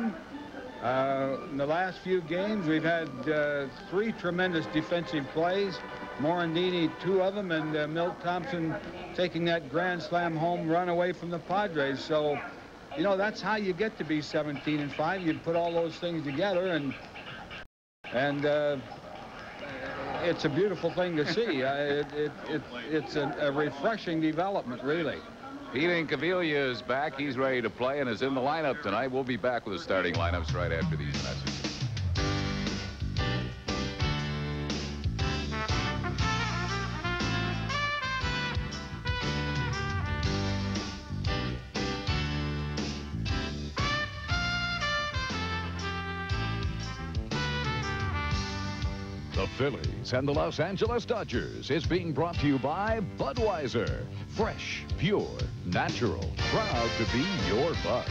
In the last few games, we've had 3 tremendous defensive plays. Morandini, 2 of them, and Milt Thompson taking that grand slam home run away from the Padres. So, you know, that's how you get to be 17-5. You put all those things together, and it's a beautiful thing to see. It's a refreshing development, really. Pete Incaviglia is back. He's ready to play and is in the lineup tonight. We'll be back with the starting lineups right after these messages. The Phillies and the Los Angeles Dodgers is being brought to you by Budweiser. Fresh, pure, natural, proud to be your Bud.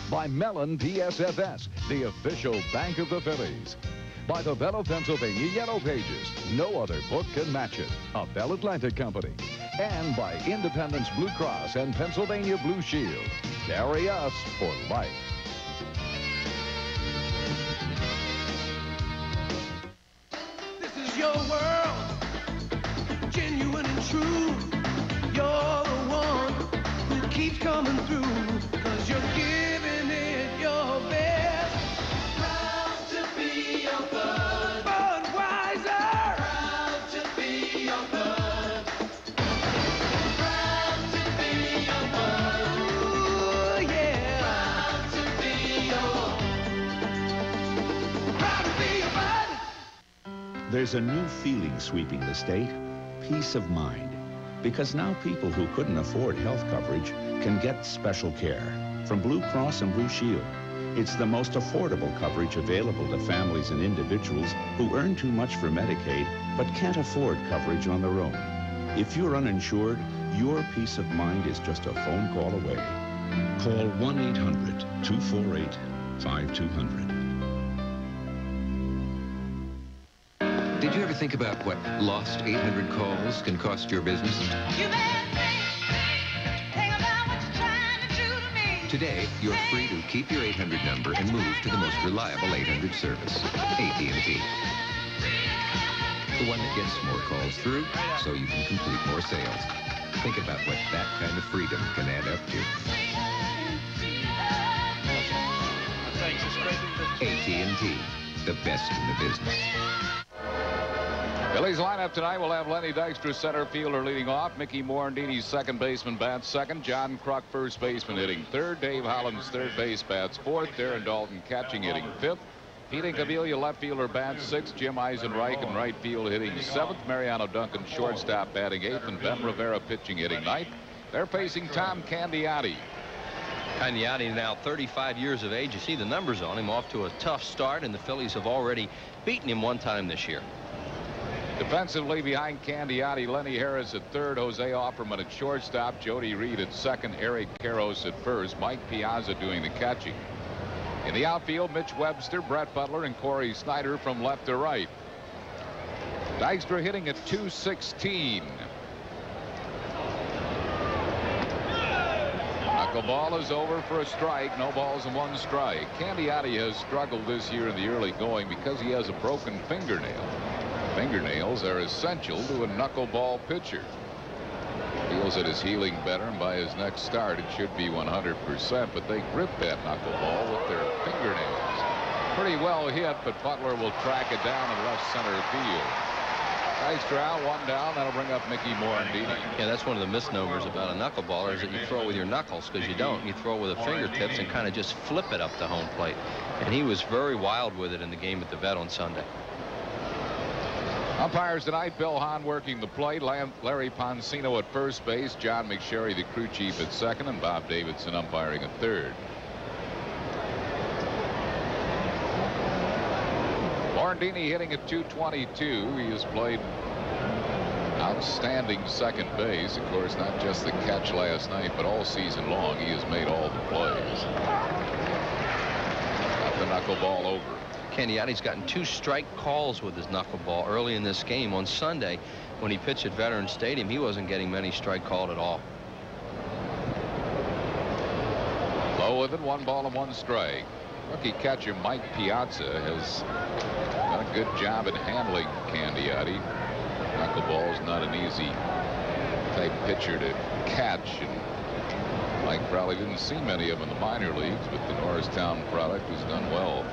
By Mellon PSFS, the official bank of the Phillies. By the Bell of Pennsylvania Yellow Pages. No other book can match it. A Bell Atlantic company. And by Independence Blue Cross and Pennsylvania Blue Shield. Carry us for life. Your world, genuine and true. You're the one who keeps coming through, 'cause you're giving it your best. Proud to be your Bud. Budweiser. Proud to be your Bud. Proud to be your Bud. Ooh, yeah. Proud to be your Bud. There's a new feeling sweeping the state, peace of mind. Because now people who couldn't afford health coverage can get special care from Blue Cross and Blue Shield. It's the most affordable coverage available to families and individuals who earn too much for Medicaid but can't afford coverage on their own. If you're uninsured, your peace of mind is just a phone call away. Call 1-800-248-5200. Did you ever think about what lost 800 calls can cost your business? You better think about what you're trying to do to me. Today, you're free to keep your 800 number and move to the most reliable 800 service, AT&T. The one that gets more calls through, so you can complete more sales. Think about what that kind of freedom can add up to. AT&T, the best in the business. Phillies lineup tonight will have Lenny Dykstra, center fielder, leading off. Mickey Morandini, second baseman, bats second. John Kruk, first baseman, hitting third. Dave Hollins, third base, bats fourth. Darren Dalton, catching, hitting fifth. Pete Incaviglia, left fielder, bats sixth. Jim Eisenreich in right field, hitting seventh. Mariano Duncan, shortstop, batting eighth. And Ben Rivera, pitching, hitting ninth. They're facing Tom Candiotti. Candiotti now 35 years of age. You see the numbers on him, off to a tough start, and the Phillies have already beaten him one time this year. Defensively behind Candiotti, Lenny Harris at third, Jose Offerman at shortstop, Jody Reed at second, Eric Karros at first, Mike Piazza doing the catching. In the outfield, Mitch Webster, Brett Butler, and Corey Snyder from left to right. Dykstra hitting at .216. Knuckleball is over for a strike. No balls and one strike. Candiotti has struggled this year in the early going because he has a broken fingernail. Fingernails are essential to a knuckleball pitcher. Feels it is healing better, and by his next start, it should be 100%, but they grip that knuckleball with their fingernails. Pretty well hit, but Butler will track it down in left center field. Dykstra out, one down. That'll bring up Mickey Morandini. Yeah, that's one of the misnomers about a knuckleballer, is that you throw with your knuckles, because you don't. You throw with the fingertips and kind of just flip it up the home plate. And he was very wild with it in the game at the Vet on Sunday. Umpires tonight, Bill Hahn working the plate, Larry Poncino at first base, John McSherry, the crew chief, at second, and Bob Davidson umpiring at third. Morandini hitting at .222. He has played outstanding second base. Of course, not just the catch last night, but all season long, he has made all the plays. Got the knuckleball over. Candiotti's gotten 2 strike calls with his knuckleball early in this game. On Sunday, when he pitched at Veterans Stadium, he wasn't getting many strike called at all. Low with it, 1 ball and 1 strike. Rookie catcher Mike Piazza has done a good job in handling Candiotti. Knuckleball is not an easy type pitcher to catch, and Mike probably didn't see many of them in the minor leagues, but the Norristown product has done well.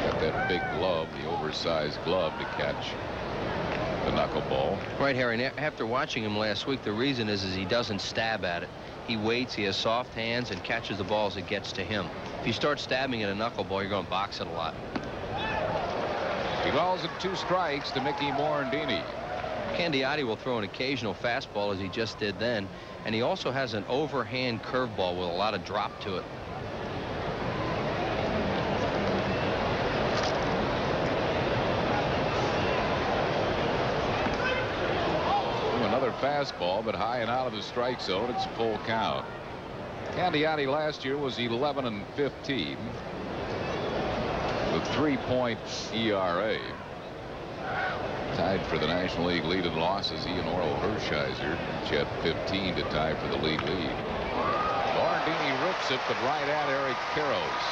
Got that big glove, the oversized glove, to catch the knuckleball. Right, Harry. And after watching him last week, the reason is he doesn't stab at it. He waits, he has soft hands, and catches the ball as it gets to him. If you start stabbing at a knuckleball, you're going to box it a lot. 2 balls and 2 strikes to Mickey Morandini. Candiotti will throw an occasional fastball, as he just did then, and he also has an overhand curveball with a lot of drop to it. Another fastball, but high and out of the strike zone. It's a full count. Candiotti last year was 11 and 15 with 3.0 ERA. Tied for the National League lead in losses. He and Orel Hershiser each had 15 to tie for the league lead. Morandini rips it, but right at Eric Karros.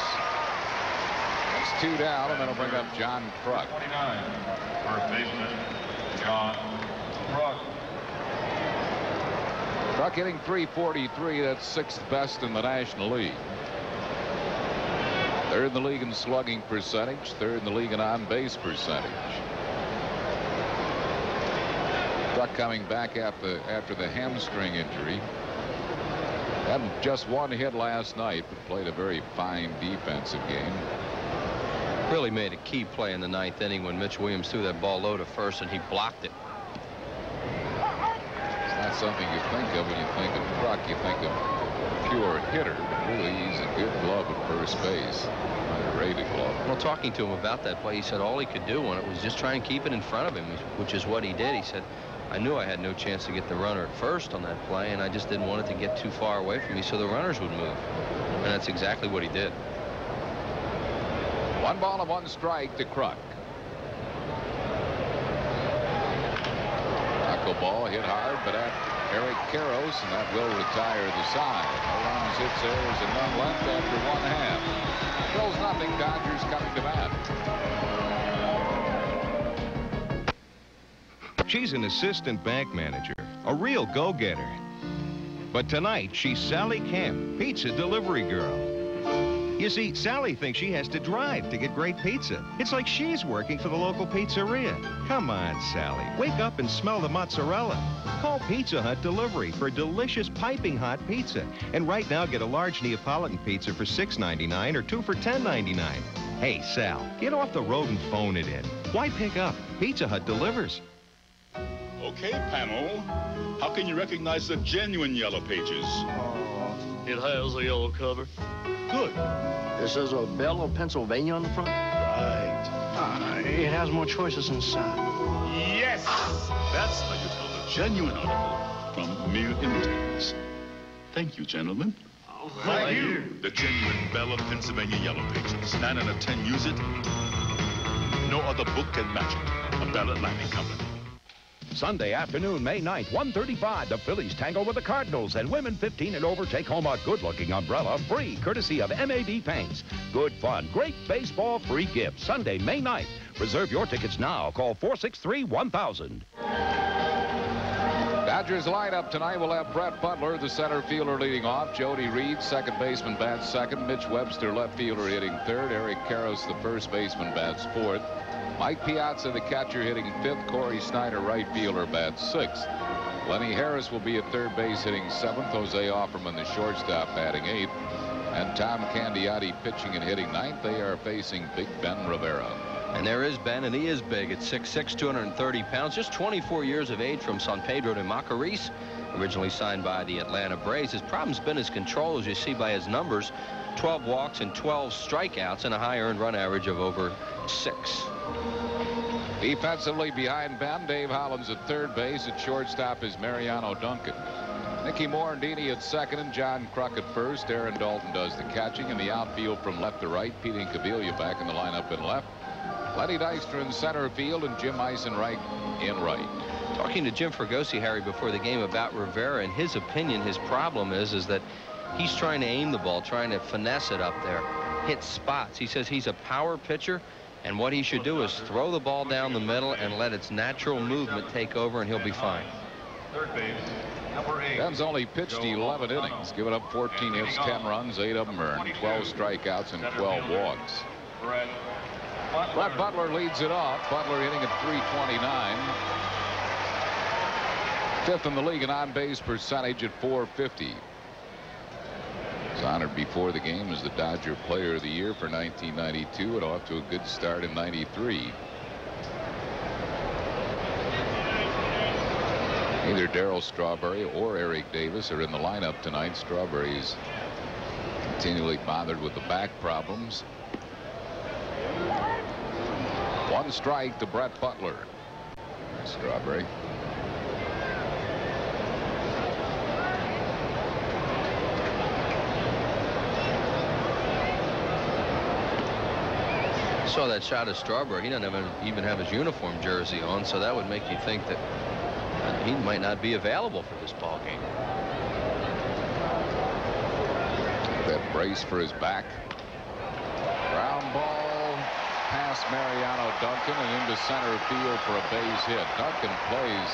That's 2 down, and that'll bring up John Kruk. 29, first baseman, John Kruk. Kruk hitting .343. That's 6th best in the National League. 3rd in the league in slugging percentage. 3rd in the league in on-base percentage. Kruk coming back after the hamstring injury. Had just 1 hit last night, but played a very fine defensive game. Really made a key play in the 9th inning when Mitch Williams threw that ball low to first, and he blocked it. Not something you think of when you think of Kruk. You think of a pure hitter, but really he's a good glove at first base. A rated glove. Well, talking to him about that play, he said all he could do on it was just try and keep it in front of him, which is what he did. He said, I knew I had no chance to get the runner at first on that play, and I just didn't want it to get too far away from me so the runners would move. And that's exactly what he did. 1 ball and 1 strike to Kruk. Knuckleball hit hard, but at Eric Karros, and that will retire the side. No runs, hits, errors, and none left after 1/2. Phillies nothing. Dodgers coming to bat. She's an assistant bank manager, a real go-getter. But tonight, she's Sally Camp, pizza delivery girl. You see, Sally thinks she has to drive to get great pizza. It's like she's working for the local pizzeria. Come on, Sally. Wake up and smell the mozzarella. Call Pizza Hut Delivery for delicious piping hot pizza. And right now, get a large Neapolitan pizza for $6.99 or 2 for $10.99. Hey, Sal, get off the road and phone it in. Why pick up? Pizza Hut delivers. Okay, panel. How can you recognize the genuine Yellow Pages? It has a yellow cover. Good. It says Bella, Pennsylvania on the front. Right. It has more choices inside. Yes! That's how you tell the genuine article from mere imitators. Thank you, gentlemen. Oh, thank you. The genuine Bella, Pennsylvania Yellow Pages. 9 out of 10 use it. No other book can match it. A Bella Lightning Company. Sunday afternoon, May 9th, 1:35, the Phillies tangle with the Cardinals, and women 15 and over take home a good-looking umbrella free, courtesy of MAB Paints. Good fun, great baseball, free gift. Sunday, May 9th. Reserve your tickets now. Call 463-1000. Dodgers lineup tonight will have Brett Butler, the center fielder, leading off. Jody Reed, second baseman, bats second. Mitch Webster, left fielder, hitting third. Eric Karros, the first baseman, bats fourth. Mike Piazza, the catcher, hitting 5th. Corey Snyder, right fielder, bats 6th. Lenny Harris will be at third base, hitting 7th. Jose Offerman, the shortstop, batting 8th. And Tom Candiotti pitching and hitting 9th. They are facing Big Ben Rivera. And there is Ben, and he is big at 6'6", 230 pounds, just 24 years of age, from San Pedro de Macorís, originally signed by the Atlanta Braves. His problem's been his control, as you see by his numbers. 12 walks and 12 strikeouts, and a high earned run average of over 6. Defensively behind Ben, Dave Hollins at third base. At shortstop is Mariano Duncan. Mickey Morandini at second and John Kruk at first. Aaron Dalton does the catching. In the outfield from left to right, Pete Incaviglia back in the lineup in left. Lenny Dykstra in center field and Jim Eisenreich in right. Talking to Jim Fregosi, Harry, before the game about Rivera, in his opinion, his problem is that He's trying to aim the ball, trying to finesse it up there, hit spots. He says he's a power pitcher, and what he should do is throw the ball down the middle and let its natural movement take over, and he'll be fine. Third base, number 8. Ben's only pitched 11 innings, given up 14 hits, 10 runs, 8 of them earned, 12 strikeouts, and 12 walks. Brett Butler leads it off. Butler hitting at .329. 5th in the league in on-base percentage at .450. Was honored before the game as the Dodger Player of the Year for 1992 and off to a good start in '93. Either Darryl Strawberry or Eric Davis are in the lineup tonight. Strawberry's continually bothered with the back problems. 1 strike to Brett Butler. Strawberry. Saw that shot of Strawberry. He doesn't even have his uniform jersey on, so that would make you think that he might not be available for this ball game. That brace for his back. Ground ball past Mariano Duncan and into center field for a base hit. Duncan plays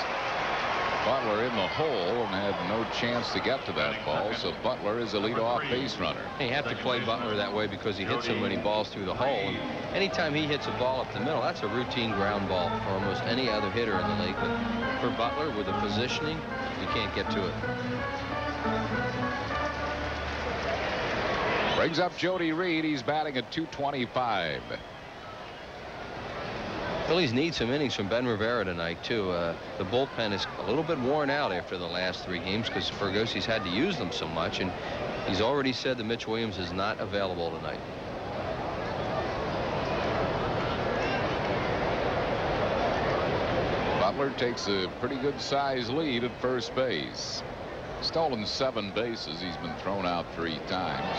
Butler in the hole and had no chance to get to that ball, so Butler is a leadoff base runner. You have to play Butler that way because he hits so many balls through the hole. And anytime he hits a ball up the middle, that's a routine ground ball for almost any other hitter in the league. But for Butler, with the positioning, you can't get to it. Brings up Jody Reed. He's batting at .225. Phillies need some innings from Ben Rivera tonight, too. The bullpen is a little bit worn out after the last 3 games because Fergosi's had to use them so much, and he's already said that Mitch Williams is not available tonight. Butler takes a pretty good size lead at first base. Stolen 7 bases. He's been thrown out 3 times.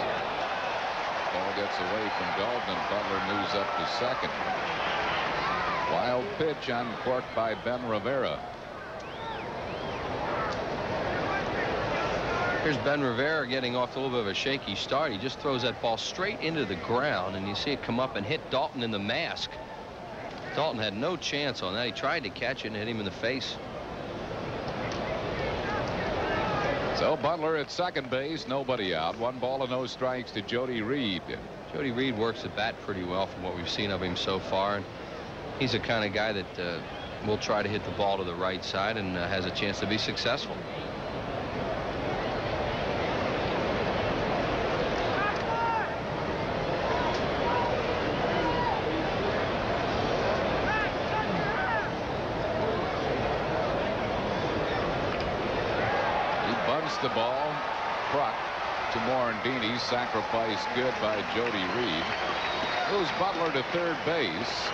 Ball gets away from Dalton, and Butler moves up to second. Wild pitch uncorked by Ben Rivera. Here's Ben Rivera getting off to a little bit of a shaky start. He just throws that ball straight into the ground, and you see it come up and hit Dalton in the mask. Dalton had no chance on that. He tried to catch it and hit him in the face. So Butler at second base, nobody out. 1 ball and no strikes to Jody Reed. Jody Reed works the bat pretty well from what we've seen of him so far. And he's the kind of guy that will try to hit the ball to the right side and has a chance to be successful. The ball, Kruk to Morandini, sacrifice good by Jody Reed. Moves Butler to third base.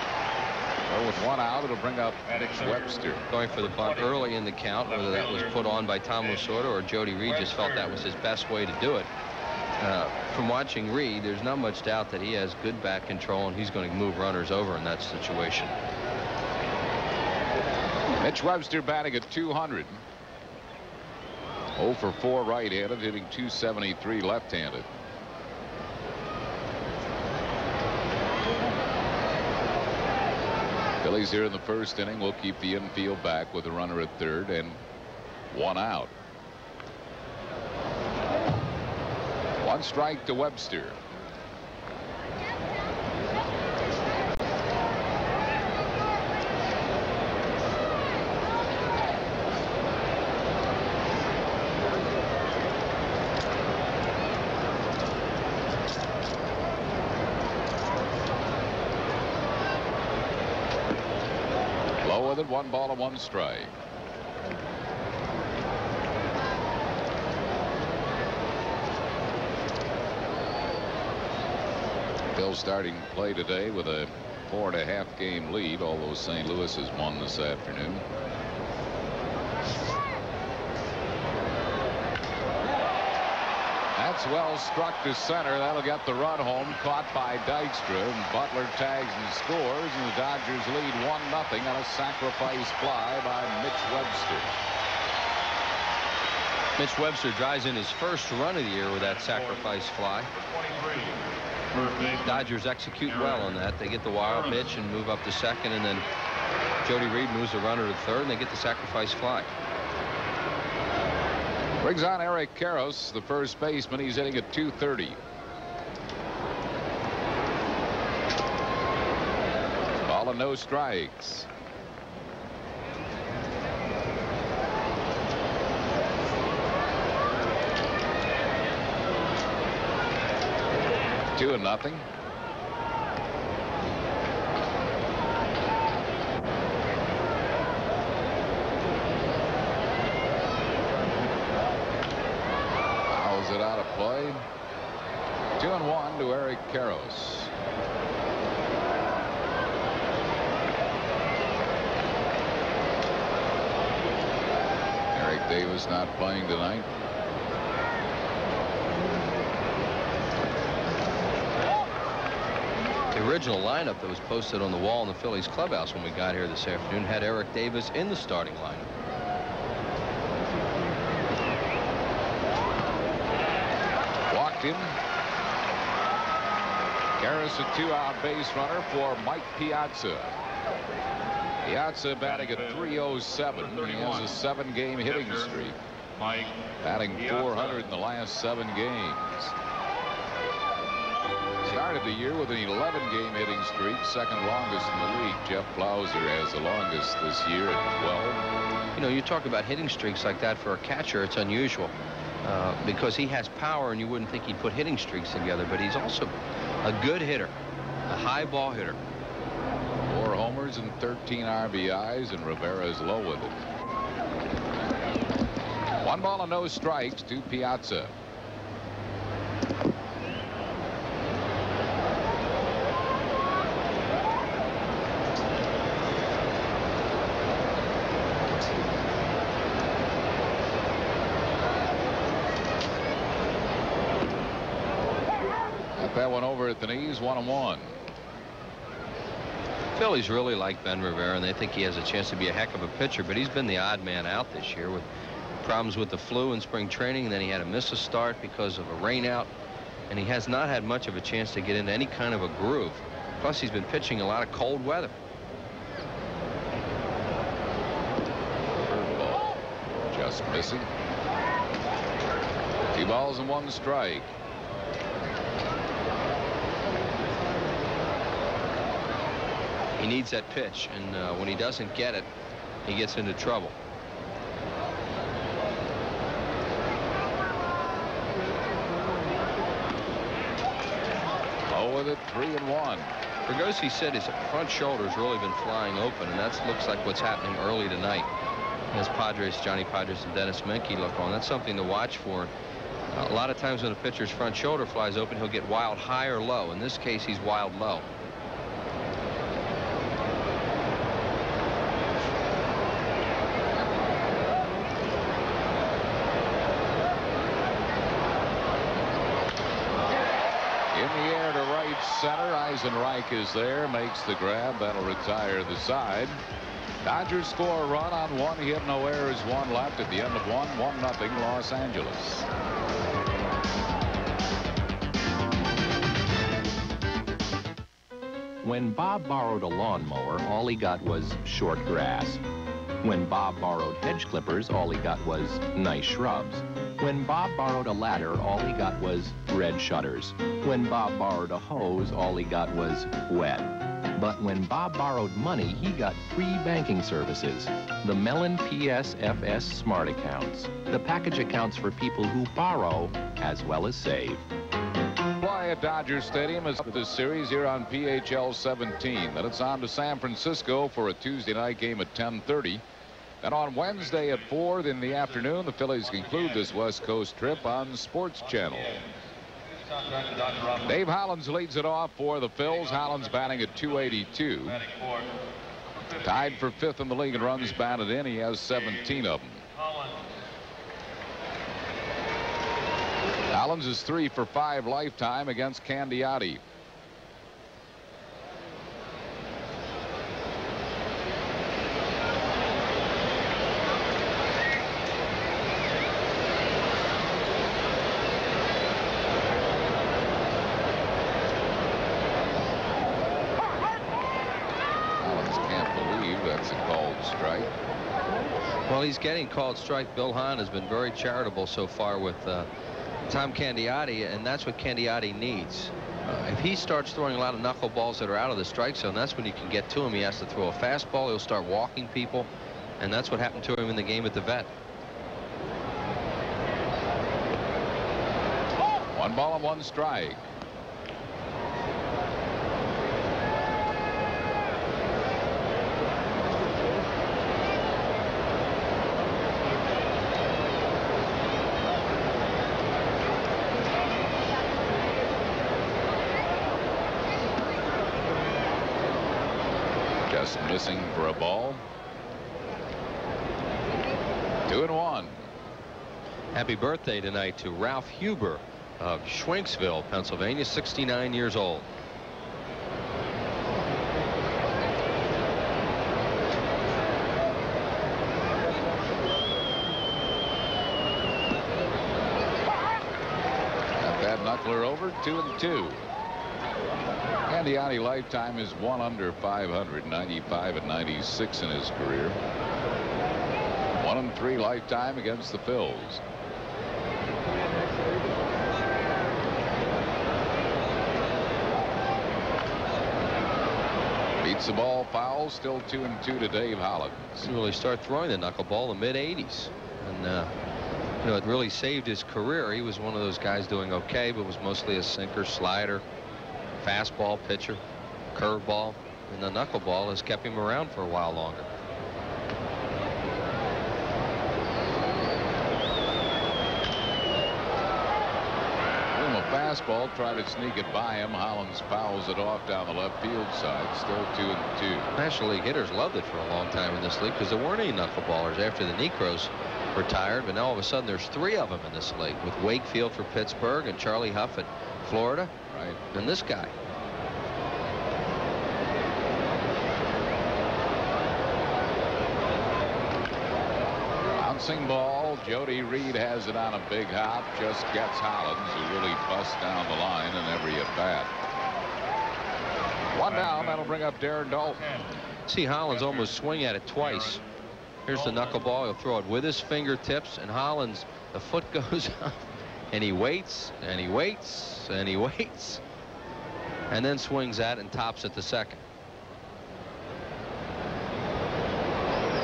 So with 1 out, it'll bring up Mitch Webster. Going for the bunt early in the count, whether that was put on by Tom Lasorda or Jody Reed just felt that was his best way to do it. From watching Reed, there's not much doubt that he has good back control, and he's going to move runners over in that situation. Mitch Webster batting at .200. 0 for 4 right-handed, hitting .273 left-handed. Phillies here in the first inning will keep the infield back with a runner at third and 1 out. 1 strike to Webster. With it, 1 ball and 1 strike. Phil starting play today with a 4.5 game lead, although St. Louis has won this afternoon. That's well struck to center. That'll get the run home. Caught by Dykstra. And Butler tags and scores. And the Dodgers lead 1-0 on a sacrifice fly by Mitch Webster. Mitch Webster drives in his first run of the year with that sacrifice fly. Dodgers execute well on that. They get the wild pitch and move up to second, and then Jody Reed moves the runner to third, and they get the sacrifice fly. Brings on Eric Karros, the first baseman. He's hitting at .230. Ball and no strikes. Two and nothing. Fouls it out of play. 2-1 to Eric Karros. Eric Davis not playing tonight. The original lineup that was posted on the wall in the Phillies clubhouse when we got here this afternoon had Eric Davis in the starting lineup. Walked him. Karros a 2-out base runner for Mike Piazza. Piazza batting at .307. He has a 7-game hitting streak. Batting .400 in the last 7 games. Started the year with an 11-game hitting streak, second longest in the league. Jeff Blauser has the longest this year at 12. You know, you talk about hitting streaks like that for a catcher, it's unusual because he has power and you wouldn't think he'd put hitting streaks together, but he's also a good hitter, a high ball hitter. 4 homers and 13 RBIs, and Rivera's low with it. 1 ball and no strikes to Piazza. That one over at the knees, 1-1. Phillies really like Ben Rivera, and they think he has a chance to be a heck of a pitcher, but he's been the odd man out this year with problems with the flu in spring training, and then he had to miss a start because of a rainout, and he has not had much of a chance to get into any kind of a groove. Plus, he's been pitching a lot of cold weather. Curveball just missing. 2 balls and 1 strike. He needs that pitch, and when he doesn't get it, he gets into trouble. Oh, with it, 3-1. Fregosi said his front shoulder's really been flying open, and that looks like what's happening early tonight. As Johnny Padres and Dennis Menke look on, that's something to watch for. A lot of times when a pitcher's front shoulder flies open, he'll get wild high or low. In this case, he's wild low. Center, Eisenreich is there, makes the grab. That'll retire the side. Dodgers score a run on 1 hit, no errors, 1 left at the end of 1, 1-0 Los Angeles. When Bob borrowed a lawnmower, all he got was short grass. When Bob borrowed hedge clippers, all he got was nice shrubs. When Bob borrowed a ladder, all he got was red shutters. When Bob borrowed a hose, all he got was wet. But when Bob borrowed money, he got free banking services. The Mellon PSFS Smart Accounts. The package accounts for people who borrow as well as save. Play at Dodger Stadium is this series here on PHL 17. Then it's on to San Francisco for a Tuesday night game at 10:30. And on Wednesday at 4 in the afternoon, the Phillies conclude this West Coast trip on Sports Channel. Dave Hollins leads it off for the Phils. Hollins batting at .282. Tied for 5th in the league in runs batted in. He has 17 of them. Hollins is 3 for 5 lifetime against Candiati. Strike. Well, he's getting called strike. Bill Hahn has been very charitable so far with Tom Candiotti, and that's what Candiotti needs. If he starts throwing a lot of knuckleballs that are out of the strike zone, that's when you can get to him. He has to throw a fastball. He'll start walking people, and that's what happened to him in the game at the Vet. 1 ball and 1 strike. Just missing for a ball. 2-1. Happy birthday tonight to Ralph Huber of Schwenksville, Pennsylvania, 69 years old. Got that knuckler over. 2-2. Candiotti lifetime is 1 under 500, 95 and 96 in his career. 1-3 lifetime against the Phillies. Beats the ball foul. Still 2-2 to Dave Hollins. He really started throwing the knuckleball in the mid-80s, and you know, it really saved his career. He was one of those guys doing okay, but was mostly a sinker, slider, fastball pitcher, curveball, and the knuckleball has kept him around for a while longer. Fastball, tried to sneak it by him. Hollins fouls it off down the left field side. Still 2-2. National League hitters loved it for a long time in this league because there weren't any knuckleballers after the Necros retired, but now all of a sudden there's 3 of them in this league, with Wakefield for Pittsburgh and Charlie Huff at Florida, right, and this guy. Bouncing ball. Jody Reed has it on a big hop. Just gets Hollins, who really busts down the line in every at bat. 1 down. That'll bring up Darren Dalton. See Hollins almost swing at it twice. Here's the knuckleball. He'll throw it with his fingertips, and Hollins, the foot goes up, and he waits, and he waits, and he waits, and then swings at it and tops it to second.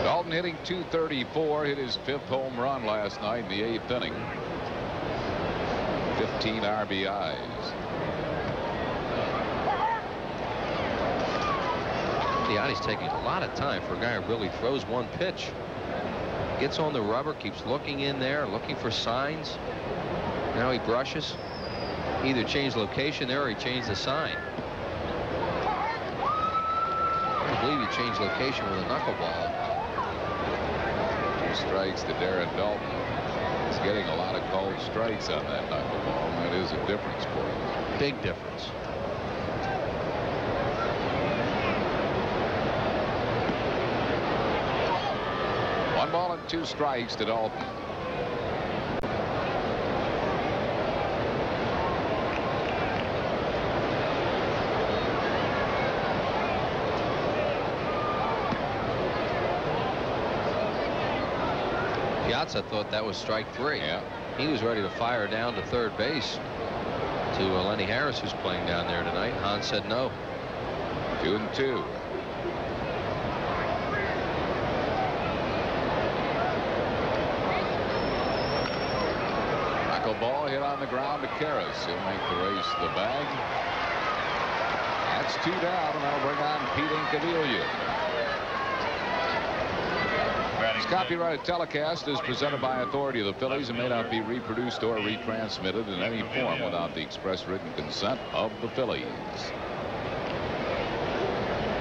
Dalton hitting .234, hit his 5th home run last night in the 8th inning. 15 RBIs. Ciotti's taking a lot of time for a guy who really throws one pitch. Gets on the rubber, keeps looking in there, looking for signs. Now he brushes. Either changed location there or he changed the sign. I believe he changed location with a knuckleball. 2 strikes to Darren Dalton. He's getting a lot of called strikes on that knuckleball. That is a difference for him. Big difference. One ball and 2 strikes to Dalton. Piazza thought that was strike 3. Yeah. He was ready to fire down to third base to Lenny Harris, who's playing down there tonight. Hahn said no. 2-2. Ball hit on the ground to Karras. He'll make the race to the bag. That's 2 down, and that'll bring on Pete Incaviglia. This copyrighted telecast is presented by authority of the Phillies and may not be reproduced or retransmitted in any form without the express written consent of the Phillies.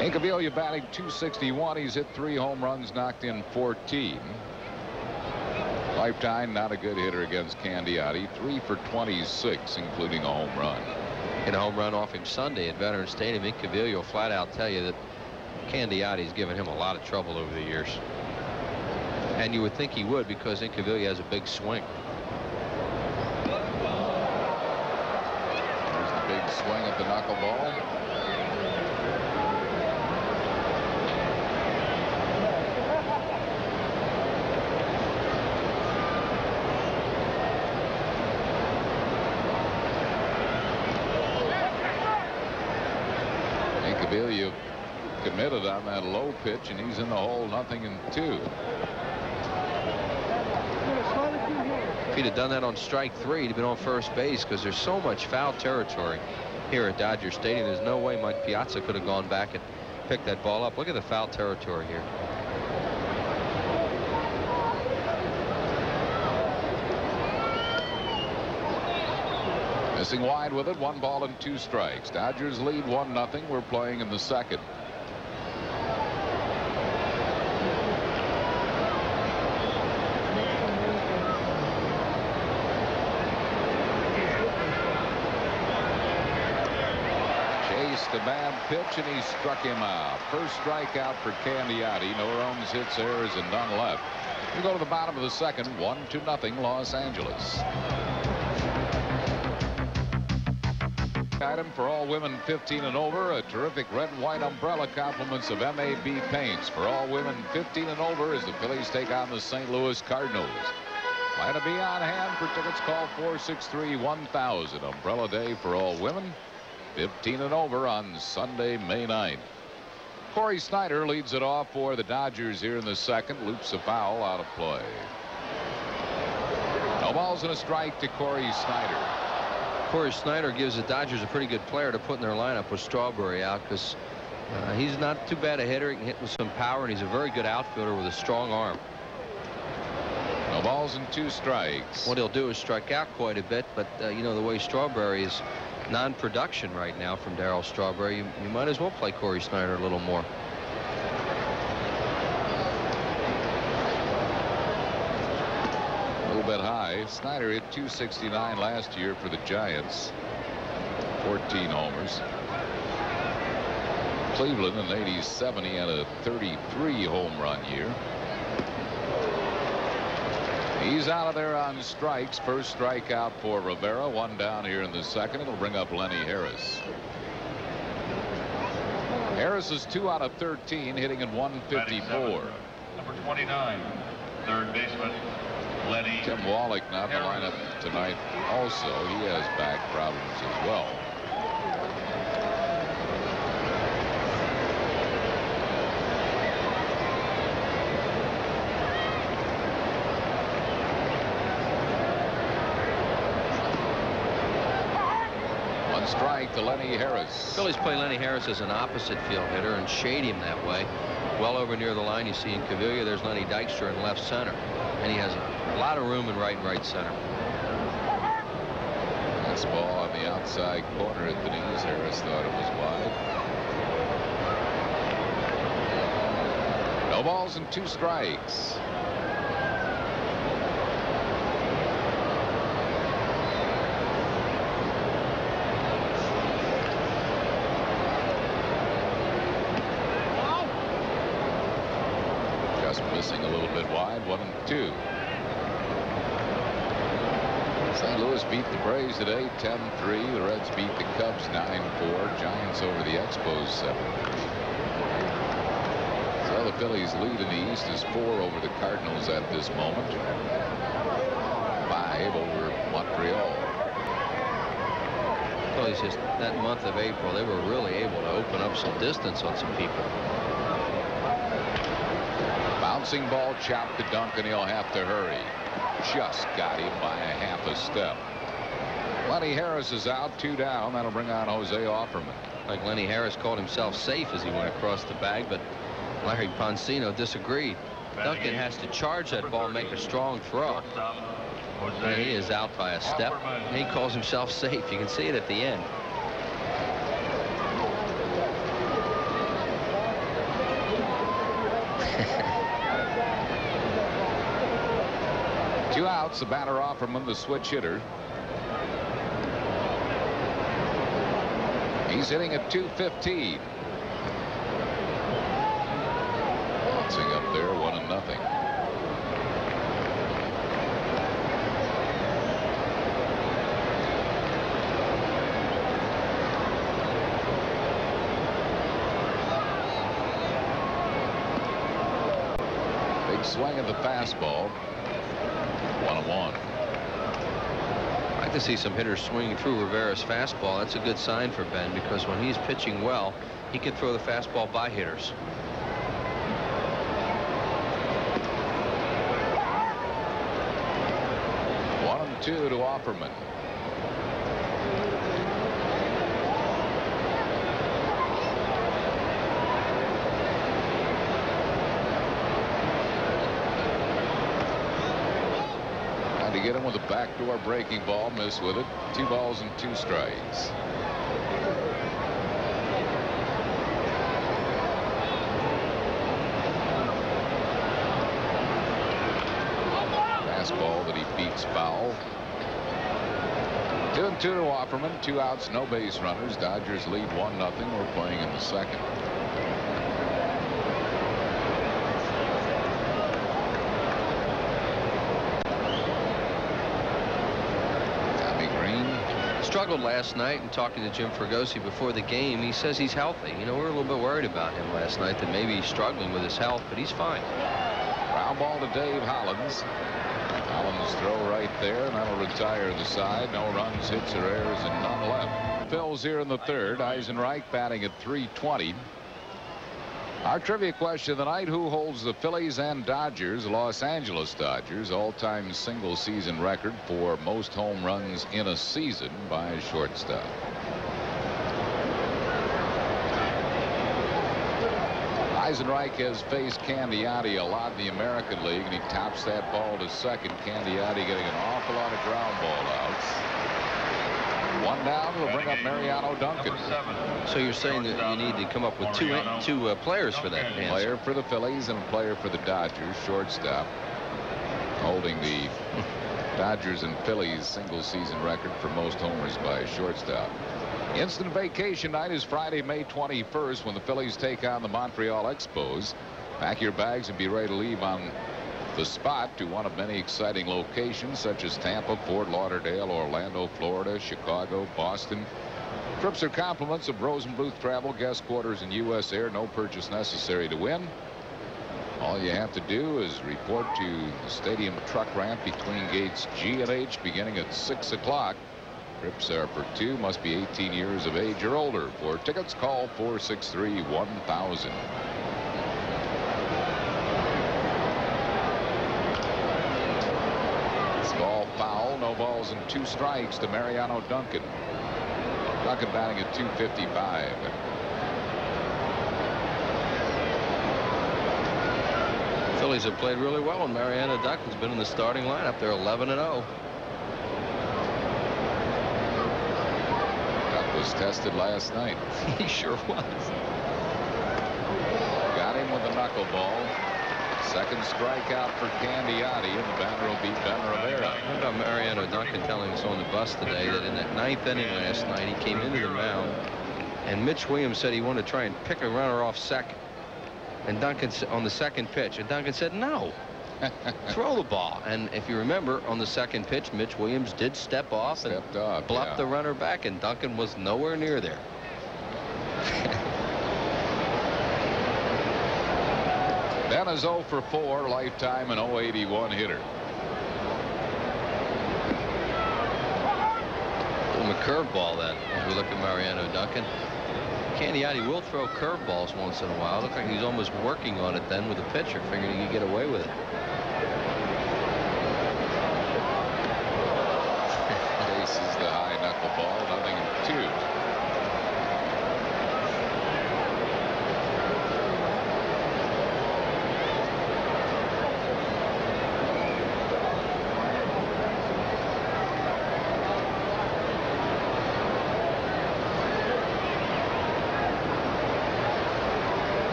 Incaviglia batting .261. He's hit 3 home runs, knocked in 14. Lifetime, not a good hitter against Candiotti. 3 for 26, including a home run. Hit a home run off him Sunday at Veterans Stadium. Incaviglia will flat out tell you that Candiotti's given him a lot of trouble over the years. And you would think he would, because Incaviglia has a big swing. There's the big swing at the knuckleball. Cavilla committed on that low pitch, and he's in the hole, 0-2. If he'd have done that on strike 3, he'd have been on first base, because there's so much foul territory here at Dodger Stadium. There's no way Mike Piazza could have gone back and picked that ball up. Look at the foul territory here. Missing wide with it, 1 ball and 2 strikes. Dodgers lead 1-0. We're playing in the second. Chased a bad pitch, and he struck him out. First strikeout for Candiotti. No runs, hits, errors, and none left. We go to the bottom of the second, 1-0 Los Angeles. Item for all women 15 and over, a terrific red and white umbrella compliments of MAB Paints. For all women 15 and over as the Phillies take on the St. Louis Cardinals. Line to be on hand for tickets. Call 463-1000. Umbrella Day for all women 15 and over on Sunday, May 9th. Corey Snyder leads it off for the Dodgers here in the second. Loops a foul out of play. No balls and a strike to Corey Snyder. Corey Snyder gives the Dodgers a pretty good player to put in their lineup with Strawberry out, because he's not too bad a hitter. He can hit with some power, and he's a very good outfielder with a strong arm. No balls and 2 strikes. What he'll do is strike out quite a bit, but you know, the way Strawberry is non-production right now from Darryl Strawberry, you might as well play Corey Snyder a little more. Bit high. Snyder hit .269 last year for the Giants. 14 homers. Cleveland in '87, he had a 33 home run year. He's out of there on strikes. First strikeout for Rivera. 1 down here in the second. It'll bring up Lenny Harris. Harris is 2 out of 13, hitting at .154. Number 29, third baseman Lenny. Tim Wallach not in the lineup tonight. Also, he has back problems as well. One strike to Lenny Harris. Phillies play Lenny Harris as an opposite field hitter and shade him that way. Well over near the line, you see in Cavilla, there's Lenny Dykstra in left center, and he has a lot of room in right center. That's ball on the outside corner at the knees. Harris thought it was wide. No balls and 2 strikes. Missing a little bit wide. 1-2. St. Louis beat the Braves today 10-3. The Reds beat the Cubs 9-4. Giants over the Expos 7-3. So the Phillies lead in the East is 4 over the Cardinals at this moment. 5 over Montreal. Phillies just that month of April, they were really able to open up some distance on some people. Bouncing ball chopped to Duncan. He'll have to hurry. Just got him by a half a step. Lenny Harris is out, 2 down. That'll bring on Jose Offerman. Like Lenny Harris called himself safe as he went across the bag, but Larry Poncino disagreed. Duncan has to charge that ball, make a strong throw. And he is out by a step. And he calls himself safe. You can see it at the end. Two outs. The batter Offerman, the switch hitter. He's hitting at .215. Bouncing up there, 1-0. Big swing of the fastball. 1-1. I'd like to see some hitters swinging through Rivera's fastball. That's a good sign for Ben, because when he's pitching well, he could throw the fastball by hitters. One and two to Offerman. To get him with a backdoor breaking ball, miss with it. 2 balls and 2 strikes. Fastball that he beats foul. 2 and 2 to Offerman. 2 outs, no base runners. Dodgers lead 1-0. We're playing in the second. Struggled last night, and talking to Jim Fregosi before the game, he says he's healthy. You know, we were a little bit worried about him last night, that maybe he's struggling with his health, but he's fine. Ground ball to Dave Hollins. Hollins throw right there, and that'll retire the side. No runs, hits, or errors, and none left. Phil's here in the third. Eisenreich batting at .320. Our trivia question of the night: who holds the Phillies and Dodgers, Los Angeles Dodgers, all-time single-season record for most home runs in a season by a shortstop? Eisenreich has faced Candiati a lot in the American League, and he tops that ball to second. Candiati getting an awful lot of ground ball outs. 1 down. We'll bring up Mariano Duncan. So you're saying that you need to come up with two players for that answer. Player for the Phillies and a player for the Dodgers, shortstop, holding the Dodgers and Phillies single-season record for most homers by a shortstop. Instant vacation night is Friday, May 21st, when the Phillies take on the Montreal Expos. Pack your bags and be ready to leave on the spot to one of many exciting locations, such as Tampa, Fort Lauderdale, Orlando, Florida, Chicago, Boston. Trips are compliments of Rosenbluth Travel, guest quarters, and U.S. Air. No purchase necessary to win. All you have to do is report to the stadium truck ramp between gates G and H beginning at 6 o'clock. Trips are for 2, must be 18 years of age or older. For tickets, call 463-1000. Ball foul, no balls and 2 strikes to Mariano Duncan. Duncan batting at .255. Phillies have played really well, and Mariano Duncan's been in the starting lineup. They're 11-0. Duck was tested last night. He sure was. Got him with a knuckleball. Second strikeout for Candiati, and the batter will be Ben Rivera. How about Mariano Duncan telling us on the bus today that in that 9th inning last night, he came into the mound, and Mitch Williams said he wanted to try and pick a runner off second. And Duncan on the second pitch, and Duncan said no. Throw the ball. And if you remember, on the second pitch, Mitch Williams did step off and bluffed the runner back, and Duncan was nowhere near there. Ben is 0 for 4, lifetime and 081 hitter. A curveball then, as we look at Mariano Duncan. Candiati will throw curveballs once in a while. Looked like he's almost working on it then with the pitcher, figuring he could get away with it. Chases the high knuckleball, nothing in 2.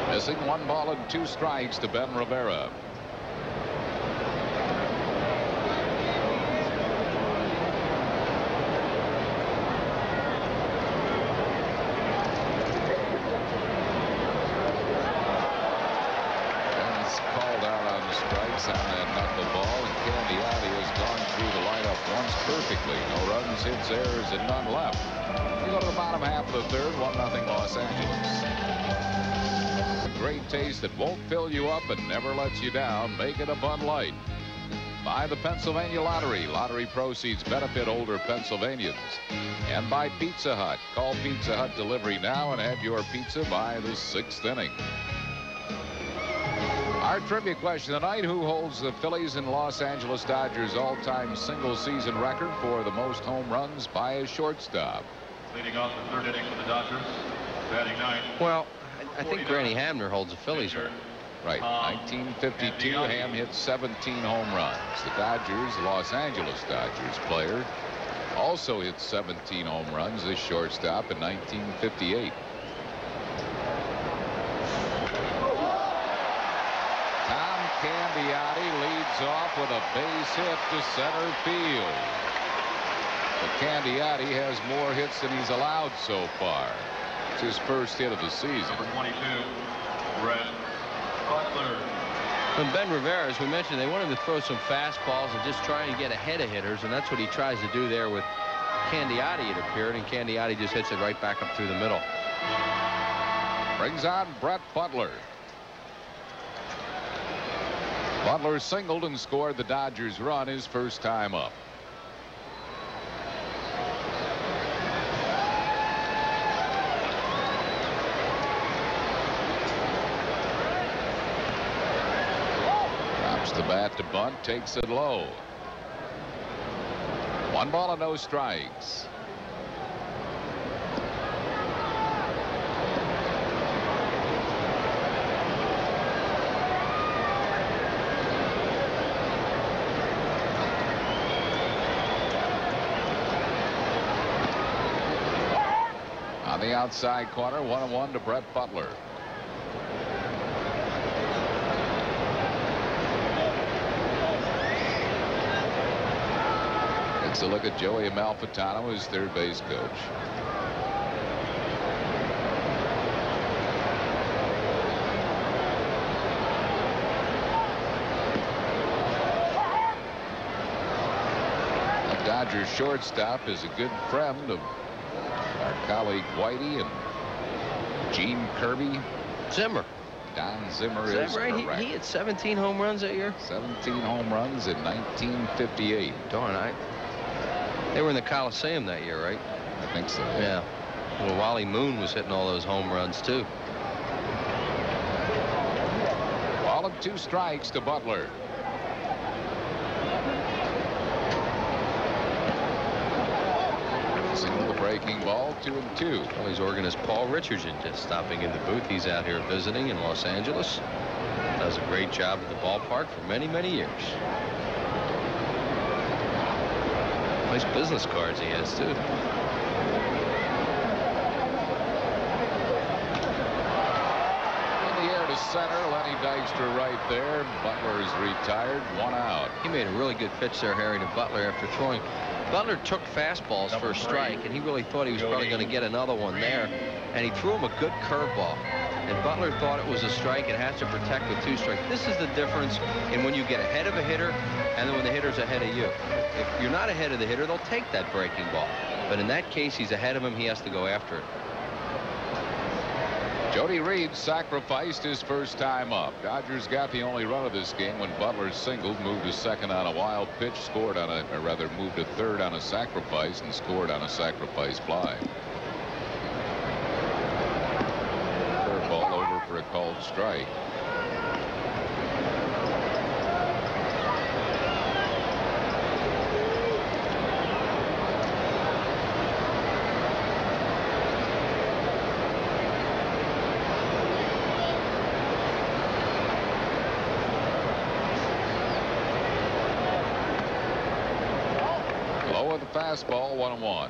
Missing 1 ball and 2 strikes to Ben Rivera. Ben's called out on the strikes on that knuckleball, and Candiati has gone through the lineup once perfectly. No runs, hits, errors, and none left. You go to the bottom half of the third, 1-0 Los Angeles. Great taste that won't fill you up and never lets you down. Make it a Bud Light. by the Pennsylvania Lottery. Lottery proceeds benefit older Pennsylvanians. And by Pizza Hut. Call Pizza Hut Delivery now and have your pizza by the 6th inning. Our trivia question tonight: who holds the Phillies and Los Angeles Dodgers all-time single-season record for the most home runs by a shortstop? Leading off the 3rd inning for the Dodgers, batting 9. Well, I think Granny Hamner holds the Phillies record. Right. 1952, Ham hit 17 home runs. The Dodgers, Los Angeles Dodgers player, also hit 17 home runs, this shortstop, in 1958. Candiotti leads off with a base hit to center field. But Candiotti has more hits than he's allowed so far. It's his first hit of the season. Number 22, Brett Butler. When Ben Rivera, as we mentioned, they wanted to throw some fastballs and just try and get ahead of hitters, and that's what he tries to do there with Candiotti, it appeared, and Candiotti just hits it right back up through the middle. Brings on Brett Butler. Butler singled and scored the Dodgers run his first time up. Drops the bat to bunt, takes it low. 1 ball and no strikes. On the outside corner, 1-1 to Brett Butler. Takes a look at Joey Amalfitano, his third base coach. The Dodgers shortstop is a good friend of our colleague Whitey and Gene Kirby. Zimmer. Don Zimmer is that right? correct. He had 17 home runs that year? 17 home runs in 1958. Darn, they were in the Coliseum that year, right? I think so. Yeah. Well, Wally Moon was hitting all those home runs, too. Ball and 2 strikes to Butler. Single breaking ball, 2-2. Phillies organist Paul Richardson just stopping in the booth. He's out here visiting in Los Angeles. Does a great job at the ballpark for many, many years. Nice business cards he has, too. In the air to center, Lenny Dykstra right there. Butler is retired, 1 out. He made a really good pitch there, Harry, to Butler after throwing. Butler took fastballs for a strike, and he really thought he was probably going to get another one there, and he threw him a good curveball. And Butler thought it was a strike and has to protect with 2 strikes. This is the difference in when you get ahead of a hitter and then when the hitter's ahead of you. If you're not ahead of the hitter, they'll take that breaking ball. But in that case, he's ahead of him. He has to go after it. Jody Reed sacrificed his first time up. Dodgers got the only run of this game when Butler singled, moved to second on a wild pitch, scored on a, or rather moved to third on a sacrifice, and scored on a sacrifice fly. Curveball over for a called strike. Fastball, 1-1.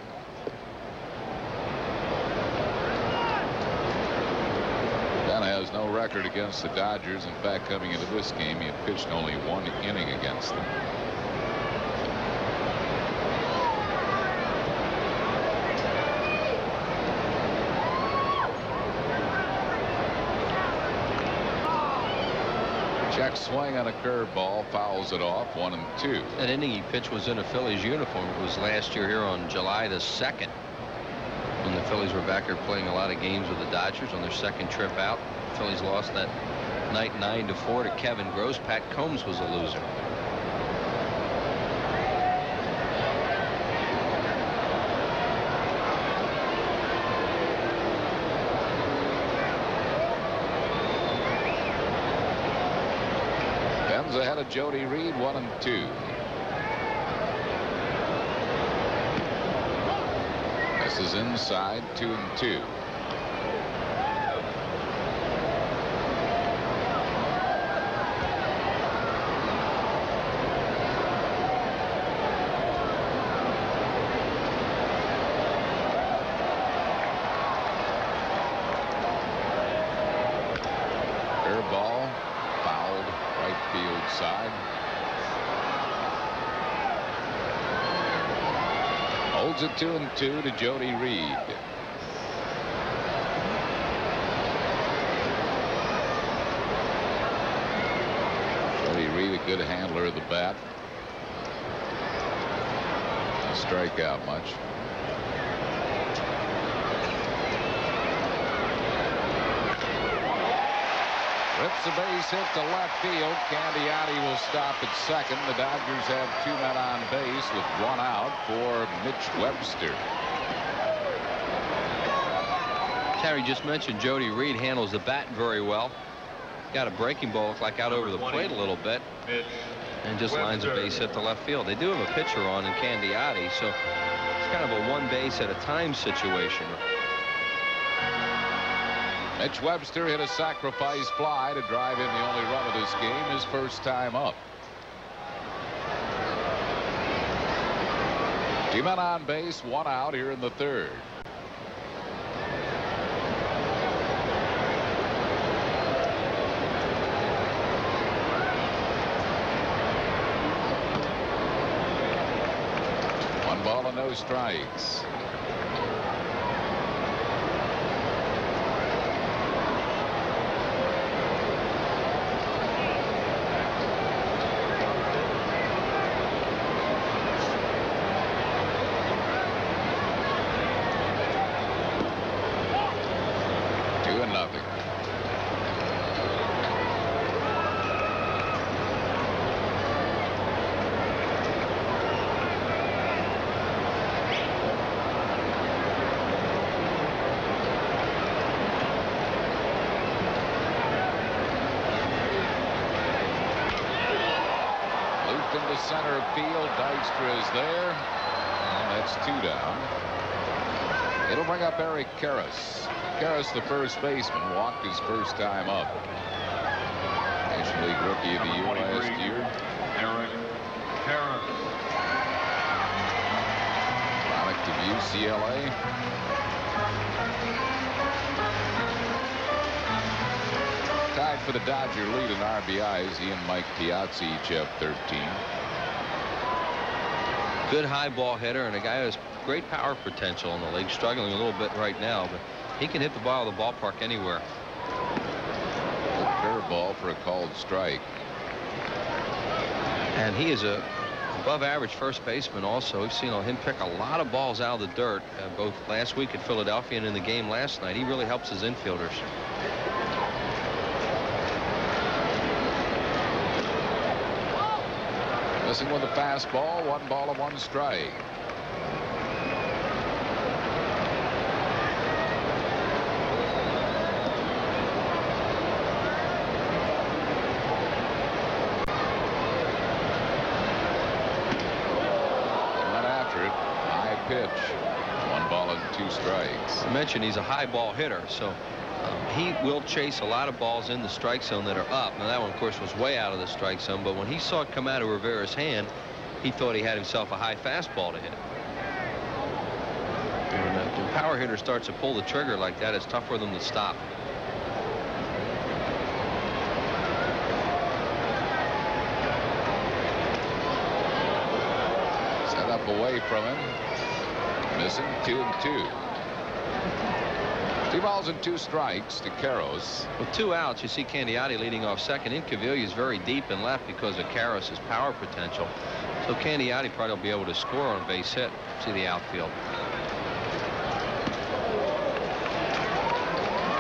Dunn has no record against the Dodgers. In fact, coming into this game, he had pitched only 1 inning against them. Check swing on a curveball, fouls it off, 1-2. That inning he pitched was in a Phillies uniform. It was last year here on July the 2nd when the Phillies were back here playing a lot of games with the Dodgers on their second trip out. The Phillies lost that night 9-4 to Kevin Gross. Pat Combs was a loser. ahead of Jody Reed, 1-2. This is inside, 2-2. Ball fouled right field side. Holds it 2-2 to Jody Reed. Jody Reed, a good handler of the bat. Doesn't strike out much. Rips the base hit to left field. Candiotti will stop at second. The Dodgers have 2 men on base with 1 out for Mitch Webster. Terry just mentioned Jody Reed handles the bat very well. Got a breaking ball, look like out over the plate a little bit, and just lines a base hit to left field. They do have a pitcher on in Candiotti, so it's kind of a 1 base at a time situation. Mitch Webster hit a sacrifice fly to drive in the only run of this game, his first time up. 2 men on base, 1 out here in the 3rd. One ball and no strikes. Center field. Dykstra is there, and that's 2 down. It'll bring up Eric Karras. Karras, the first baseman, walked his first time up. National League Rookie of the Year last year. Eric Karras. Product of UCLA. Tied for the Dodger lead in RBIs. He and Mike Piazza each have 13. Good high ball hitter and a guy who has great power potential in the league. Struggling a little bit right now, but he can hit the ball of the ballpark anywhere. Good curveball for a called strike. And he is a above average first baseman also. We've seen him pick a lot of balls out of the dirt, both last week at Philadelphia and in the game last night. He really helps his infielders. Missing with a fastball, 1 ball and 1 strike. Went after it. High pitch. 1 ball and 2 strikes. I mentioned he's a high ball hitter, so he will chase a lot of balls in the strike zone that are up. Now that one, of course, was way out of the strike zone, but when he saw it come out of Rivera's hand, he thought he had himself a high fastball to hit. And when a power hitter starts to pull the trigger like that, it's tough for them to stop. Set up away from him. Missing 2-2. 2 balls and 2 strikes to Karras. With 2 outs, you see Candiotti leading off second. Incaviglia is very deep in left because of Karras' power potential. So Candiotti probably will be able to score on a base hit. See the outfield.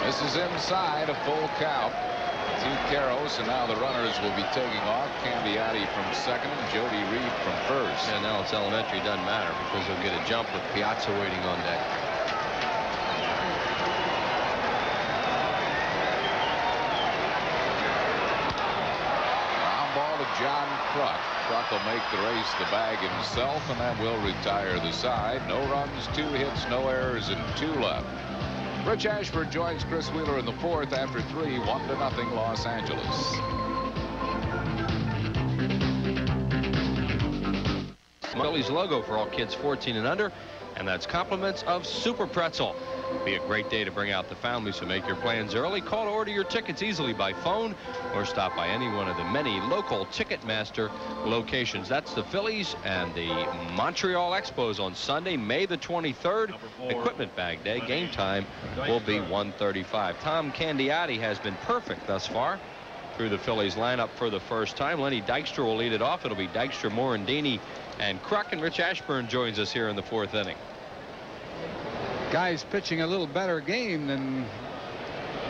This is inside, a full count to Karras, and now the runners will be taking off. Candiotti from second and Jody Reed from first. And now it's elementary. It doesn't matter because they'll get a jump with Piazza waiting on deck. John Kruk. Kruk will make the race the bag himself, and that will retire the side. No runs, 2 hits, no errors, and 2 left. Rich Ashford joins Chris Wheeler in the 4th after 3, 1-0 Los Angeles. Phillies logo for all kids 14 and under, and that's compliments of Super Pretzel. Be a great day to bring out the family, so make your plans early. Call to order your tickets easily by phone or stop by any one of the many local Ticketmaster locations. That's the Phillies and the Montreal Expos on Sunday, May the 23rd. Equipment bag day. Game time will be 1:35. Tom Candiotti has been perfect thus far through the Phillies lineup for the first time. Lenny Dykstra will lead it off. It'll be Dykstra, Morandini, and Kruk, and Rich Ashburn joins us here in the 4th inning. Guy's pitching a little better game than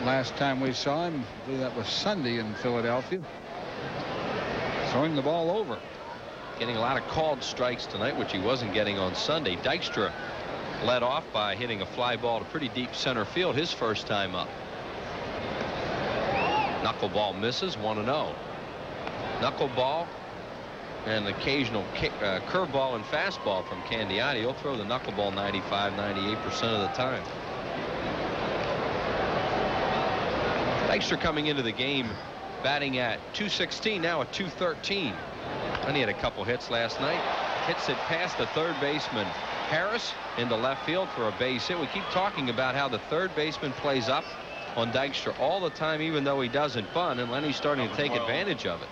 last time we saw him. I believe that was Sunday in Philadelphia. Throwing the ball over. Getting a lot of called strikes tonight, which he wasn't getting on Sunday. Dykstra led off by hitting a fly ball to pretty deep center field his first time up. Knuckleball misses, 1-0. Knuckleball and occasional curveball and fastball from Candiotti. He'll throw the knuckleball 95-98% of the time. Dykstra coming into the game batting at .216, now at .213. And he had a couple hits last night. Hits it past the third baseman Harris into left field for a base hit. We keep talking about how the third baseman plays up on Dykstra all the time, even though he doesn't bunt, and Lenny's starting to take advantage of it.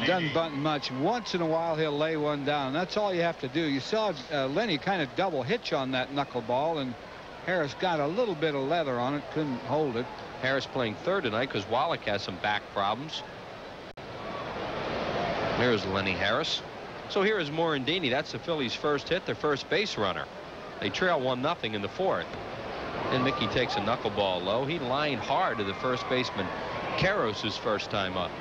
Doesn't bunt much. Once in a while he'll lay one down. That's all you have to do. You saw Lenny kind of double hitch on that knuckleball, and Harris got a little bit of leather on it, couldn't hold it. Harris playing third tonight because Wallach has some back problems. Here's Lenny Harris. So here is Morandini. That's the Phillies' first hit, their first base runner. They trail 1-0 in the 4th. And Mickey takes a knuckleball low. He lined hard to the first baseman Karros' first time up.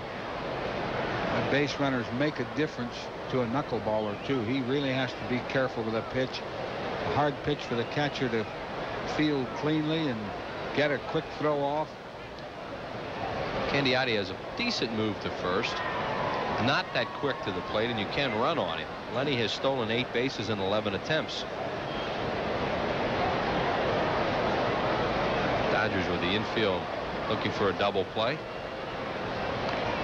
Base runners make a difference to a knuckleball or two. He really has to be careful with a pitch. A hard pitch for the catcher to field cleanly and get a quick throw off. Candiotti has a decent move to first. Not that quick to the plate, and you can run on him. Lenny has stolen 8 bases in 11 attempts. Dodgers with the infield looking for a double play.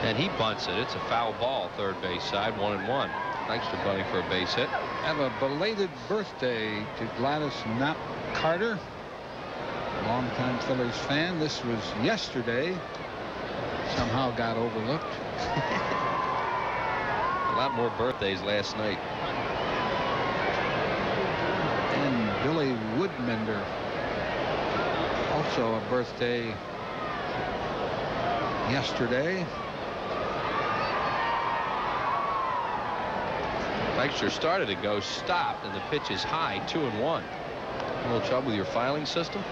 And he bunts it. It's a foul ball, third base side, 1-1. Dykstra bunting for a base hit. Have a belated birthday to Gladys Knapp Carter, longtime Phillies fan. This was yesterday. Somehow got overlooked. A lot more birthdays last night. And Billy Woodmender, also a birthday yesterday. Dykstra started to go, stopped, and the pitch is high, 2-1. A little trouble with your filing system?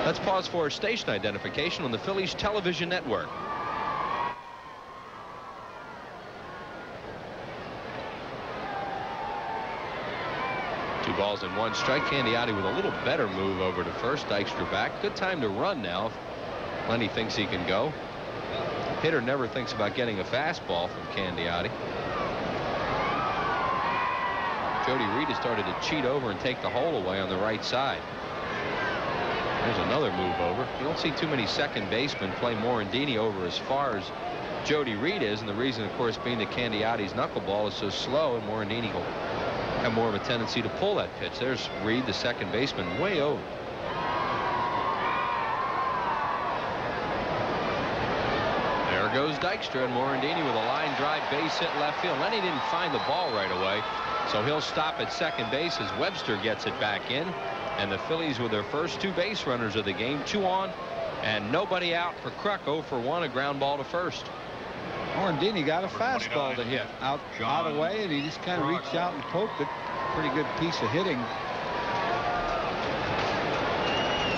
Let's pause for station identification on the Phillies television network. Two balls and 1 strike. Candiotti with a little better move over to first. Dykstra back. Good time to run now if Lenny thinks he can go. Hitter never thinks about getting a fastball from Candiotti. Jody Reed has started to cheat over and take the hole away on the right side. There's another move over. You don't see too many second basemen play Morandini over as far as Jody Reed is, and the reason, of course, being that Candiotti's knuckleball is so slow, and Morandini will have more of a tendency to pull that pitch. There's Reed, the second baseman, way over. Goes Dykstra, and Morandini with a line drive base hit left field. Lenny didn't find the ball right away, so he'll stop at second base as Webster gets it back in, and the Phillies with their first 2 base runners of the game, 2 on and nobody out for Kruk. 0 for 1, a ground ball to first. Morandini got a fastball to hit out away, and he just kind of reached out and poked it. Pretty good piece of hitting.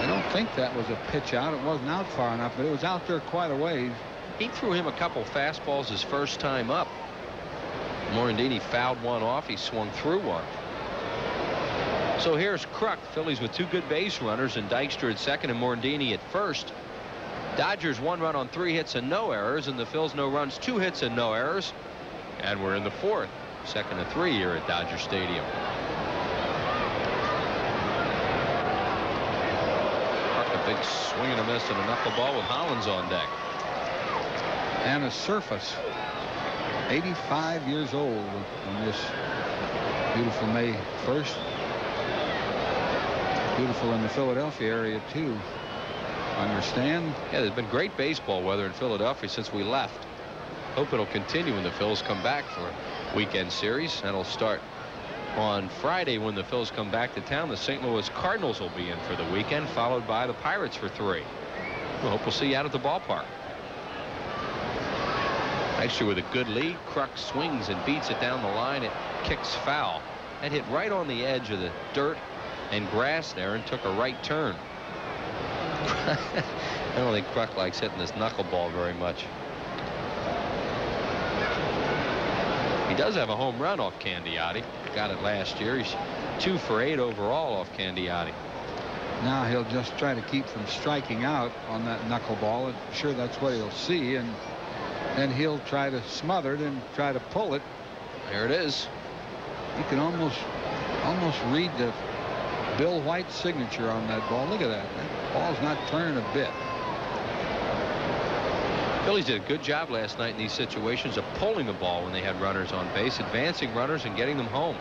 I don't think that was a pitch out. It wasn't out far enough, but it was out there quite a ways. He threw him a couple fastballs his first time up. Morandini fouled one off. He swung through one. So here's Kruk. Phillies with 2 good base runners, and Dykstra at second and Morandini at first. Dodgers 1 run on 3 hits and no errors, and the Phils no runs, 2 hits and no errors. And we're in the 4th, 2nd of 3 here at Dodger Stadium. Park a big swing and a miss and a knuckleball with Hollins on deck. And a surface. 85 years old on this beautiful May 1st. Beautiful in the Philadelphia area too. Understand? Yeah, there's been great baseball weather in Philadelphia since we left. Hope it'll continue when the Phils come back for a weekend series. That'll start on Friday when the Phils come back to town. The St. Louis Cardinals will be in for the weekend, followed by the Pirates for 3. We hope we'll see you out at the ballpark. Actually, with a good lead, Kruk swings and beats it down the line. It kicks foul. That hit right on the edge of the dirt and grass there and took a right turn. I don't think Kruk likes hitting this knuckleball very much. He does have a home run off Candiati. Got it last year. He's 2 for 8 overall off Candiati. Now he'll just try to keep from striking out on that knuckleball. I'm sure that's what he'll see, and then he'll try to smother it and try to pull it. There it is. You can almost read the Bill White signature on that ball. Look at that. That ball's not turning a bit. Phillies did a good job last night in these situations of pulling the ball when they had runners on base, advancing runners and getting them home.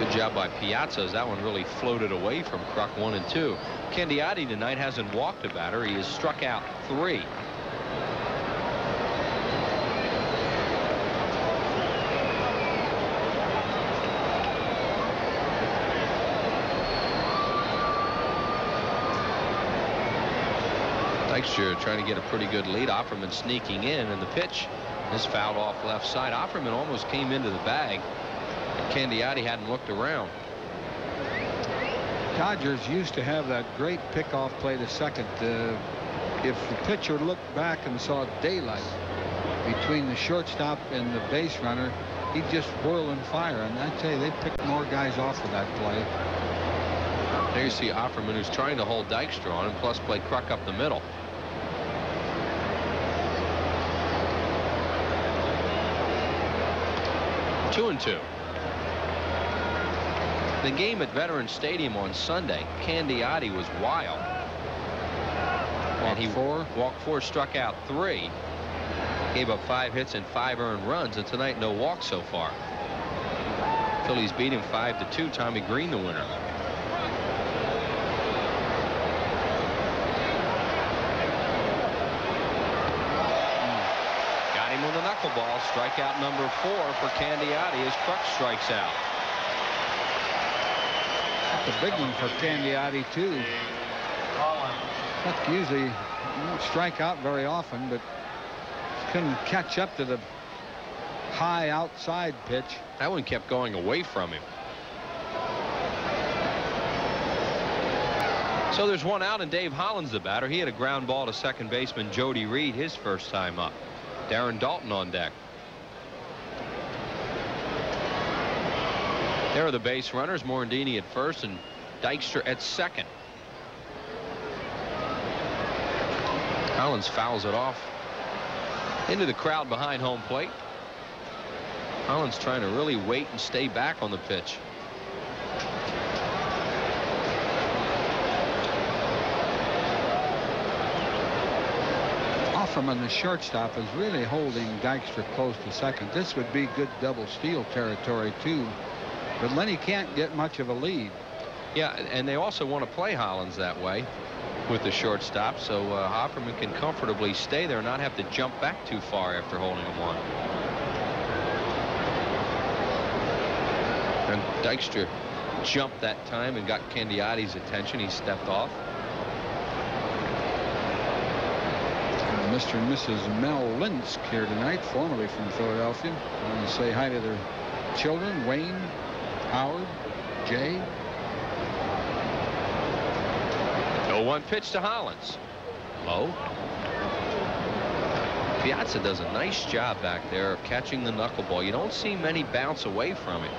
Good job by Piazza as that one really floated away from Kruk 1 and 2. Candiati tonight hasn't walked a batter. He has struck out 3. Dykstra trying to get a pretty good lead. Offerman sneaking in, and the pitch is fouled off left side. Offerman almost came into the bag. Candiati hadn't looked around. Dodgers used to have that great pickoff play to second. If the pitcher looked back and saw daylight between the shortstop and the base runner, he'd just whirl and fire. And I tell you, they picked more guys off of that play. There you see Offerman, who's trying to hold Dykstra on, and plus play Kruk up the middle. Two and 2. The game at Veterans Stadium on Sunday, Candiati was wild. And he walked 4, struck out 3. Gave up 5 hits and 5 earned runs, and tonight no walks so far. Phillies beat him 5-2. Tommy Green the winner. Got him on the knuckleball. Strikeout number 4 for Candiati as Kruk strikes out. That's a big one for Candiati too. Kruk usually won't strike out very often, but couldn't catch up to the high outside pitch. That one kept going away from him. So there's 1 out, and Dave Hollins the batter. He had a ground ball to second baseman Jody Reed his first time up. Darren Dalton on deck. There are the base runners. Morandini at first and Dykstra at second. Hollins fouls it off into the crowd behind home plate. Hollins trying to really wait and stay back on the pitch. Offerman, the shortstop, is really holding Dykstra close to second. This would be good double steal territory too, but Lenny can't get much of a lead. Yeah, and they also want to play Hollins that way with the shortstop, so Offerman can comfortably stay there and not have to jump back too far after holding him on. And Dykstra jumped that time and got Candiati's attention. He stepped off. Mr. and Mrs. Mel Linsk here tonight, formerly from Philadelphia. I want to say hi to their children, Wayne, Howard, Jay. 0-1 pitch to Hollins. Low. Piazza does a nice job back there of catching the knuckleball. You don't see many bounce away from it.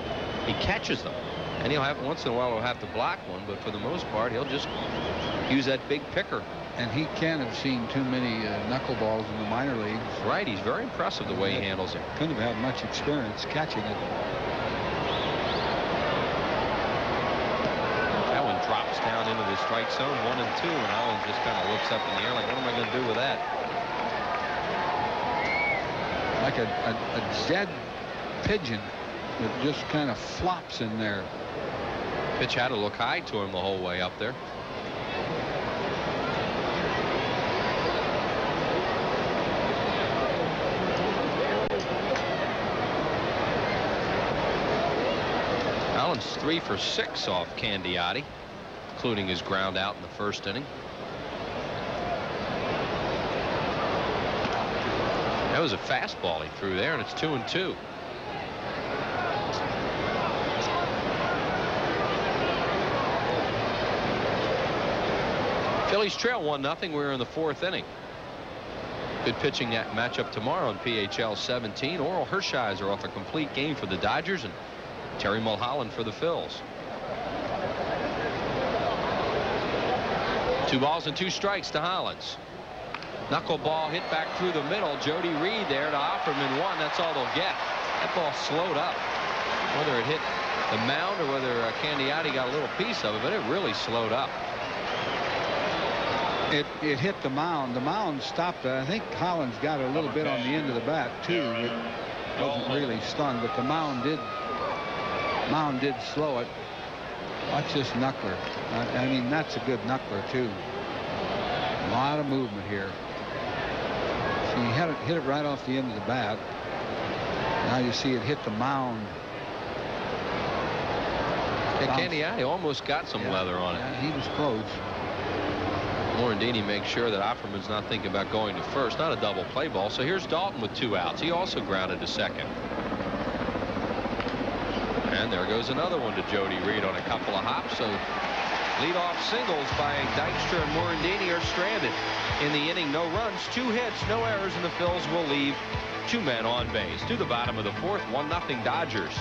He catches them. And he'll have, once in a while, he'll have to block one, but for the most part, he'll just use that big picker. And he can't have seen too many knuckleballs in the minor leagues. Right, he's very impressive the way he handles it. Couldn't have had much experience catching it. That one drops down into the strike zone, 1 and 2, and Allen just kind of looks up in the air like, what am I going to do with that? Like a dead pigeon that just kind of flops in there. Pitch had to look high to him the whole way up there. Allen's 3 for 6 off Candiotti, including his ground out in the first inning. That was a fastball he threw there, and it's 2 and 2. Phillies trail 1-0. We're in the 4th inning. Good pitching matchup tomorrow in PHL 17. Oral Hershiser off a complete game for the Dodgers, and Terry Mulholland for the Phils. 2 balls and 2 strikes to Hollins. Knuckleball hit back through the middle. Jody Reed there to Offerman 1. That's all they'll get. That ball slowed up. Whether it hit the mound or whether Candiotti got a little piece of it, but it really slowed up. It hit the mound. The mound stopped. I think Hollins got a little bit on the end of the bat too. It wasn't really stunned, but the mound did slow it. Watch this knuckler. I mean, that's a good knuckler too. A lot of movement here. See, he hit it right off the end of the bat. Now you see it hit the mound. Yeah, Candiotti almost got some leather on it. Yeah, he was close. Morandini makes sure that Offerman's not thinking about going to first. Not a double play ball. So here's Dalton with 2 outs. He also grounded to second. And there goes another one to Jody Reed on a couple of hops. So leadoff singles by Dykstra and Morandini are stranded. In the inning, no runs, 2 hits, no errors, and the Phils will leave 2 men on base. To the bottom of the 4th, 1-0 Dodgers.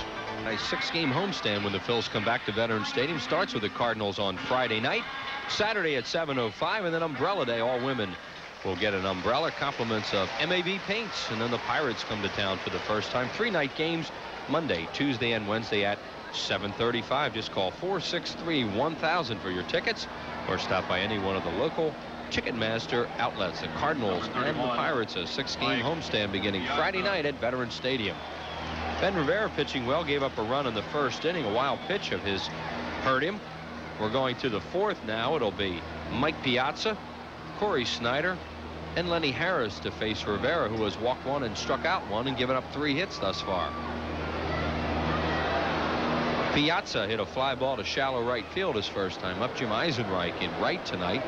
A 6-game homestand when the Phils come back to Veterans Stadium. Starts with the Cardinals on Friday night. Saturday at 7:05, and then Umbrella Day. All women will get an umbrella. Compliments of MAV Paints, and then the Pirates come to town for the first time. 3-night games Monday, Tuesday, and Wednesday at 7:35. Just call 463-1000 for your tickets, or stop by any one of the local Ticketmaster outlets. The Cardinals and the Pirates, a 6-game homestand beginning Friday night at Veterans Stadium. Ben Rivera pitching well, gave up a run in the first inning. A wild pitch of his hurt him. We're going to the 4th now. It'll be Mike Piazza, Corey Snyder, and Lenny Harris to face Rivera, who has walked 1 and struck out 1 and given up 3 hits thus far. Piazza hit a fly ball to shallow right field his first time up. Jim Eisenreich in right tonight,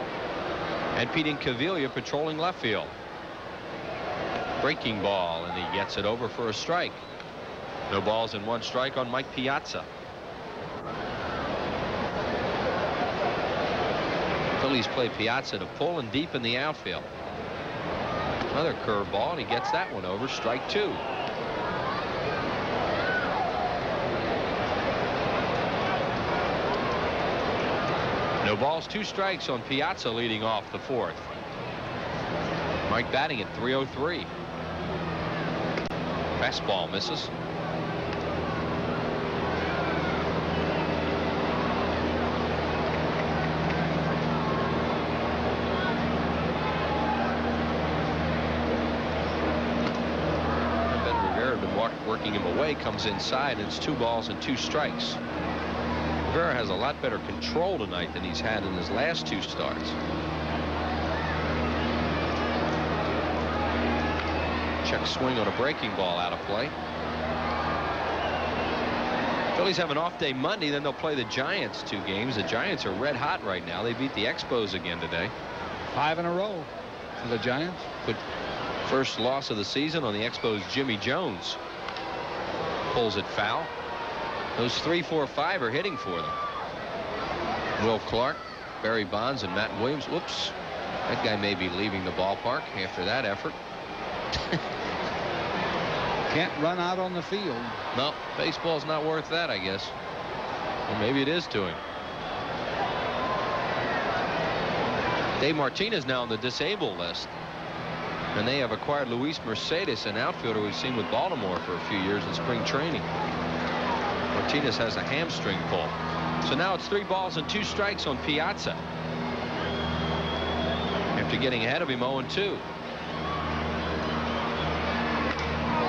and Pete Incaviglia patrolling left field. Breaking ball, and he gets it over for a strike. No balls and 1 strike on Mike Piazza. Phillies play Piazza to pull and deep in the outfield. Another curveball, and he gets that one over. Strike 2. No balls, 2 strikes on Piazza leading off the 4th. Mike batting at 303. Fastball misses. Working him away, comes inside, and it's 2 balls and 2 strikes. Rivera has a lot better control tonight than he's had in his last 2 starts. Check swing on a breaking ball out of play. Phillies have an off day Monday, then they'll play the Giants 2 games. The Giants are red hot right now. They beat the Expos again today. 5 in a row for the Giants. But first loss of the season on the Expos. Jimmy Jones pulls it foul. Those 3, 4, 5 are hitting for them. Will Clark, Barry Bonds, and Matt Williams. Whoops. That guy may be leaving the ballpark after that effort. Can't run out on the field. No, baseball's not worth that, I guess. Well, maybe it is to him. Dave Martinez now on the disabled list. And they have acquired Luis Mercedes, an outfielder we've seen with Baltimore for a few years in spring training. Martinez has a hamstring pull. So now it's 3 balls and 2 strikes on Piazza. After getting ahead of him 0-2.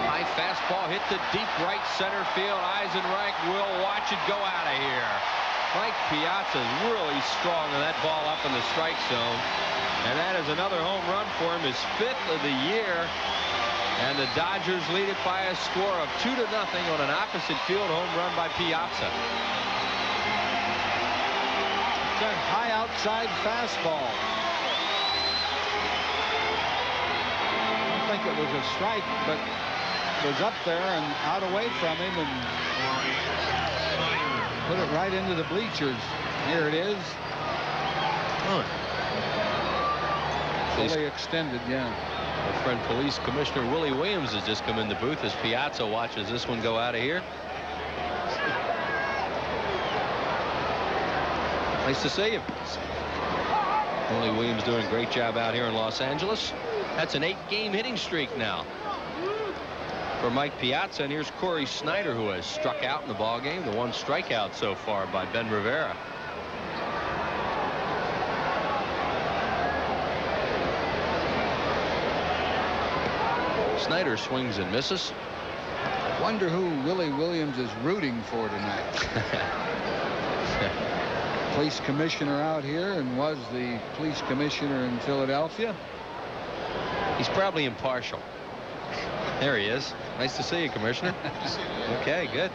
High fastball hit the deep right center field. Eisenreich will watch it go out of here. Mike Piazza is really strong on that ball up in the strike zone. And that is another home run for him, his 5th of the year. And the Dodgers lead it by a score of 2-0 on an opposite field home run by Piazza. That high outside fastball. I think it was a strike, but it was up there and out away from him and put it right into the bleachers. Here it is. Oh. Fully extended, yeah. Our friend Police Commissioner Willie Williams has just come in the booth as Piazza watches this one go out of here. Nice to see you. Willie Williams doing a great job out here in Los Angeles. That's an 8-game hitting streak now for Mike Piazza. And here's Corey Snyder, who has struck out in the ball game. The 1 strikeout so far by Ben Rivera. Snyder swings and misses. Wonder who Willie Williams is rooting for tonight. Police commissioner out here and was the police commissioner in Philadelphia. He's probably impartial. There he is. Nice to see you, Commissioner. Okay, good.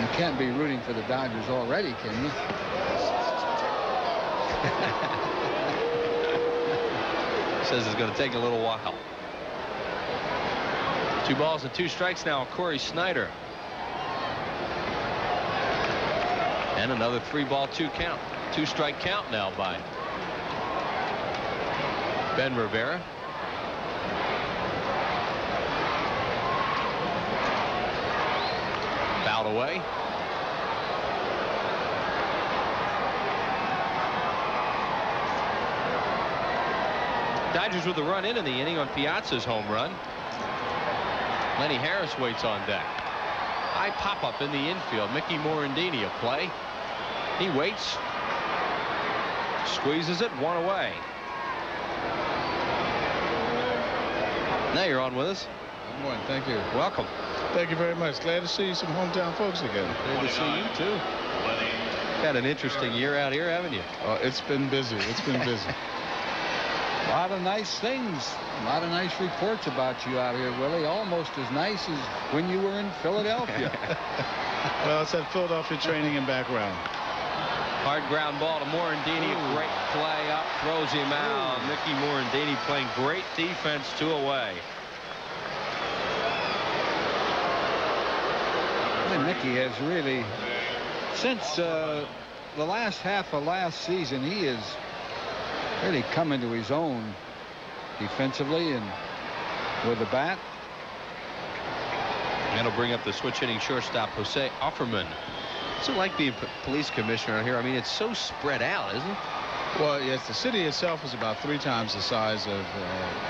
You can't be rooting for the Dodgers already, can you? Says it's going to take a little while. 2 balls and 2 strikes now on Corey Snyder. And another 3-ball 2 count. 2-strike count now by Ben Rivera. Fouled away. Dodgers with a run in the inning on Piazza's home run. Lenny Harris waits on deck. High pop-up in the infield. Mickey Morandini a play. He waits. Squeezes it. 1 away. Now you're on with us. Good morning. Thank you. Welcome. Thank you very much. Glad to see some hometown folks again. Glad to see you, too. Had an interesting year out here, haven't you? Oh, it's been busy. It's been busy. A lot of nice things. A lot of nice reports about you out here, Willie. Almost as nice as when you were in Philadelphia. Well, it's that Philadelphia training and background. Hard ground ball to Morandini. Great play up. Throws him out. Mickey Morandini playing great defense 2 away. And Mickey has really, since the last half of last season, he has really come into his own defensively and with the bat. That'll bring up the switch hitting shortstop Jose Offerman. What's it like being police commissioner out here? I mean, it's so spread out, isn't it? Well, yes, the city itself is about 3 times the size of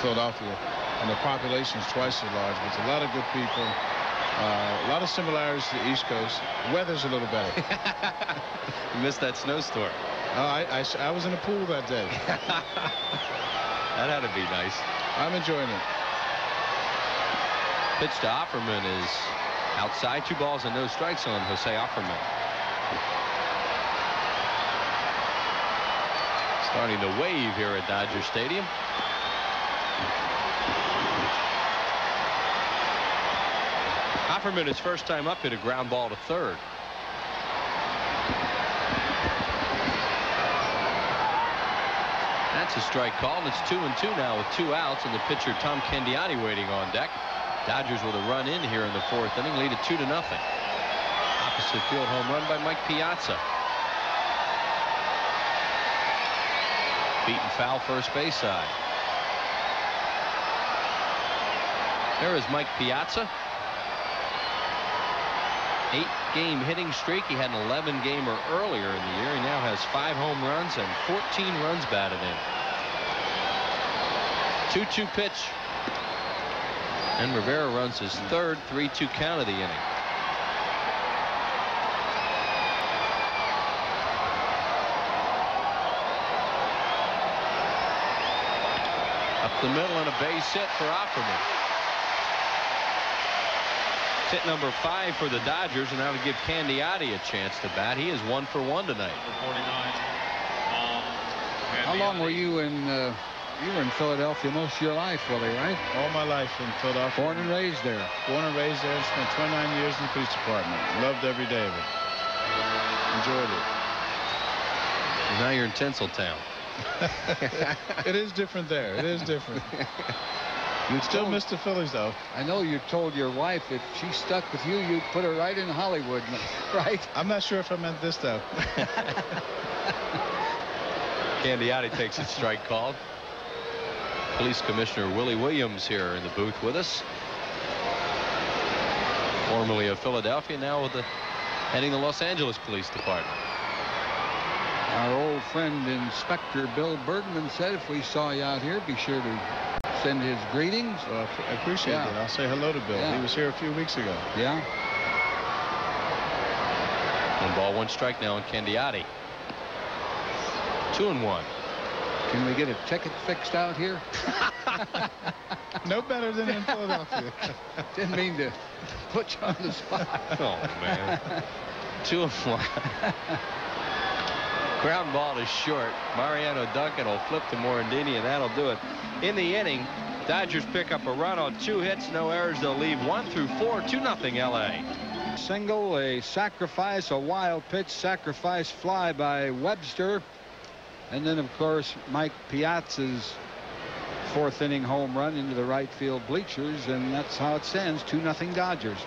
Philadelphia, and the population is twice as large. But it's a lot of good people. A lot of similarities to the East Coast. Weather's a little better. You missed that snowstorm. I was in the pool that day. That had to be nice. I'm enjoying it. Pitch to Offerman is outside. 2 balls and no strikes on Jose Offerman. Starting to wave here at Dodger Stadium. Offerman, his first time up, hit a ground ball to third. That's a strike call, and it's 2-2 now with 2 outs, and the pitcher Tom Candiani waiting on deck. Dodgers with a run in here in the 4th inning, lead it 2-0. Opposite field home run by Mike Piazza. Beaten foul first base side. There is Mike Piazza. 8-game hitting streak. He had an 11-gamer earlier in the year. He now has 5 home runs and 14 runs batted in. 2-2 pitch. And Rivera runs his third 3-2 count of the inning. Up the middle and a base hit for Offerman. Hit number 5 for the Dodgers, and now to give Candiotti a chance to bat. He is 1 for 1 tonight. How long were you in? You were in Philadelphia most of your life, Willie, right? All my life in Philadelphia. Born and raised there. Born and raised there. Spent 29 years in the police department. Loved every day of it. Enjoyed it. And now you're in Tinseltown. It is different there. It is different. You still miss the Phillies, though. I know you told your wife if she stuck with you, you'd put her right in Hollywood, right? I'm not sure if I meant this, though. Candiotti takes a strike called. Police Commissioner Willie Williams here in the booth with us. Formerly of Philadelphia, now with heading the Los Angeles Police Department. Our old friend Inspector Bill Bergman said if we saw you out here, be sure to send his greetings. Well, I appreciate that. I'll say hello to Bill. Yeah. He was here a few weeks ago. Yeah. 1 ball, 1 strike now on Candiotti. 2-1. Can we get a ticket fixed out here? No better than in Philadelphia. Didn't mean to put you on the spot. Oh, man. 2-1. Ground ball is short. Mariano Duncan will flip to Morandini, and that'll do it. In the inning, Dodgers pick up a run on 2 hits, no errors. They'll leave 1 through 4, 2-0 LA. Single, a sacrifice, a wild pitch, sacrifice fly by Webster. And then, of course, Mike Piazza's 4th inning home run into the right field bleachers, and that's how it stands, 2-0 Dodgers.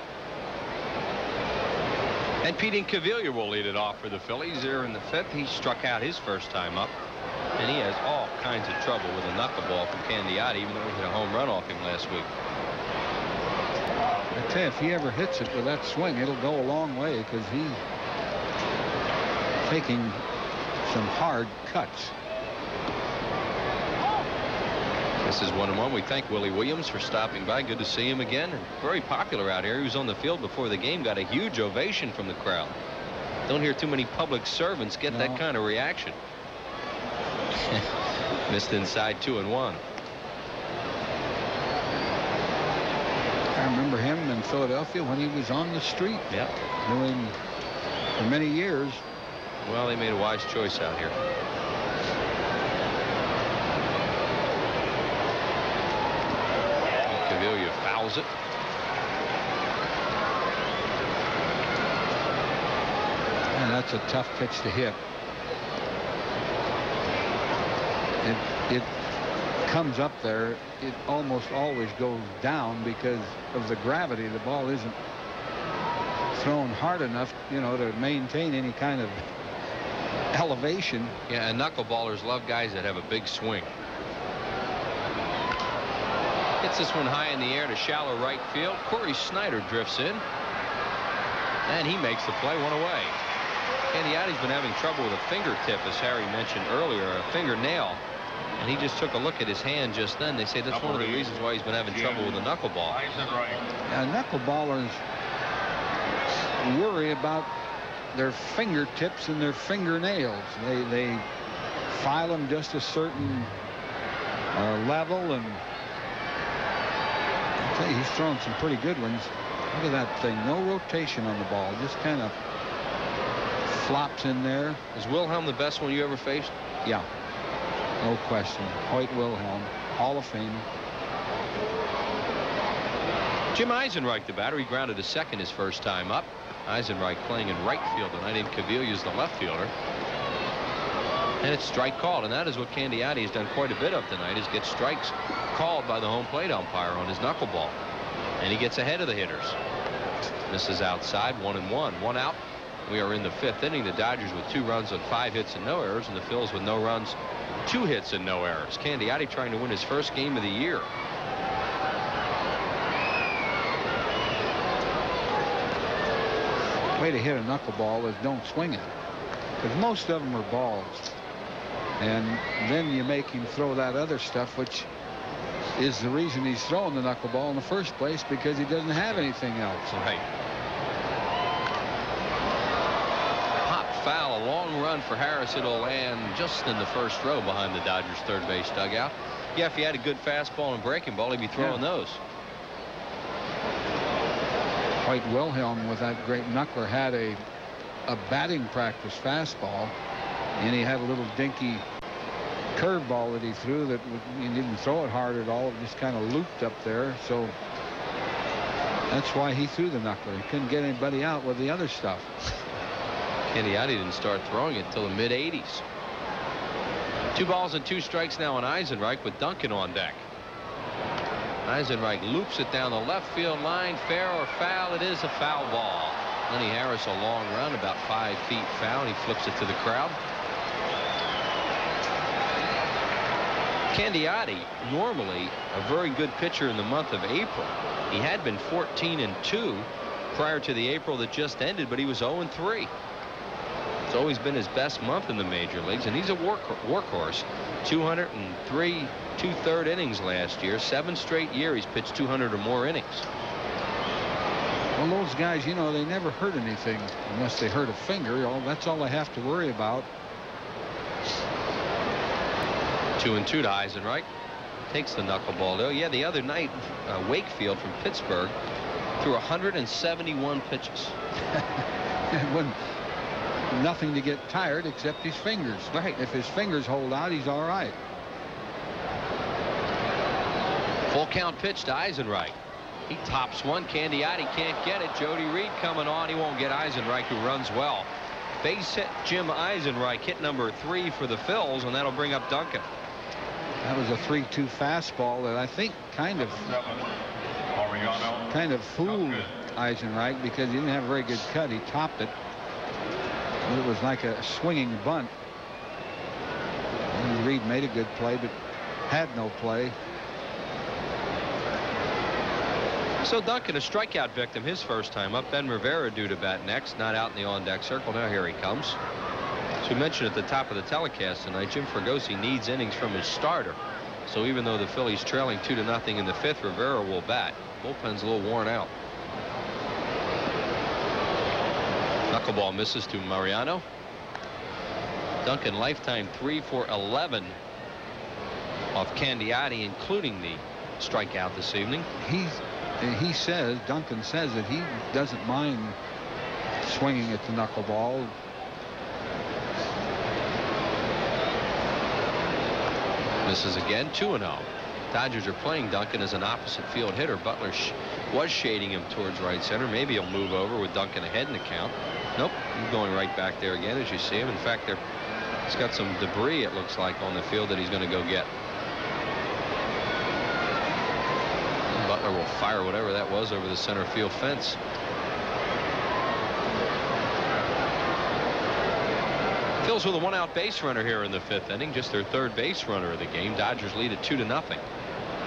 And Pete Incaviglia will lead it off for the Phillies here in the 5th. He struck out his first time up, and he has all kinds of trouble with a knuckleball from Candiotti, even though he hit a home run off him last week. I tell you, if he ever hits it with that swing, it'll go a long way, because he's taking some hard cuts. This is 1-1. We thank Willie Williams for stopping by. Good to see him again. And very popular out here. He was on the field before the game. Got a huge ovation from the crowd. Don't hear too many public servants get that kind of reaction. Missed inside 2-1. I remember him in Philadelphia when he was on the street. Yep. Doing for many years. Well, they made a wise choice out here. Incaviglia fouls it. And that's a tough pitch to hit. It comes up there. It almost always goes down because of the gravity. The ball isn't thrown hard enough, you know, to maintain any kind of elevation. Yeah, and knuckleballers love guys that have a big swing. Hits this one high in the air to shallow right field. Corey Snyder drifts in, and he makes the play, 1 away. Candiotti's been having trouble with a fingertip, as Harry mentioned earlier, a fingernail, and he just took a look at his hand just then. They say that's one of the reasons why he's been having trouble with a knuckleball. Yeah, knuckleballers worry about their fingertips and their fingernails. They file them just a certain level, and I'll tell you, he's thrown some pretty good ones. Look at that thing. No rotation on the ball. Just kind of flops in there. Is Wilhelm the best one you ever faced? Yeah. No question. Hoyt Wilhelm, Hall of Fame. Jim Eisenreich, the batter. He grounded to second his first time up. Eisenreich playing in right field tonight. Incaviglia's the left fielder. And it's strike called, and that is what Candiotti has done quite a bit of tonight, is get strikes called by the home plate umpire on his knuckleball. And he gets ahead of the hitters. This is outside, 1-1. 1 out. We are in the 5th inning. The Dodgers with 2 runs on 5 hits and no errors, and the Phils with no runs, 2 hits and no errors. Candiotti trying to win his first game of the year. way to hit a knuckleball is don't swing it, because most of them are balls. And then you make him throw that other stuff, which is the reason he's throwing the knuckleball in the first place, because he doesn't have anything else. Right. Pop foul, a long run for Harris. It'll land just in the first row behind the Dodgers third base dugout. Yeah, if he had a good fastball and breaking ball, he'd be throwing those. White Wilhelm, with that great knuckler, had a batting practice fastball, and he had a little dinky curveball that he threw that he didn't throw it hard at all. It just kind of looped up there, so that's why he threw the knuckler. He couldn't get anybody out with the other stuff. Candiotti didn't start throwing it until the mid-80s. 2 balls and 2 strikes now on Eisenreich with Duncan on deck. Eisenreich loops it down the left field line. Fair or foul? It is a foul ball. Lenny Harris, a long run, about 5 feet foul. He flips it to the crowd. Candiotti, normally a very good pitcher in the month of April. He had been 14-2 prior to the April that just ended, but he was 0-3. It's always been his best month in the major leagues, and he's a workhorse. 203 2/3 innings last year. 7 straight years he's pitched 200 or more innings. Well, those guys, you know, they never hurt anything unless they hurt a finger. That's all they have to worry about. 2-2 to Eisenreich. Takes the knuckleball, though. Yeah, the other night, Wakefield from Pittsburgh threw 171 pitches. Nothing to get tired except his fingers. Right. If his fingers hold out, he's all right. Full count pitch to Eisenreich. He tops one. Candiotti can't get it. Jody Reed coming on. He won't get Eisenreich, who runs well. Base hit Jim Eisenreich, hit number 3 for the Phils, and that'll bring up Duncan. That was a 3-2 fastball that I think kind of fooled Eisenreich, because he didn't have a very good cut. He topped it. It was like a swinging bunt. And Reed made a good play, but had no play. So Duncan, a strikeout victim his first time up. Ben Rivera due to bat next, not out in the on-deck circle. Now here he comes. As we mentioned at the top of the telecast tonight, Jim Fregosi needs innings from his starter. So even though the Phillies trailing 2-0 in the 5th, Rivera will bat. Bullpen's a little worn out. Knuckleball misses to Mariano. Duncan lifetime 3 for 11 off Candiotti, including the strikeout this evening. Duncan says that he doesn't mind swinging at the knuckleball. Misses again. 2-0. Dodgers are playing Duncan as an opposite field hitter. Butler was shading him towards right center. Maybe he'll move over with Duncan ahead in the count. Nope, he's going right back there again, as you see him. In fact, he's got some debris, it looks like, on the field that he's going to go get. Butler will fire whatever that was over the center field fence. Phillies with a 1-out base runner here in the 5th inning, just their 3rd base runner of the game. Dodgers lead at 2-0.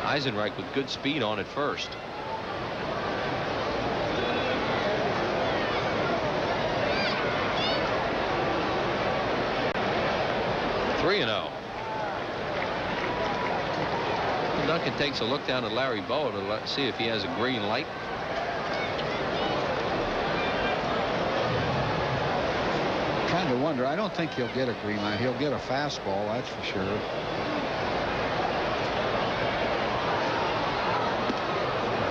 Eisenreich with good speed on at first. Duncan takes a look down at Larry Bowa to see if he has a green light. Kind of wonder. I don't think he'll get a green light. He'll get a fastball, that's for sure.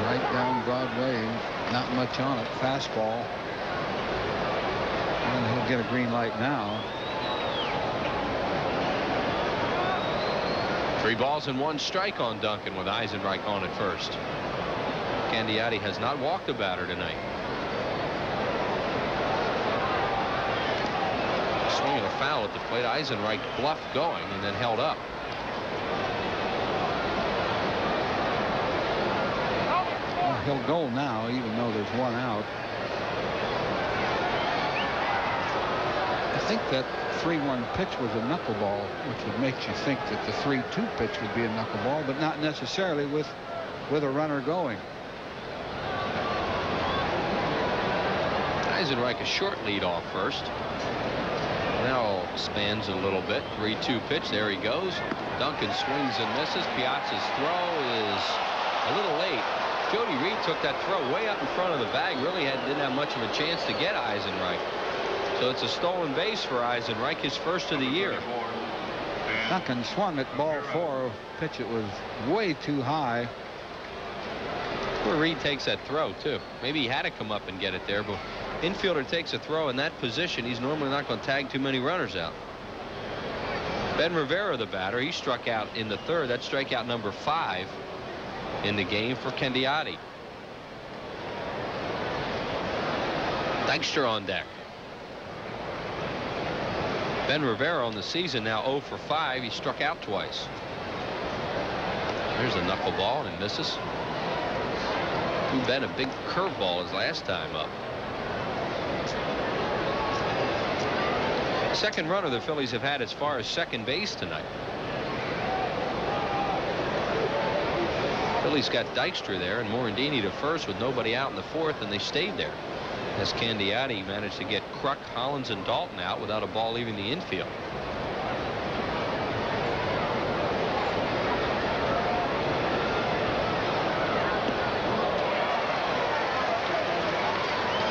Right down Broadway, not much on it. Fastball. And he'll get a green light now. 3 balls and 1 strike on Duncan with Eisenreich on at first. Candiotti has not walked a batter tonight. Swinging a foul at the plate. Eisenreich bluffed going and then held up. Well, he'll go now, even though there's 1 out. I think that 3-1 pitch was a knuckleball, which would make you think that the 3-2 pitch would be a knuckleball, but not necessarily with a runner going. Eisenreich a short lead off first. Now spans a little bit. 3-2 pitch. There he goes. Duncan swings and misses. Piazza's throw is a little late. Jody Reed took that throw way up in front of the bag. Really didn't have much of a chance to get Eisenreich. So it's a stolen base for Eisenreich, his first of the year. Duncan swung at ball 4. Pitch it was way too high. Where Reed takes that throw too. Maybe he had to come up and get it there, but infielder takes a throw in that position. He's normally not going to tag too many runners out. Ben Rivera, the batter, he struck out in the 3rd. That's strikeout number 5 in the game for Candiati. Dykstra on deck. Ben Rivera on the season now 0 for 5. He struck out twice. Here's a knuckleball and misses. Ben a big curveball his last time up. Second runner the Phillies have had as far as second base tonight. Phillies got Dykstra there and Morandini to first with nobody out in the 4th, and they stayed there as Candiati managed to get Kruk, Hollins, and Dalton out without a ball leaving the infield.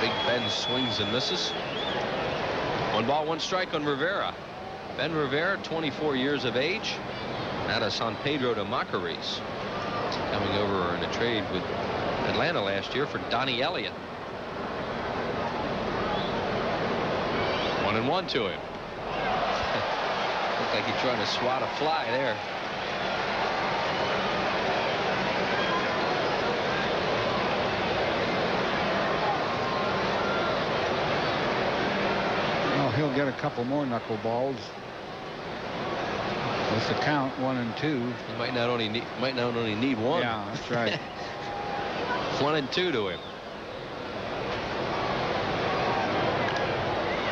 Big Ben swings and misses. 1 ball, 1 strike on Rivera. Ben Rivera, 24 years of age, out of San Pedro de Macorís, coming over in a trade with Atlanta last year for Donnie Elliott. 1-1 to him. Looked like he's trying to swat a fly there. He'll get a couple more knuckleballs. With the count 1-2. He might not only need 1. Yeah, that's right. 1-2 to him.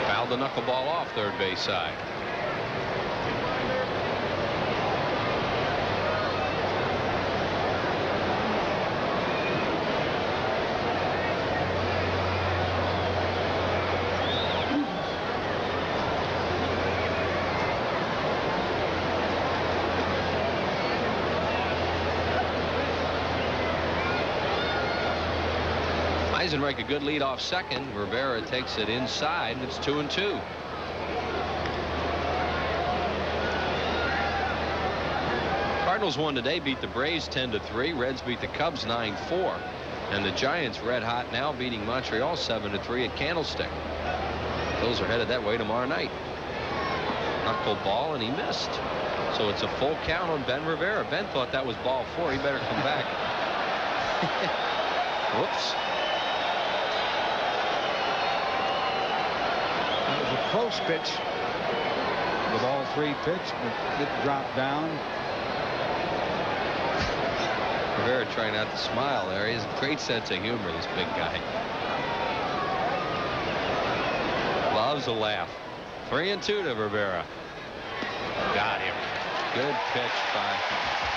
Fouled the knuckleball off third base side. Eisenreich a good lead off second. Rivera takes it inside, and it's 2-2. Cardinals won today, beat the Braves 10-3. Reds beat the Cubs 9-4. And the Giants red hot now, beating Montreal 7-3 at Candlestick. Those are headed that way tomorrow night. Knuckleball, and he missed. So it's a full count on Ben Rivera. Ben thought that was ball 4. He better come back. Whoops. Close pitch. The ball 3 pitch, but it dropped down. Rivera trying not to smile there. He has a great sense of humor, this big guy. Loves a laugh. 3-2 to Rivera. Got him. Good pitch by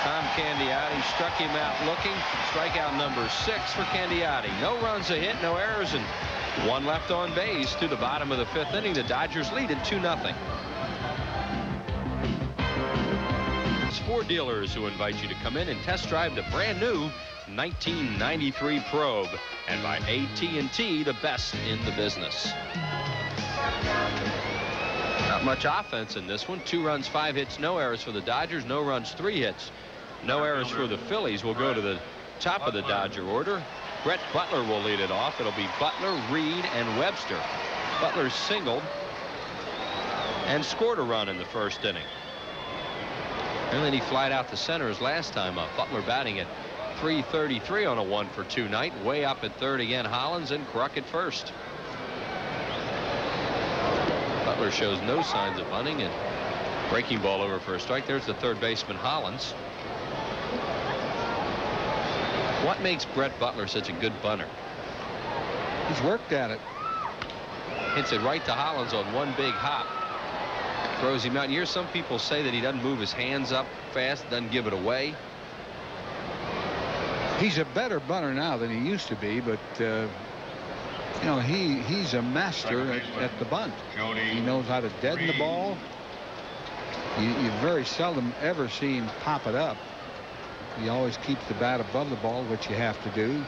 Tom Candiati. Struck him out looking. Strikeout number 6 for Candiati. No runs, a hit, no errors, and 1 left on base to the bottom of the 5th inning. The Dodgers lead at 2-0. It's Ford dealers who invite you to come in and test drive the brand new 1993 Probe, and by AT&T, the best in the business. Not much offense in this one. 2 runs, 5 hits, no errors for the Dodgers. No runs, 3 hits, no errors for the Phillies. We'll go to the top of the Dodger order. Brett Butler will lead it off. It'll be Butler, Reed, and Webster. Butler singled and scored a run in the 1st inning. And then he flied out to center his last time up. Butler batting at .333 on a 1-for-2 night. Way up at 3rd again, Hollins, and Kruk at 1st. Butler shows no signs of bunting, and breaking ball over for a strike. There's the 3rd baseman, Hollins. What makes Brett Butler such a good bunter? He's worked at it. Hits it right to Hollins on 1 big hop. Throws him out. And here's some people say that he doesn't move his hands up fast, doesn't give it away. He's a better bunter now than he used to be, but You know, he's a master at the bunt. He knows how to deaden the ball. You very seldom ever see him pop it up. He always keeps the bat above the ball, which you have to do.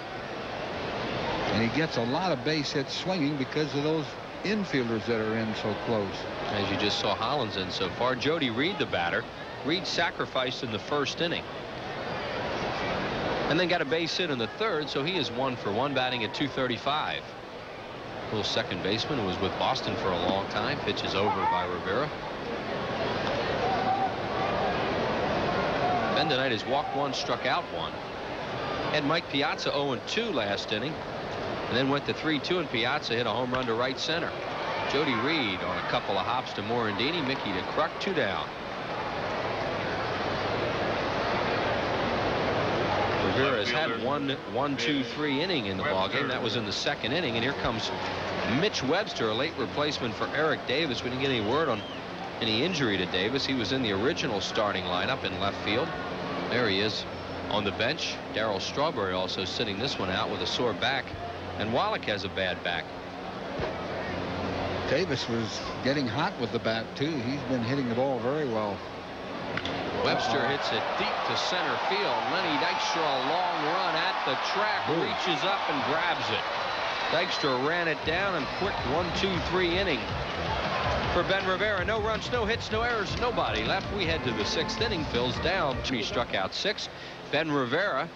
And he gets a lot of base hits swinging because of those infielders that are in so close. As you just saw Hollins in so far. Jody Reed, the batter. Reed sacrificed in the first inning. And then got a base hit in the third, so he is 1 for 1, batting at .235. Little second baseman who was with Boston for a long time. Pitch is over by Rivera. TKnight has walked 1, struck out 1. Had Mike Piazza 0-2 last inning, and then went to 3-2, and Piazza hit a home run to right center. Jody Reed on a couple of hops to Morandini. Mickey to Kruk, 2 down. Rivera has had 1-2-3 inning in the ballgame. That was in the second inning, and here comes Mitch Webster, a late replacement for Eric Davis. We didn't get any word on any injury to Davis. He was in the original starting lineup in left field. There he is on the bench. Darryl Strawberry also sitting this one out with a sore back, and Wallach has a bad back. Davis was getting hot with the bat too. He's been hitting the ball very well. Webster hits it deep to center field. Lenny Dykstra, a long run at the track, reaches up and grabs it. Dykstra ran it down, and quick 1-2-3 inning for Ben Rivera. No runs, no hits, no errors, nobody left. We head to the 6th inning. Phil's down. He struck out 6. Ben Rivera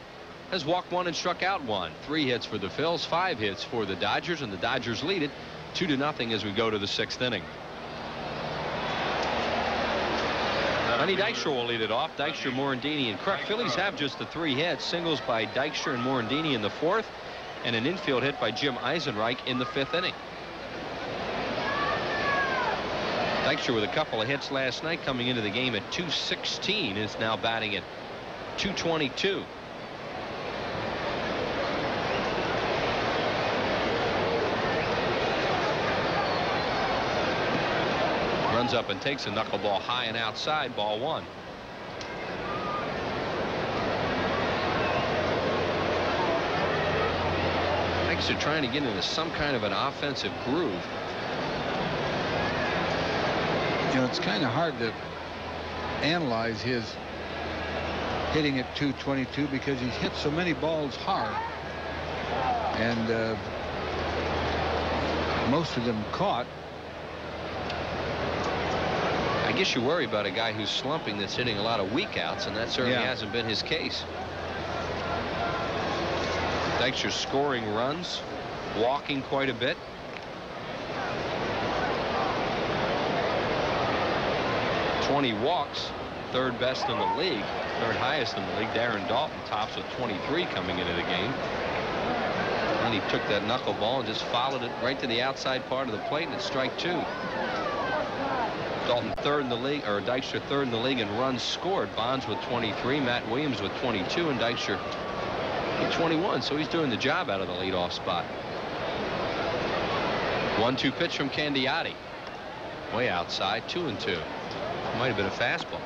has walked 1 and struck out 1. 3 hits for the Phils, 5 hits for the Dodgers, and the Dodgers lead it 2-0 as we go to the 6th inning. Lenny Dykstra will lead it off. Dykstra, Morandini, and Kruk. Phillies have just the 3 hits. Singles by Dykstra and Morandini in the 4th, and an infield hit by Jim Eisenreich in the 5th inning. Dykstra with a couple of hits last night, coming into the game at .216, is now batting at .222. Runs up and takes a knuckleball high and outside, ball 1. Dykstra trying to get into some kind of an offensive groove. You know, it's kind of hard to analyze his hitting at .222 because he's hit so many balls hard, and most of them caught. I guess you worry about a guy who's slumping, that's hitting a lot of weak outs, and that certainly hasn't been his case. Dykstra scoring runs, walking quite a bit. .20 walks, 3rd best in the league, 3rd highest in the league. Darren Dalton tops with 23 coming into the game. And he took that knuckleball and just followed it right to the outside part of the plate, and it's strike 2. Dalton 3rd in the league, or Dykstra 3rd in the league in runs scored. Bonds with 23, Matt Williams with 22, and Dykstra with 21. So he's doing the job out of the leadoff spot. 1-2 pitch from Candiotti. Way outside, 2-2. Might have been a fastball.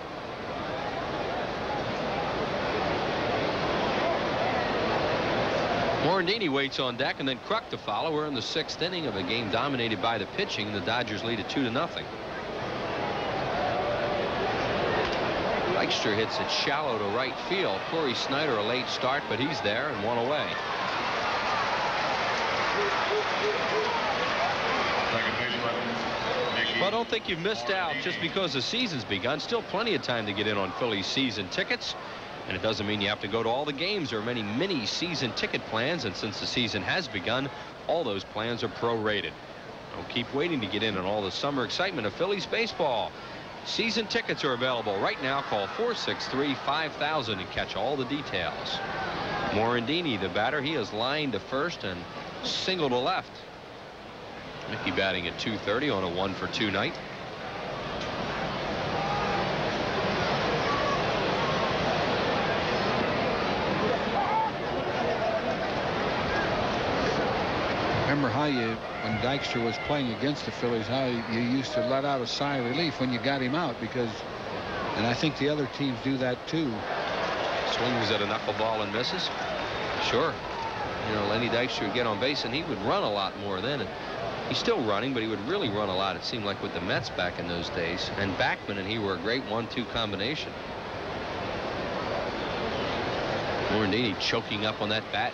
Morandini waits on deck, and then Kruk to follow. We're in the 6th inning of a game dominated by the pitching. The Dodgers lead at 2-0. Dykstra hits it shallow to right field. Corey Snyder, a late start, but he's there and 1 away. Well, I don't think you've missed out just because the season's begun. Still plenty of time to get in on Phillies season tickets. And it doesn't mean you have to go to all the games. There are many mini season ticket plans, and since the season has begun, all those plans are prorated. Don't keep waiting to get in on all the summer excitement of Phillies baseball. Season tickets are available right now. Call 463-5000 and catch all the details. Morandini, the batter, he is lined to first and single to left. Mickey batting at .230 on a 1-for-2 night. Remember how when Dykstra was playing against the Phillies, how you used to let out a sigh of relief when you got him out, because, and I think the other teams do that too. Swings at a knuckleball and misses. Sure. You know, Lenny Dykstra would get on base, and he would run a lot more then. And he's still running, but he would really run a lot, it seemed like, with the Mets back in those days. And Backman and he were a great 1-2 combination. Morandini choking up on that bat.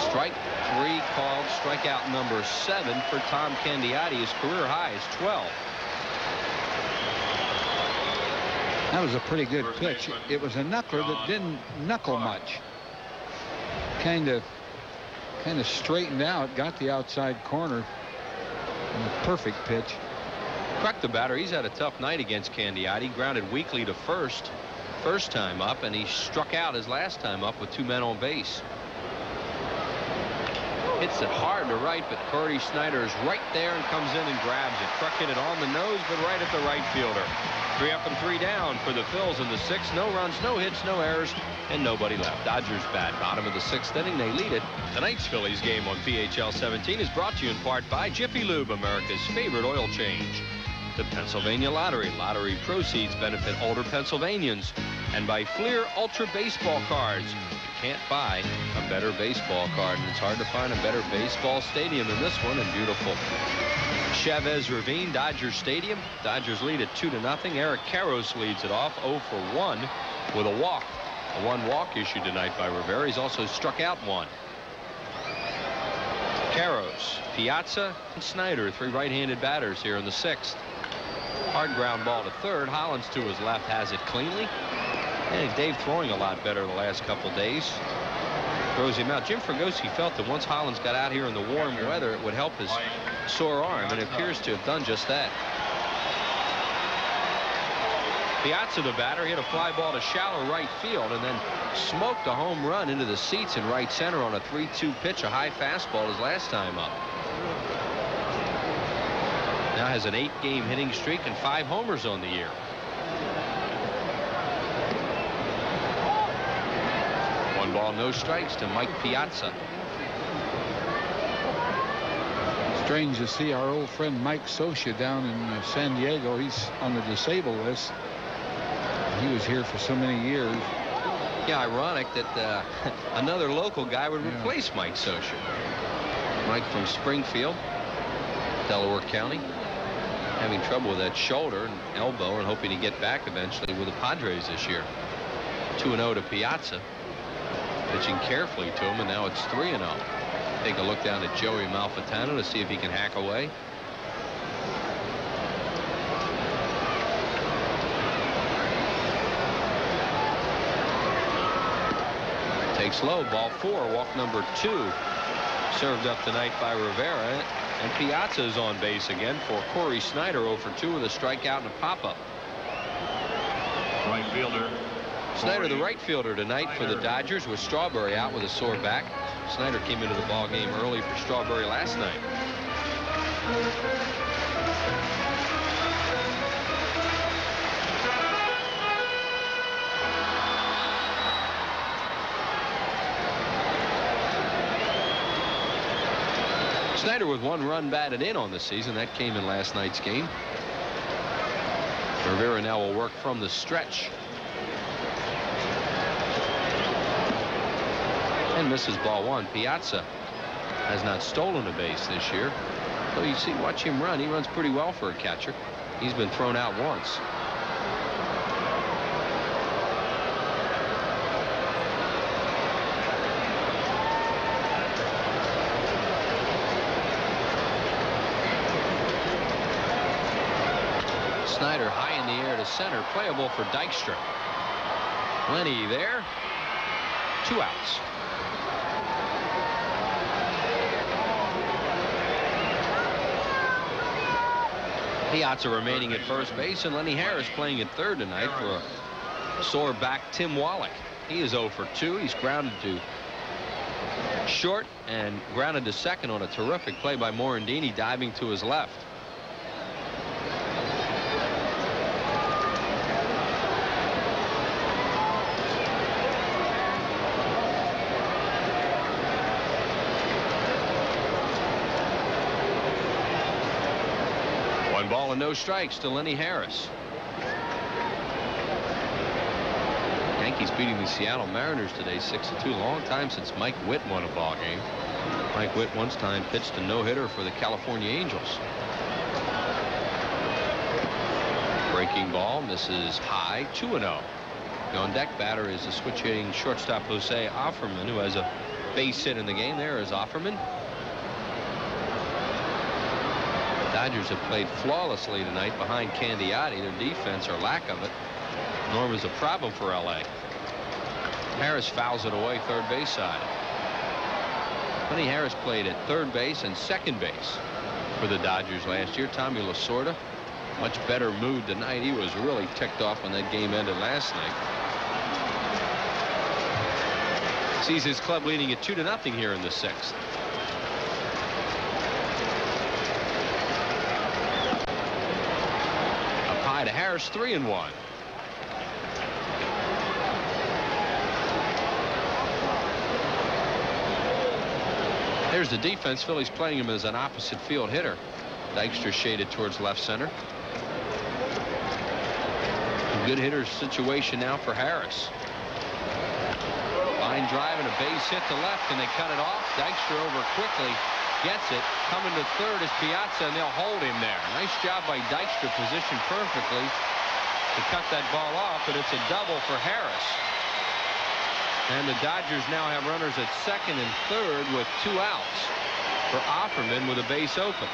Strike 3 called, strikeout number 7 for Tom Candiotti. His career high is 12. That was a pretty good pitch. It was a knuckler that didn't knuckle much. Kind of straightened out, got the outside corner. A perfect pitch. Cruck, the batter, he's had a tough night against Candiotti. Grounded weakly to first time up, and he struck out his last time up with 2 men on base. Hits it hard to right, but Corey Snyder is right there and comes in and grabs it. Cruck hit it on the nose, but right at the right fielder. 3 up and 3 down for the Phils in the 6th. No runs, no hits, no errors, and nobody left. Dodgers bat, bottom of the 6th inning. They lead it. Tonight's Phillies game on PHL 17 is brought to you in part by Jiffy Lube, America's favorite oil change. The Pennsylvania Lottery. Lottery proceeds benefit older Pennsylvanians. And by Fleer Ultra Baseball Cards. You can't buy a better baseball card, and it's hard to find a better baseball stadium than this one in beautiful Chavez Ravine, Dodger Stadium. Dodgers lead at 2-0. Eric Karros leads it off 0 for 1 with a walk. A 1 walk issued tonight by Rivera. He's also struck out 1. Karros, Piazza, and Snyder, 3 right-handed batters here in the 6th. Hard ground ball to third. Hollins to his left has it cleanly. And Dave throwing a lot better the last couple days. Throws him out. Jim Fregosi felt that once Hollins got out here in the warm weather, it would help his sore arm, and it appears to have done just that. Piazza, the batter, hit a fly ball to shallow right field and then smoked a home run into the seats in right center on a 3-2 pitch, a high fastball his last time up. Now has an 8-game hitting streak and 5 homers on the year. 1 ball, no strikes to Mike Piazza. Strange to see our old friend Mike Scioscia down in San Diego. He's on the disabled list. He was here for so many years. Yeah, ironic that another local guy would replace Mike Scioscia. Mike from Springfield, Delaware County, having trouble with that shoulder and elbow and hoping to get back eventually with the Padres this year. 2-0 to Piazza. Pitching carefully to him, and now it's 3-0. Take a look down at Joey Malfitano to see if he can hack away. Takes low, ball 4, walk number 2. Served up tonight by Rivera, and Piazza is on base again for Corey Snyder, 0 for 2 with a strikeout and a pop-up. Right fielder. Snyder, the right fielder tonight for the Dodgers, with Strawberry out with a sore back. Snyder came into the ball game early for Strawberry last night. Snyder with 1 run batted in on the season. That came in last night's game. Rivera now will work from the stretch. And misses ball 1. Piazza has not stolen a base this year. So you see, watch him run. He runs pretty well for a catcher. He's been thrown out once. Snyder high in the air to center, playable for Dykstra. Lenny there. 2 outs. Piazza remaining at first base, and Lenny Harris playing at third tonight for a sore back Tim Wallach. He is 0 for 2. He's grounded to short and grounded to second on a terrific play by Morandini, diving to his left. Ball and no strikes to Lenny Harris. Yankees Phillies beating the Seattle Mariners today 6-2. Long time since Mike Witt won a ball game. Mike Witt once time pitched a no-hitter for the California Angels. Breaking ball misses high. 2-0. The on deck batter is the switch hitting shortstop Jose Offerman, who has a base hit in the game. There is Offerman. The Dodgers have played flawlessly tonight behind Candiotti. Their defense, or lack of it, nor was a problem for LA. Harris fouls it away, third base side. Sonny Harris played at third base and second base for the Dodgers last year. Tommy Lasorda, much better mood tonight. He was really ticked off when that game ended last night. Sees his club leading at 2-0 here in the 6th. Up high to Harris, 3-1. There's the defense. Phillies playing him as an opposite field hitter. Dykstra shaded towards left center. A good hitter situation now for Harris. Line drive and a base hit to left, and they cut it off. Dykstra over quickly, gets it. Coming to third is Piazza, and they'll hold him there. Nice job by Dykstra, positioned perfectly to cut that ball off, but it's a double for Harris. And the Dodgers now have runners at second and third with 2 outs for Offerman with a base open.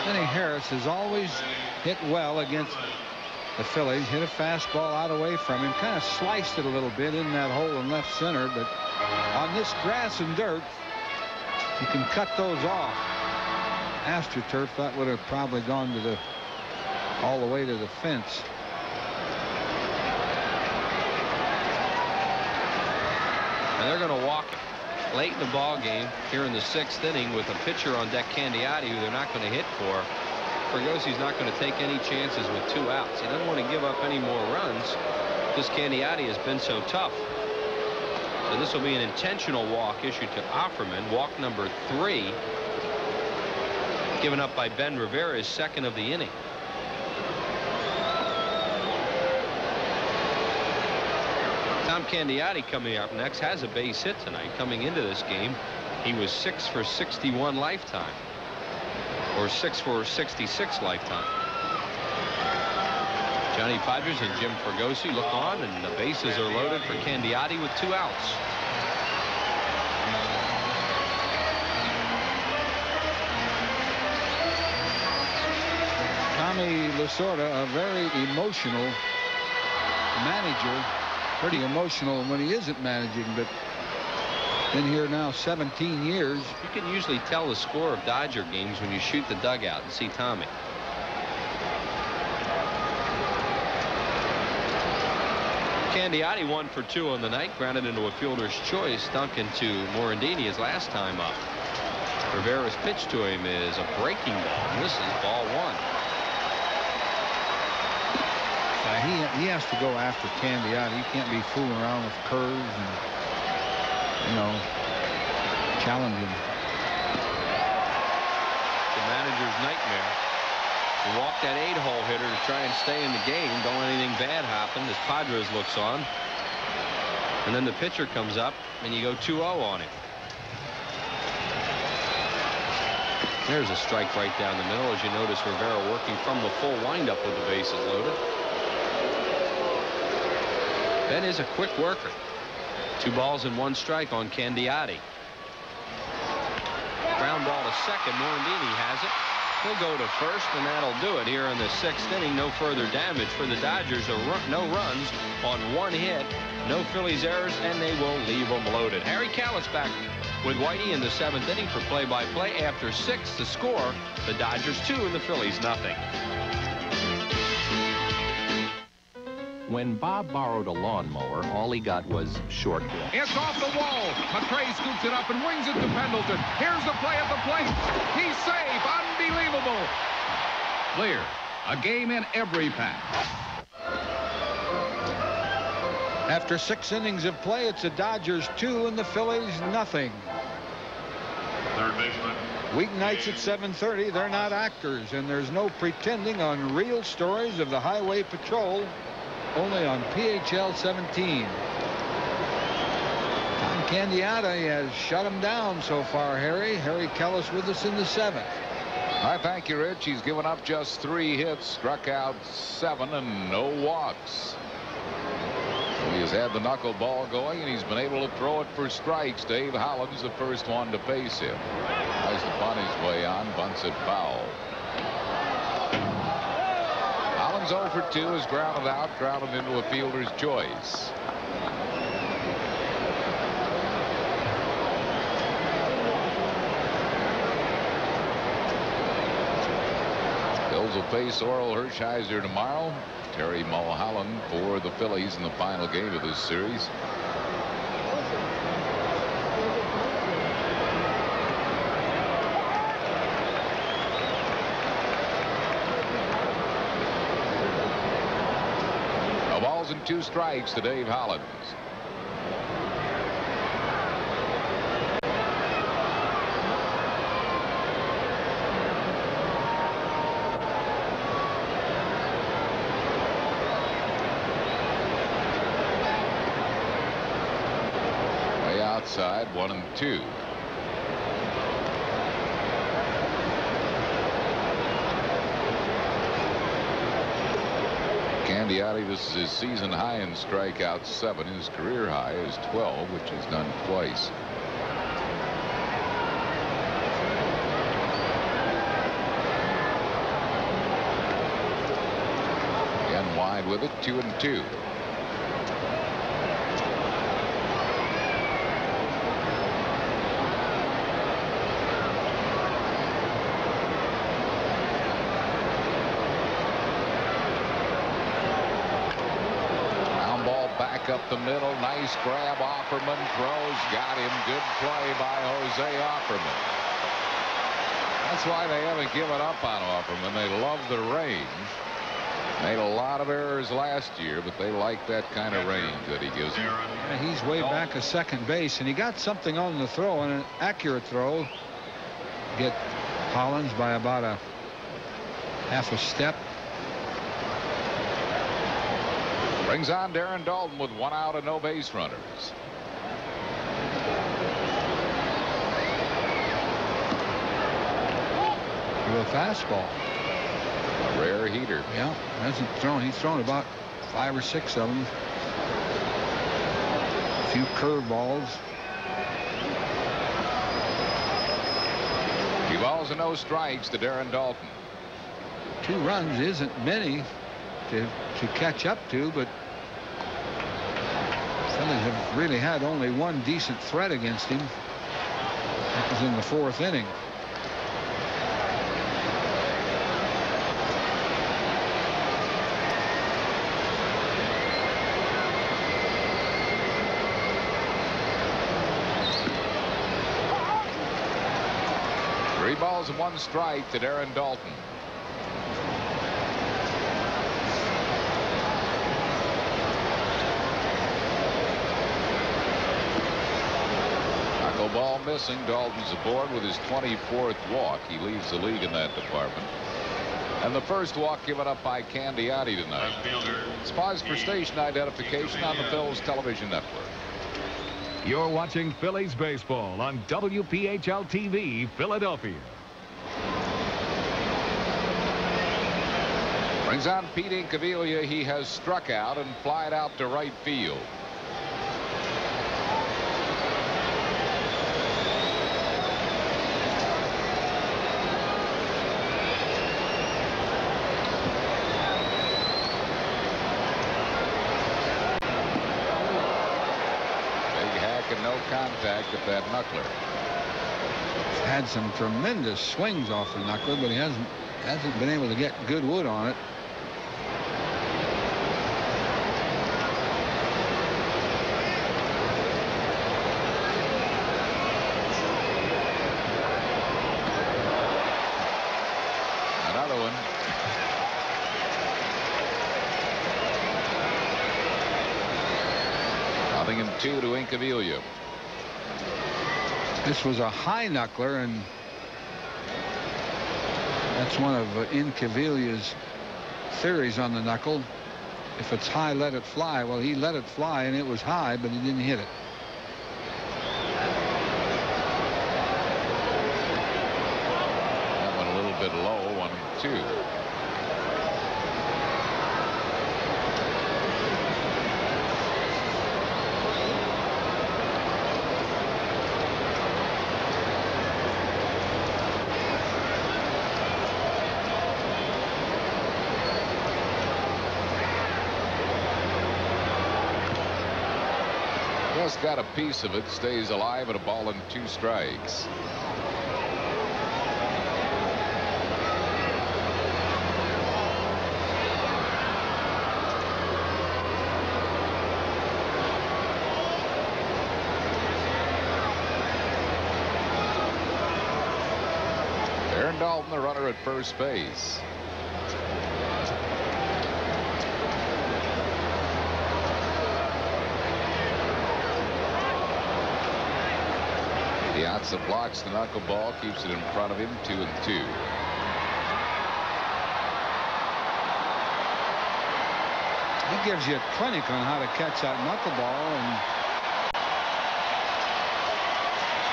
Sonny Harris has always hit well against the Phillies. Hit a fastball out away from him. Kind of sliced it a little bit in that hole in left center. But on this grass and dirt, you can cut those off. AstroTurf, that would have probably gone to all the way to the fence. And they're going to walk it late in the ball game here in the 6th inning with a pitcher on deck, Candiotti, who they're not going to hit for. Fergosi's not going to take any chances with 2 outs. He doesn't want to give up any more runs because Candiotti has been so tough. So this will be an intentional walk issued to Offerman. Walk number 3 given up by Ben Rivera, his 2nd of the inning. Tom Candiotti coming up next has a base hit tonight. Coming into this game, he was 6 for 61 lifetime, or 6 for 66 lifetime. Johnny Podgers and Jim Fergosi look on, and the bases are loaded for Candiotti with 2 outs. Tommy Lasorda, a very emotional manager. Pretty emotional when he isn't managing, but been here now 17 years. You can usually tell the score of Dodger games when you shoot the dugout and see Tommy. Candiotti 1 for 2 on the night, grounded into a fielder's choice. Duncan to Morandini his last time up. Rivera's pitch to him is a breaking ball. This is ball 1. He has to go after Candiotti. You can't be fooling around with curves and, you know, challenging. The manager's nightmare. You walk that 8-hole hitter to try and stay in the game. Don't let anything bad happen as Padres looks on. And then the pitcher comes up and you go 2-0 on him. There's a strike right down the middle. As you notice, Rivera working from the full windup with the bases loaded. Ben is a quick worker. 2 balls and 1 strike on Candiotti. Ground ball to second. Morandini has it. He'll go to first, and that'll do it here in the 6th inning. No further damage for the Dodgers. No runs on 1 hit. No Phillies errors, and they will leave them loaded. Harry Callis back with Whitey in the 7th inning for play-by-play. After 6 to score, the Dodgers 2 and the Phillies nothing. When Bob borrowed a lawnmower, all he got was short grass. It's off the wall. McRae scoops it up and wings it to Pendleton. Here's the play at the plate. He's safe. Unbelievable. Clear. A game in every pass. After 6 innings of play, it's the Dodgers 2 and the Phillies nothing. Third baseman. Weeknights at 7:30. They're not actors, and there's no pretending on real stories of the Highway Patrol. only on PHL 17. Tom Candiata has shut him down so far, Harry. Harry Kellis with us in the 7th. I thank you, Rich. He's given up just 3 hits, struck out 7, and no walks. He has had the knuckleball going, and he's been able to throw it for strikes. Dave Holland's the first one to face him. Tries to bunt his way on, bunts it foul. Holland's 0 for 2 is grounded out, grounded into a fielder's choice. Phillies will face Orel Hershiser tomorrow. Terry Mulholland for the Phillies in the final game of this series. No balls and 2 strikes to Dave Holland. Outside, 1 and 2. Candiati, this is his season high in strikeouts, 7. His career high is 12, which he's done twice. Again wide with it, 2 and 2. Up the middle, nice grab. Offerman throws, got him. Good play by Jose Offerman. That's why they haven't given up on Offerman. They love the range. Made a lot of errors last year, but they like that kind of range that he gives them. He's way back at second base, and he got something on the throw, and an accurate throw. Get Hollins by about a half a step. Brings on Darren Dalton with 1 out and no base runners. With a fastball. A rare heater. Yeah, hasn't thrown. He's thrown about 5 or 6 of them. A few curveballs. 2 balls and no strikes to Darren Dalton. 2 runs isn't many to catch up to, but Phillies have really had only 1 decent threat against him. That was in the 4th inning. Three balls and 1 strike to Darren Dalton. Ball missing. Dalton's aboard with his 24th walk. He leads the league in that department. And the first walk given up by Candiati tonight. Spies for station identification on the Phillies television network. You're watching Phillies baseball on WPHL TV, Philadelphia. Brings on Pete Incaviglia. He has struck out and flied out to right field. No contact with that knuckler. He's had some tremendous swings off the knuckler, but he hasn't been able to get good wood on it. Another one. Nothing in 2 to Incaviglia. This was a high knuckler, and that's one of Incaviglia's theories on the knuckle. if it's high, let it fly. Well, he let it fly, and it was high, but he didn't hit it. That one a little bit low, 1-2. Just got a piece of it, stays alive at a ball and 2 strikes. Aaron Dalton, the runner at first base. Piazza blocks the knuckleball, keeps it in front of him, 2-2. He gives you a clinic on how to catch that knuckleball, and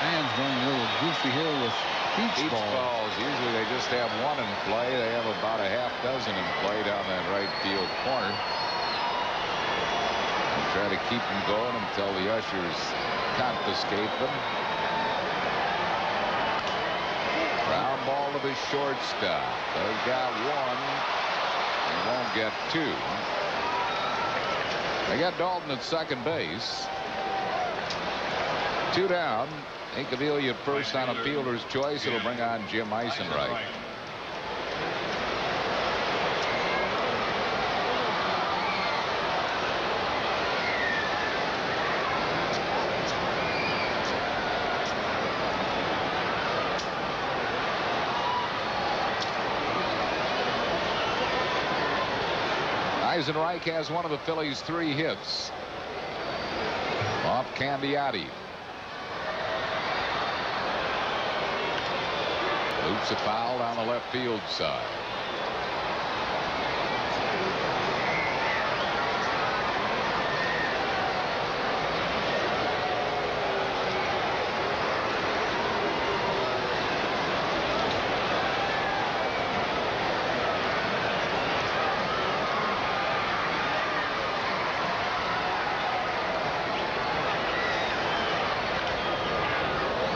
fans going a little goofy here with beach balls. Usually they just have one in play. They have about a half dozen in play down that right field corner. And try to keep them going until the ushers confiscate them. Ground ball to the shortstop. They've got one. They won't get 2. They got Dalton at second base. 2 down. Incaviglia first on a fielder's choice. It'll bring on Jim Eisenreich. Eisenreich has one of the Phillies' 3 hits off Candiotti. Loops a foul down the left field side.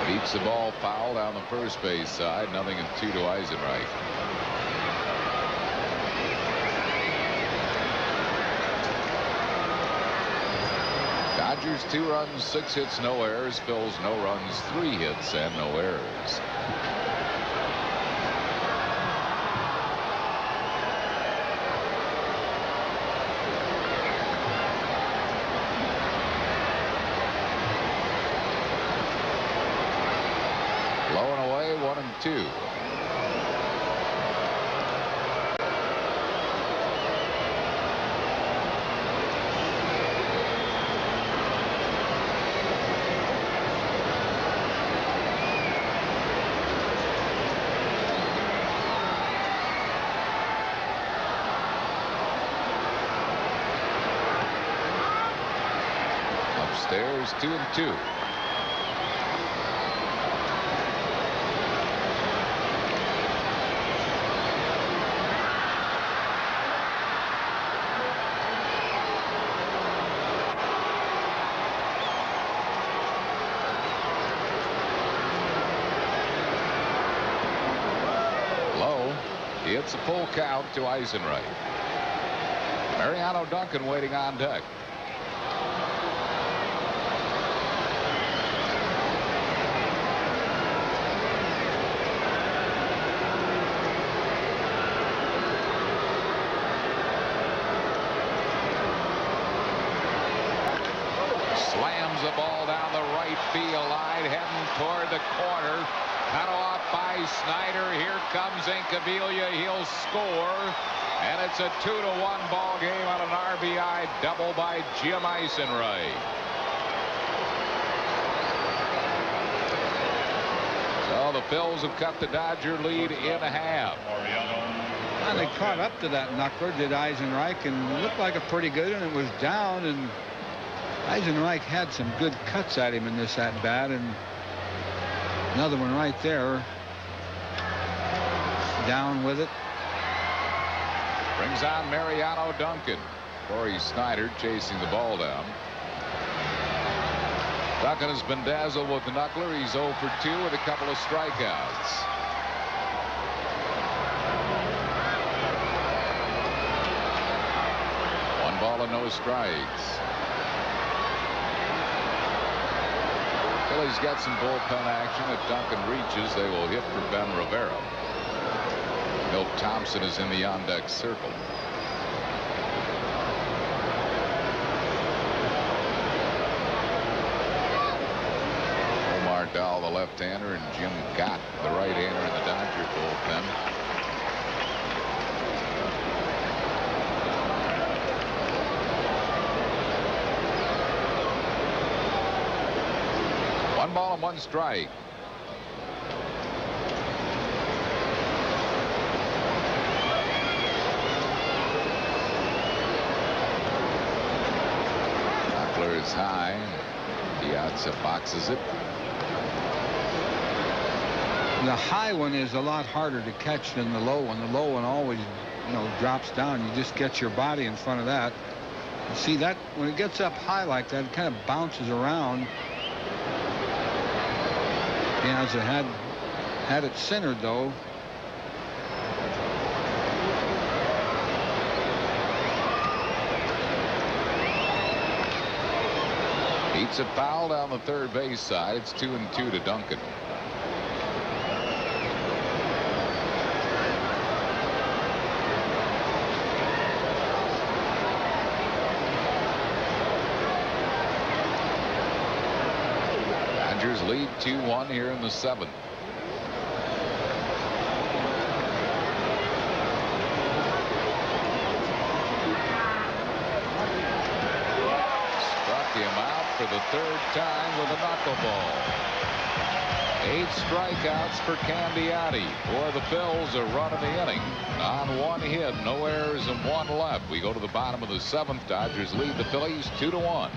Beats the ball foul down the first base side. 0-2 to Eisenreich. Dodgers 2 runs, 6 hits, no errors. Phil's no runs, 3 hits, and no errors. Low and away, 1-2. Upstairs, 2-2. It's a full count to Eisenreich. Mariano Duncan waiting on deck. Slams the ball down the right field line, heading toward the corner. Cut off by Snyder. Here comes Incaviglia. He'll score. And it's a 2-1 ball game on an RBI double by Jim Eisenreich. So the Phils have cut the Dodger lead in half. Finally caught up to that knuckler, did Eisenreich, and it looked like a pretty good, and it was down, and Eisenreich had some good cuts at him in this at-bat, and another one right there. Down with it. Brings on Mariano Duncan. Corey Snyder chasing the ball down. Duncan has been dazzled with the knuckler. He's 0 for 2 with a couple of strikeouts. One ball and no strikes. Phillies got some bullpen action. If Duncan reaches, they will hit for Ben Rivera. Milt Thompson is in the on-deck circle. Omar Dahl, the left-hander, and Jim Gott, the right-hander in the Dodger bullpen. One ball and one strike. Is high. Piazza boxes it. The high one is a lot harder to catch than the low one. The low one always, drops down. You just get your body in front of that. You see that when it gets up high like that, it kind of bounces around. Piazza had it centered though. Beats a foul down the third base side. It's 2-2 to Duncan. Dodgers lead 2-1 here in the 7th. For the third time with a knuckleball. 8 strikeouts for Candiotti. Boy, the Phils are running the inning on 1 hit, no errors and 1 left. We go to the bottom of the 7th. Dodgers lead the Phillies 2-1.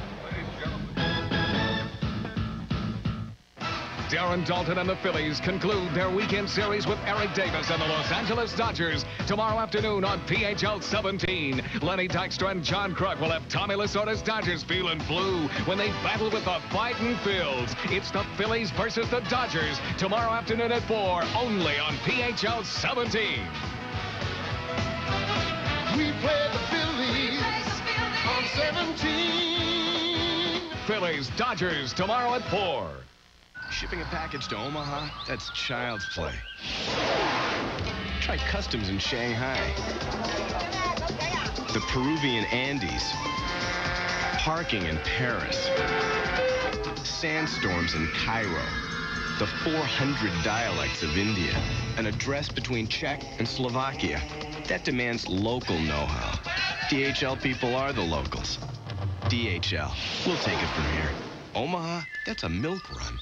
Darren Dalton and the Phillies conclude their weekend series with Eric Davis and the Los Angeles Dodgers tomorrow afternoon on PHL 17. Lenny Dykstra and John Kruk will have Tommy Lasorda's Dodgers feeling blue when they battle with the Fightin' Phils. It's the Phillies versus the Dodgers tomorrow afternoon at 4, only on PHL 17. We play the Phillies on 17. Phillies Dodgers tomorrow at 4. Shipping a package to Omaha? That's child's play. Try customs in Shanghai. The Peruvian Andes. Parking in Paris. Sandstorms in Cairo. The 400 dialects of India. An address between Czech and Slovakia. That demands local know-how. DHL people are the locals. DHL. We'll take it from here. Omaha, that's a milk run.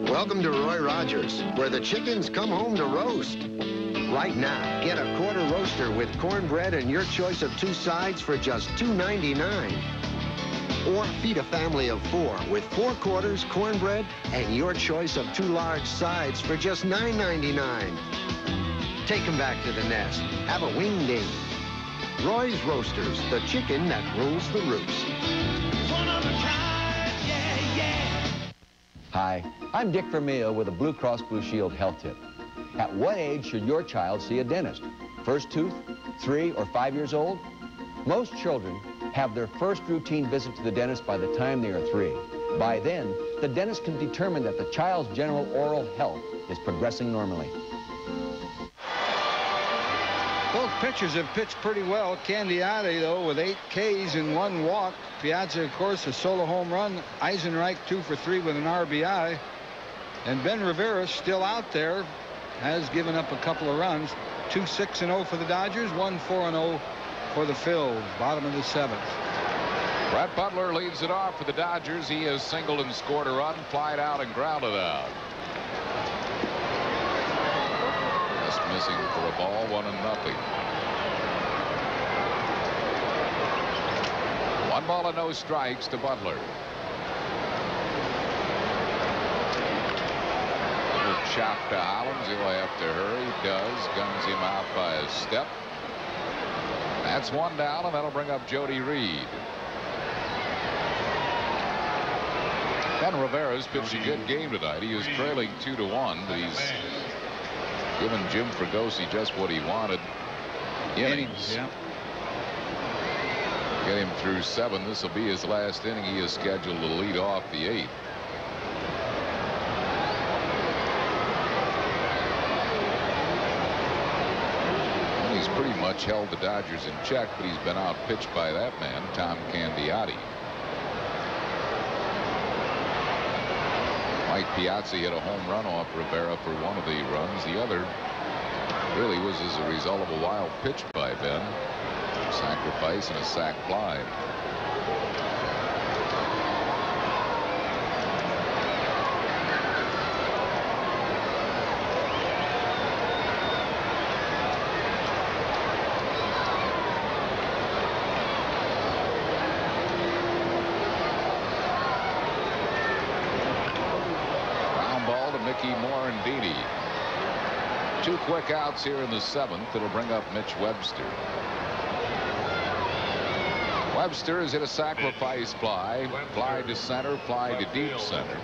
Welcome to Roy Rogers, where the chickens come home to roast. Right now, get a quarter roaster with cornbread and your choice of 2 sides for just $2.99. Or feed a family of 4 with 4 quarters, cornbread, and your choice of 2 large sides for just $9.99. Take them back to the nest. Have a wing ding. Roy's Roasters, the chicken that rules the roost. One of a kind, yeah, yeah. Hi, I'm Dick Vermeil with a Blue Cross Blue Shield health tip. At what age should your child see a dentist? First tooth, 3 or 5 years old? Most children have their first routine visit to the dentist by the time they are 3. By then, the dentist can determine that the child's general oral health is progressing normally. Both pitchers have pitched pretty well. Candiotti, though, with 8 Ks and 1 walk. Piazza, of course, a solo home run. Eisenreich 2 for 3 with an RBI. And Ben Rivera still out there, has given up a couple of runs. 2-6-0 for the Dodgers, 1-4-0 for the Phils. Bottom of the 7th. Brett Butler leads it off for the Dodgers. He has singled and scored a run, flied out and grounded out. A Just missing for a ball, 1-0. 1 ball and no strikes to Butler. Little chop to Hollins. He'll have to hurry. Does. Guns him out by a step. That's 1 down, and that'll bring up Jody Reed. Ben Rivera's pitched a good game tonight. He was trailing 2-1, but he's given Jim Fregosi just what he wanted. Innings. Yeah. Get him through 7. This will be his last inning. He is scheduled to lead off the 8th. And he's pretty much held the Dodgers in check, but he's been outpitched by that man, Tom Candiotti. Mike Piazza hit a home run off Rivera for one of the runs. The other really was as a result of a wild pitch by Ben. Sacrifice and a sac fly. Morandini. 2 quick outs here in the 7th. It'll bring up Mitch Webster. Webster has hit a sacrifice fly. Fly to center, fly to deep center.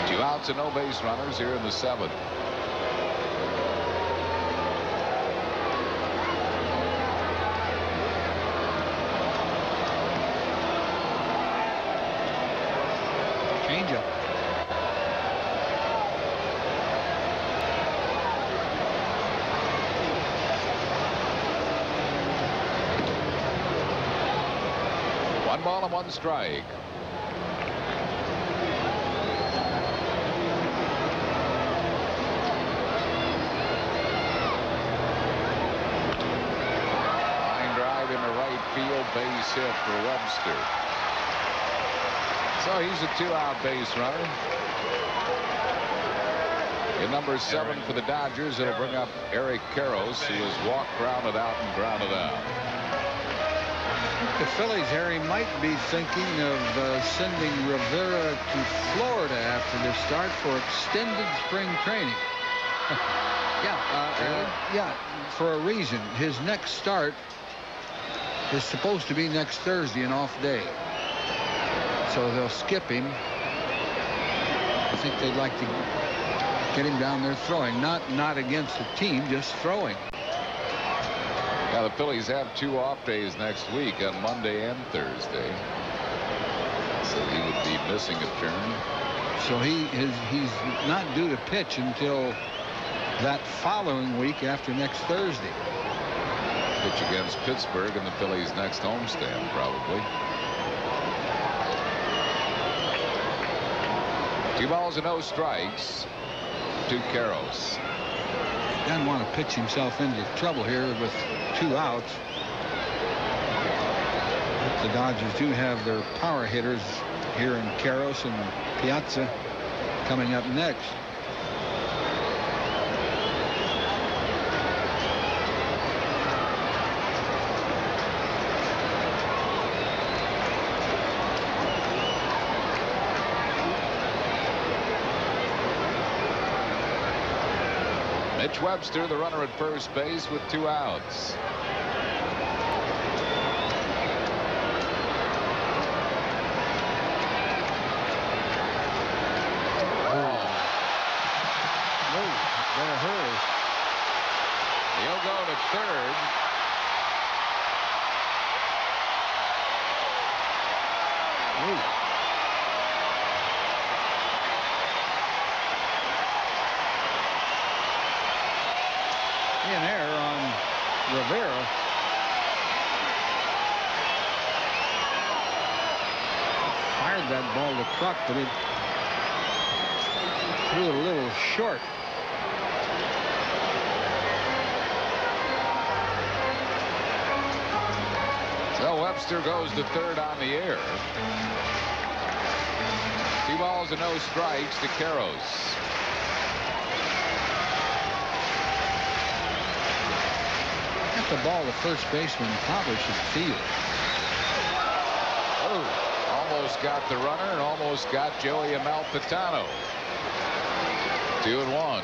Two outs and no base runners here in the 7th. Changeup. One ball and 1 strike. Line drive into right field, base hit for Webster. So he's a 2-out base runner. In number 7 for the Dodgers, it'll bring up Eric Karros, who has walked, grounded out, and grounded out. The Phillies, Harry, might be thinking of sending Rivera to Florida after this start for extended spring training. Yeah, for a reason. His next start is supposed to be next Thursday, an off day. So they'll skip him. I think they'd like to get him down there throwing, not against the team, just throwing. Yeah, the Phillies have 2 off days next week, on Monday and Thursday. So he would be missing a turn. So he's not due to pitch until that following week after next Thursday. Pitch against Pittsburgh in the Phillies' next homestand, probably. 2 balls and no strikes to Karros. Doesn't want to pitch himself into trouble here with 2 outs. The Dodgers do have their power hitters here in Karros and Piazza coming up next. Mitch Webster, the runner at first base, with 2 outs. Better hurry. He'll go to third. An error on Rivera. Fired that ball to Truck, but it threw it a little short. Well, Webster goes to third on the air. 2 balls and no strikes to Karros. Got the ball to first baseman probably should field. Oh, almost got the runner and almost got Joey Amalfitano. 2-1.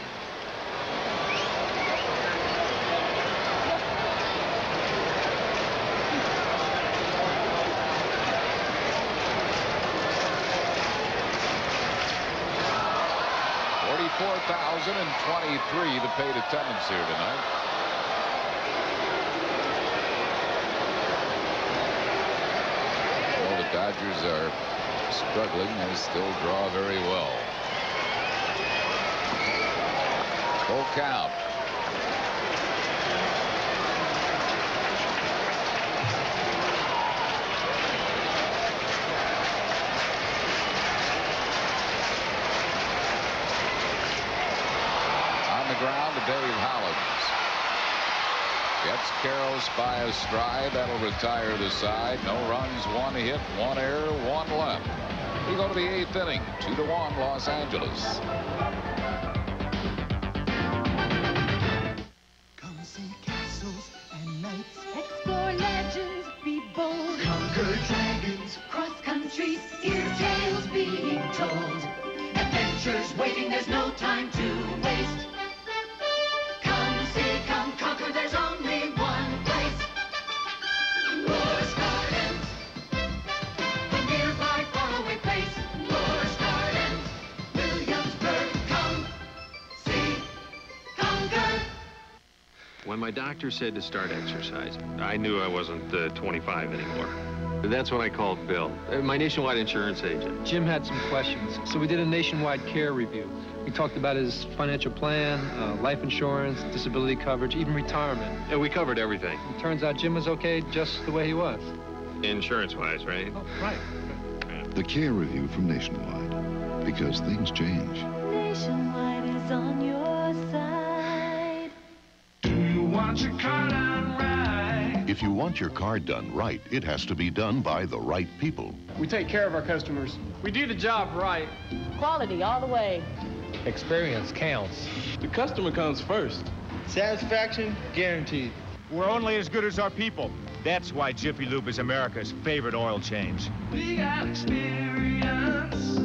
$44,023 the paid attendance here tonight. Well, the Dodgers are struggling. They still draw very well. Full count. Ground to Dave Hollins. Gets Karros by a stride. That'll retire the side. No runs, 1 hit, 1 error, 1 left. We go to the 8th inning. 2-1 Los Angeles. Come see castles and knights. Explore legends, be bold. Conquer dragons, cross countries. Hear tales being told. Adventures waiting, there's no time to waste. Come conquer, there's only one place. Lore's Gardens, the nearby faraway place. Lore's Gardens, Williamsburg. Come, see, conquer. When my doctor said to start exercising, I knew I wasn't 25 anymore. That's when I called Bill, my nationwide insurance agent. Jim had some questions, so we did a nationwide care review. We talked about his financial plan, life insurance, disability coverage, even retirement. Yeah, we covered everything. It turns out Jim was okay just the way he was. Insurance-wise, right? Oh, right. The care review from Nationwide, because things change. Nationwide is on your side. Do you want your car done right? If you want your car done right, it has to be done by the right people. We take care of our customers. We do the job right. Quality all the way. Experience counts. The customer comes first. Satisfaction guaranteed. We're only as good as our people. That's why Jiffy Lube is America's favorite oil change. We got experience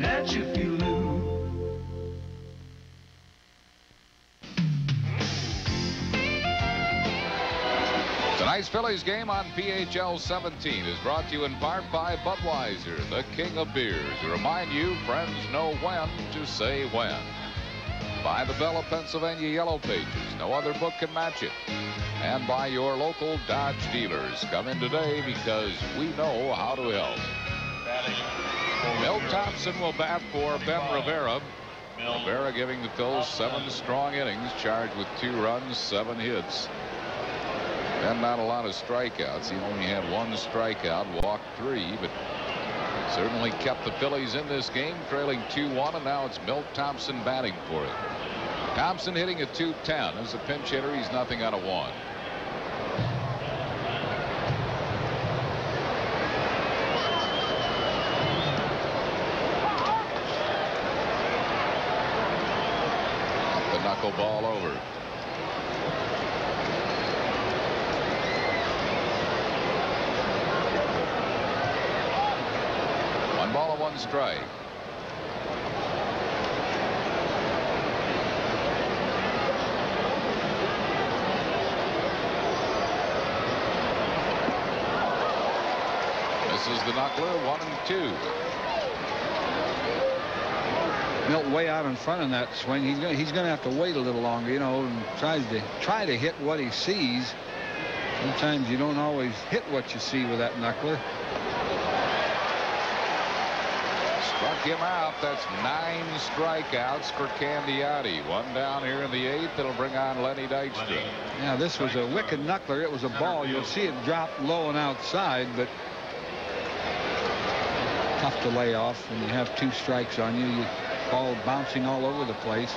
at Jiffy Lube. Tonight's Phillies game on PHL 17 is brought to you in part by Budweiser, the king of beers. To remind you, friends know when to say when. By the Bell of Pennsylvania Yellow Pages. No other book can match it. And by your local Dodge dealers. Come in today because we know how to help. Milt Thompson will bat for Ben Rivera. Rivera giving the Phils 7 strong innings, charged with 2 runs, 7 hits. And not a lot of strikeouts. He only had 1 strikeout, walked 3, but certainly kept the Phillies in this game, trailing 2-1, and now it's Milt Thompson batting for it. Thompson hitting at .210. As a pinch hitter, he's nothing out of 1. Up the knuckleball over. Ball of 1 strike. This is the knuckler, 1-2. Milt way out in front in that swing. He's going to have to wait a little longer, you know, and try to hit what he sees. Sometimes you don't always hit what you see with that knuckler. Struck him out. That's 9 strikeouts for Candiati. 1 down here in the 8th. It'll bring on Lenny Dykstra. Yeah, this was a wicked knuckler. It was a ball. You'll see it drop low and outside, but tough to lay off when you have 2 strikes on you. Ball bouncing all over the place.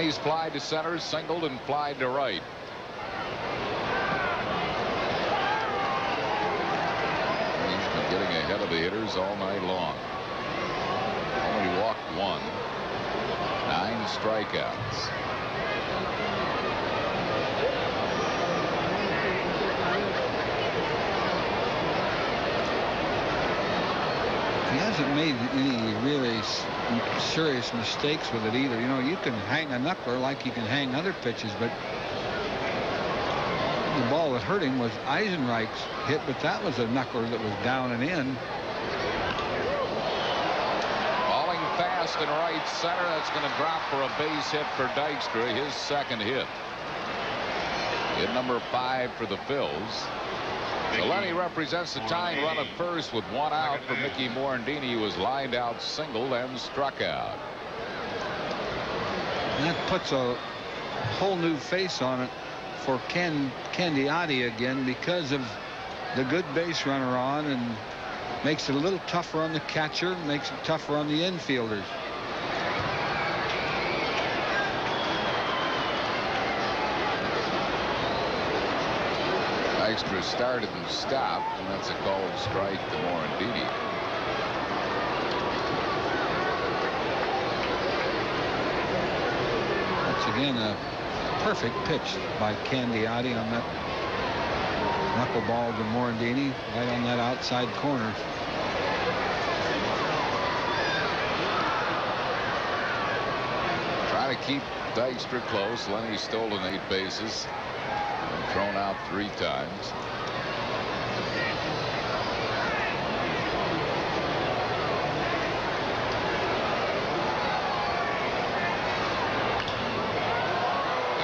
Lenny's fly to center, singled and fly to right. He's been getting ahead of the hitters all night long. Only walked 1. 9 strikeouts. He hasn't made any really serious mistakes with it either. You know, you can hang a knuckler like you can hang other pitches, but the ball that hurt him was Eisenreich's hit, but that was a knuckler that was down and in. Falling fast in right center. That's going to drop for a base hit for Dykstra, his second hit. Hit number 5 for the Phils. So Lenny represents the tying run at first with 1 out for Mickey Morandini, who was lined out, singled, and struck out. And that puts a whole new face on it for Candiotti again because of the good base runner on, and makes it a little tougher on the catcher, makes it tougher on the infielders. Dykstra started and stopped, and that's a called strike to Morandini. That's again a perfect pitch by Candiotti on that knuckleball to Morandini, right on that outside corner. Trying to keep Dykstra close. Lenny stolen 8 bases. Thrown out 3 times.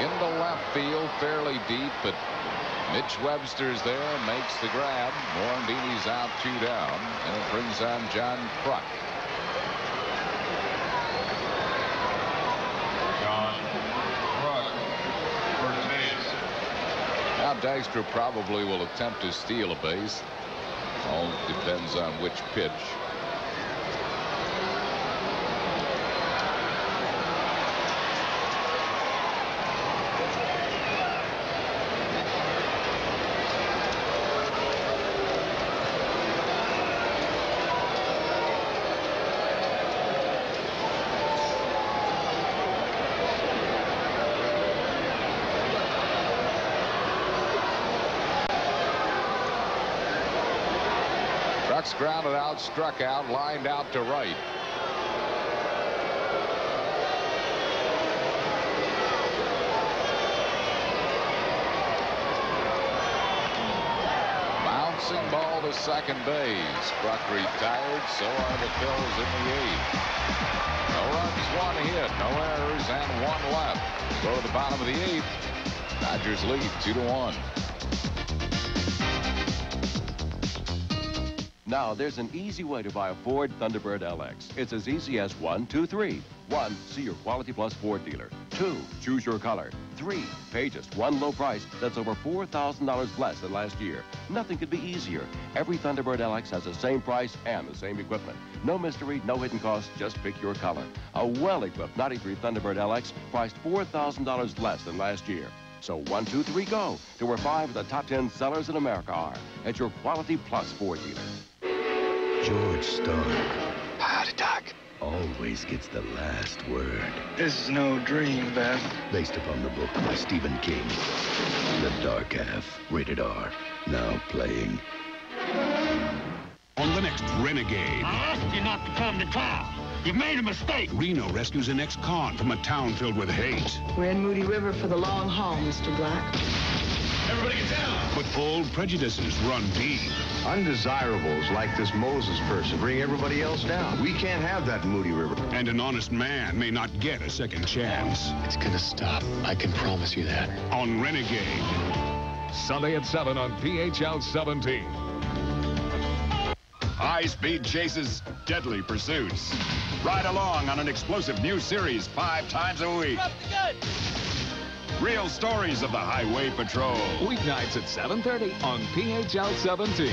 Into left field, fairly deep, but Mitch Webster's there, makes the grab. Morandini's out 2 down, and it brings on John Kruk. Now Dykstra probably will attempt to steal a base. All depends on which pitch. Grounded out, struck out, lined out to right. Bouncing ball to second base. Kruk retired. So are the Phils in the 8th. No runs, 1 hit, no errors, and 1 left. Go to the bottom of the 8th. Dodgers lead 2-1. Now, there's an easy way to buy a Ford Thunderbird LX. It's as easy as 1, 2, 3. 1, see your Quality Plus Ford dealer. 2, choose your color. 3, pay just 1 low price that's over $4,000 less than last year. Nothing could be easier. Every Thunderbird LX has the same price and the same equipment. No mystery, no hidden costs, just pick your color. A well-equipped 93 Thunderbird LX priced $4,000 less than last year. So 1, 2, 3, go to where 5 of the top 10 sellers in America are at your Quality Plus Ford dealer. George Stark. Howdy, Doc. Always gets the last word. This is no dream, Beth. Based upon the book by Stephen King. The Dark Half, rated R. Now playing. On the next Renegade. I asked you not to come to town. You've made a mistake. Reno rescues an ex-con from a town filled with hate. We're in Moody River for the long haul, Mr. Black. Everybody get down! But old prejudices run deep. Undesirables like this Moses person bring everybody else down. We can't have that in Moody River. And an honest man may not get a second chance. It's gonna stop. I can promise you that. On Renegade. Sunday at 7 on PHL 17. High-speed chases, deadly pursuits. Ride along on an explosive new series 5 times a week. Real stories of the Highway Patrol. Weeknights at 7:30 on PHL 17.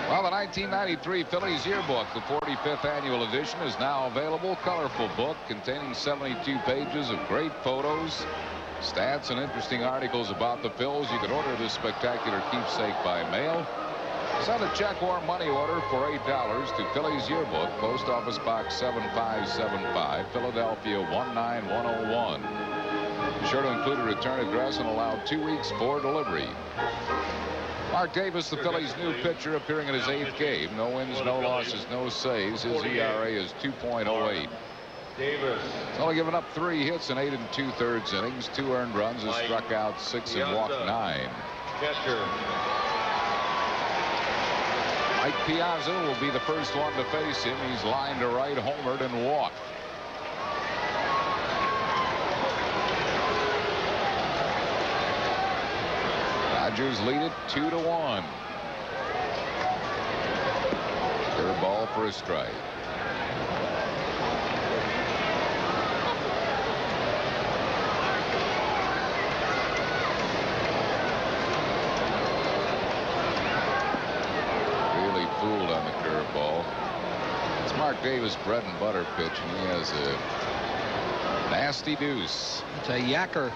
Well, the 1993 Phillies Yearbook, the 45th annual edition, is now available. Colorful book containing 72 pages of great photos, stats, and interesting articles about the Phils. You can order this spectacular keepsake by mail. Send a check or money order for $8 to Phillies Yearbook, Post Office Box 7575, Philadelphia 19101. Be sure to include a return address and allow 2 weeks for delivery. Mark Davis, the Phillies' new pitcher, appearing in his 8th game. No wins, no losses, no saves. His ERA is 2.08. He's only given up 3 hits in 8 2/3 innings, 2 earned runs, has struck out 6 and walked 9. Mike Piazza will be the first one to face him. He's lined to right, homered, and walked. Dodgers lead it 2-1. Curveball for a strike. Really fooled on the curveball. It's Mark Davis' bread and butter pitch, and he has a nasty deuce. It's a yacker.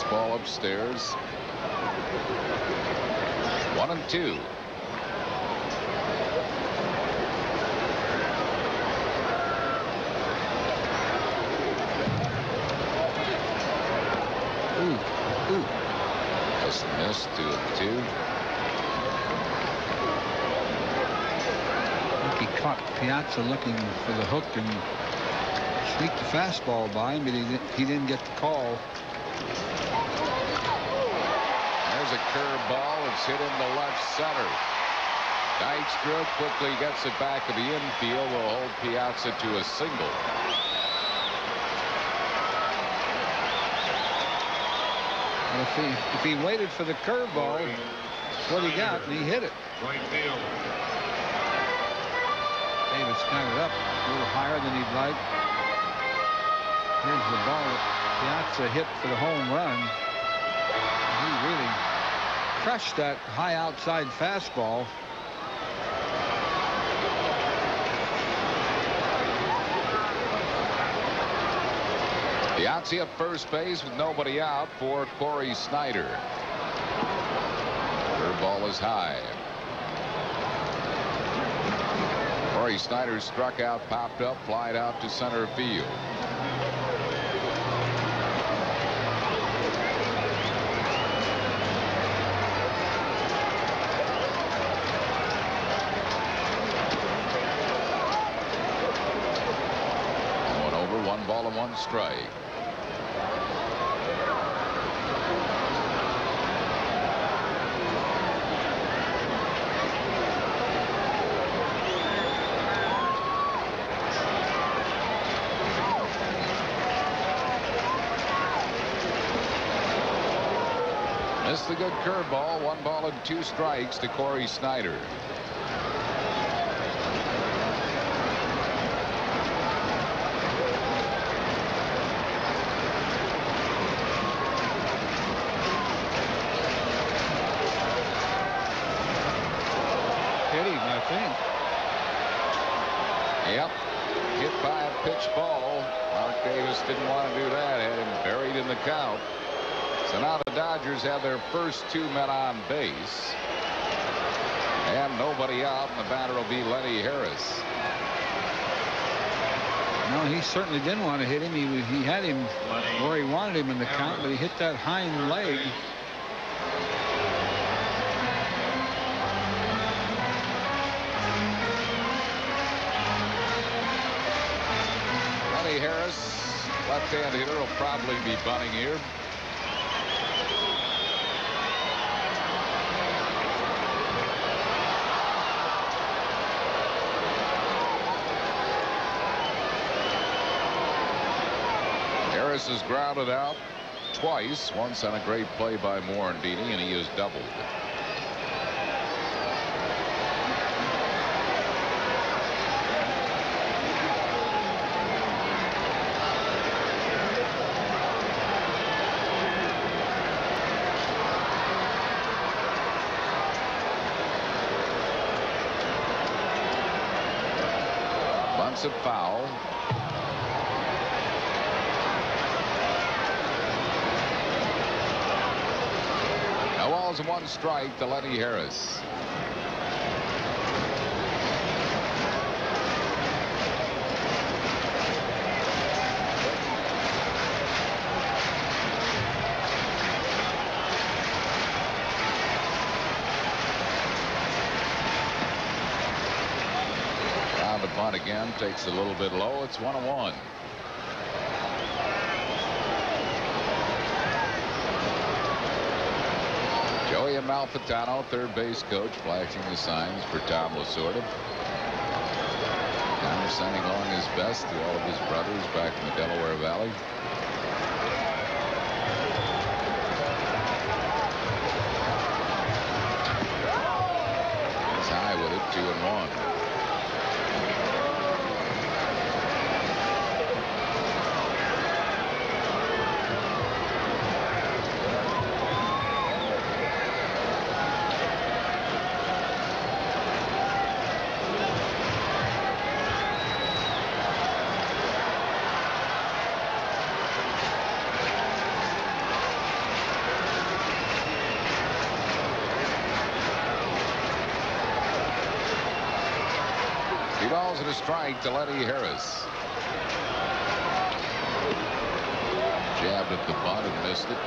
Ball upstairs. 1-2. Ooh. Just missed to a 2. I think he caught Piazza looking for the hook and sneaked the fastball by him, but he didn't get the call. There's a curveball. It's hit into left center. Dykstra quickly gets it back to the infield. Will hold Piazza to a single. Well, if he waited for the curveball, that's what he got, and he hit it. Right field. Davis got it up a little higher than he'd like. Here's the ball that Piazza hit for the home run. He really crushed that high outside fastball. Piazza at first base with nobody out for Corey Snyder. Curveball is high. Corey Snyder struck out, popped up, flied out to center field. One ball and 1 strike. Missed the good curveball. 1 ball and 2 strikes to Corey Snyder. Yep, hit by a pitch ball. Mark Davis didn't want to do that, had him buried in the count. So now the Dodgers have their first 2 men on base. And nobody out, and the batter will be Lenny Harris. No, he certainly didn't want to hit him. He had him where he wanted him in the count, but he hit that hind leg. Harris, left-hand hitter, will probably be bunting here. Harris is grounded out twice, once on a great play by Morandini, and he is doubled. offensive foul. No balls and 1 strike to Lenny Harris. Down to bunt again, takes a little bit low. It's 1-1. Joey Amalfitano, third base coach, flashing the signs for Tom Lasorda. Tom sending along his best to all of his brothers back in the Delaware Valley. He's high with it, 2-1. Balls and a strike to Lenny Harris. Jabbed at the bunt and missed it.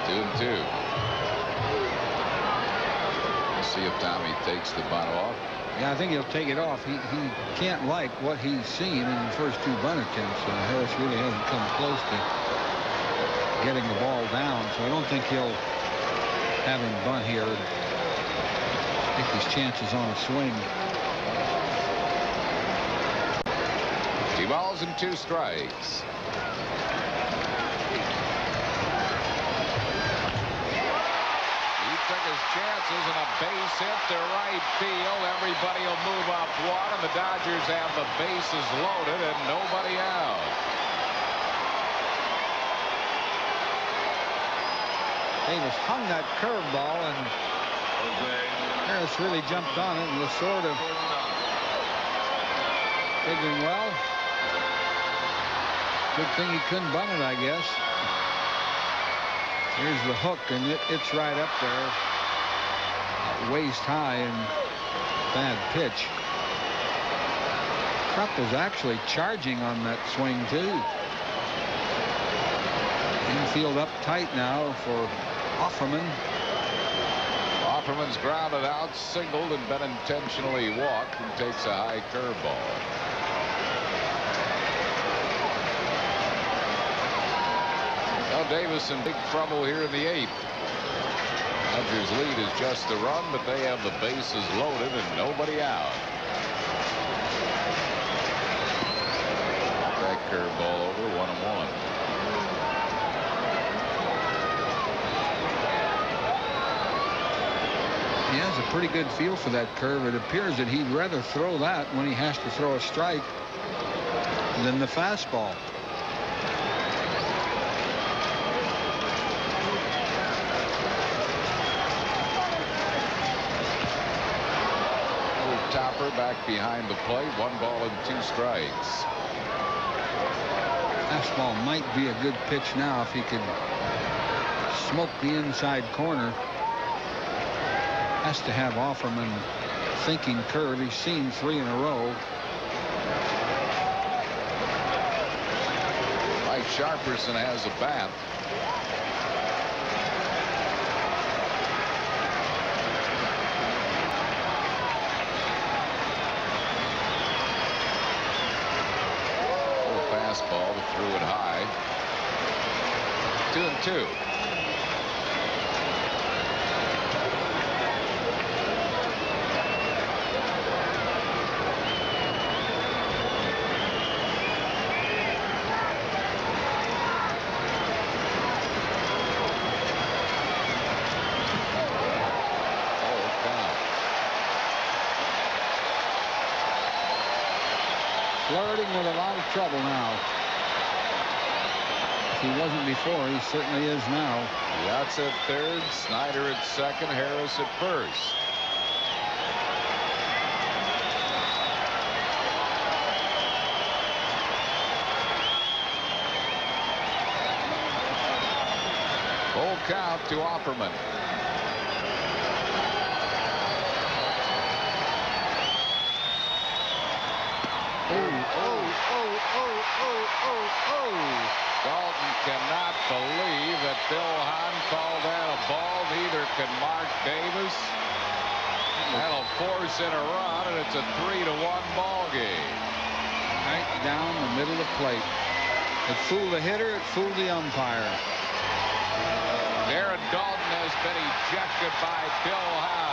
2-2. We'll see if Tommy takes the bunt off. Yeah, I think he'll take it off. He can't like what he's seen in the first 2 bunt attempts. Harris really hasn't come close to getting the ball down, so I don't think he'll have him bunt here. Take his chances on a swing. 2 balls and 2 strikes. He took his chances and a base hit to right field. Everybody will move up one, and the Dodgers have the bases loaded and nobody out. Davis hung that curveball, and Harris really jumped on it, and Lasorda figuring, well, good thing he couldn't bunt it, I guess. Here's the hook, and it's right up there, waist high, and bad pitch. Krupp was actually charging on that swing too. Infield up tight now for Offerman. Offerman's grounded out, singled, and been intentionally walked, and takes a high curveball. Now Davis in big trouble here in the 8th. Dodgers lead is just a run, but they have the bases loaded and nobody out. That curveball over, 1-1. He has a pretty good feel for that curve. It appears that he'd rather throw that when he has to throw a strike than the fastball. Topper back behind the plate. 1 ball and 2 strikes. Fastball might be a good pitch now if he could smoke the inside corner. Has to have Offerman thinking curve. He's seen 3 in a row. Mike Sharperson has a bat. Fastball, but threw it high. 2-2. Flirting with a lot of trouble now. If he wasn't before, he certainly is now. Yachts at third, Snyder at second, Harris at first. count to Offerman. Dalton cannot believe that Bill Hahn called that a ball. Neither can Mark Davis. That'll force in a run, and it's a 3-1 ball game. Right down the middle of the plate. It fooled the hitter. It fooled the umpire. Darren Dalton has been ejected by Bill Hahn.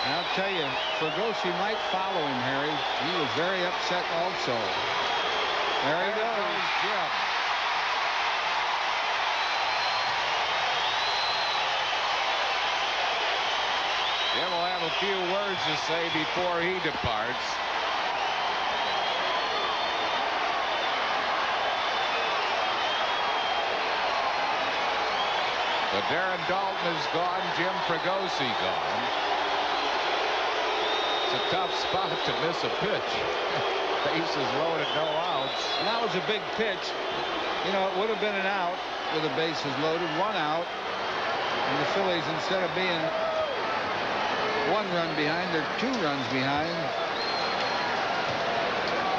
And I'll tell you, Fregosi might follow him, Harry. He was very upset also. There he goes, Jim. Jim will have a few words to say before he departs. But Darren Dalton is gone. Jim Fregosi gone. It's a tough spot to miss a pitch. Bases loaded, no outs. And that was a big pitch. You know, it would have been an out with the bases loaded, 1 out. And the Phillies, instead of being 1 run behind, they're 2 runs behind.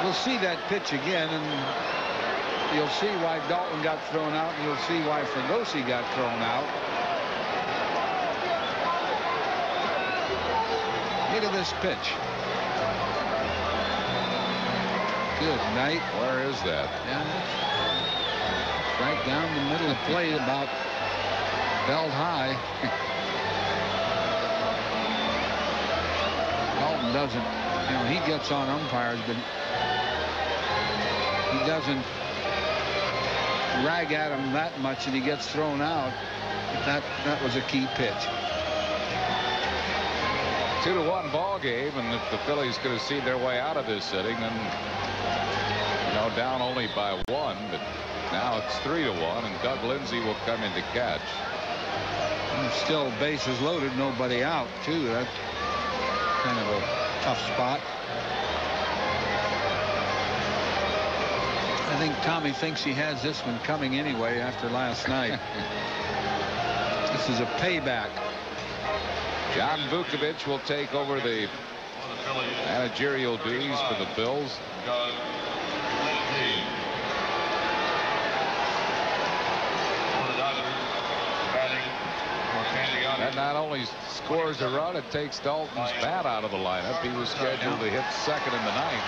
We'll see that pitch again, and you'll see why Dalton got thrown out, and you'll see why Fregosi got thrown out. Look at this pitch. Good night. Where is that? Yeah, it's right down the middle of the plate, about belt high. Dalton doesn't, you know, he gets on umpires, but he doesn't rag at him that much, and he gets thrown out. That was a key pitch. 2-1 ball game, and if the Phillies could have seen their way out of this inning, and you know, down only by 1, but now it's 3-1, and Doug Lindsay will come in to catch. And still bases loaded, nobody out too. That's kind of a tough spot. I think Tommy thinks he has this one coming anyway after last night. This is a payback. John Vukovich will take over the managerial duties for the Bills. That not only scores a run, it takes Dalton's bat out of the lineup. He was scheduled to hit second in the 9th.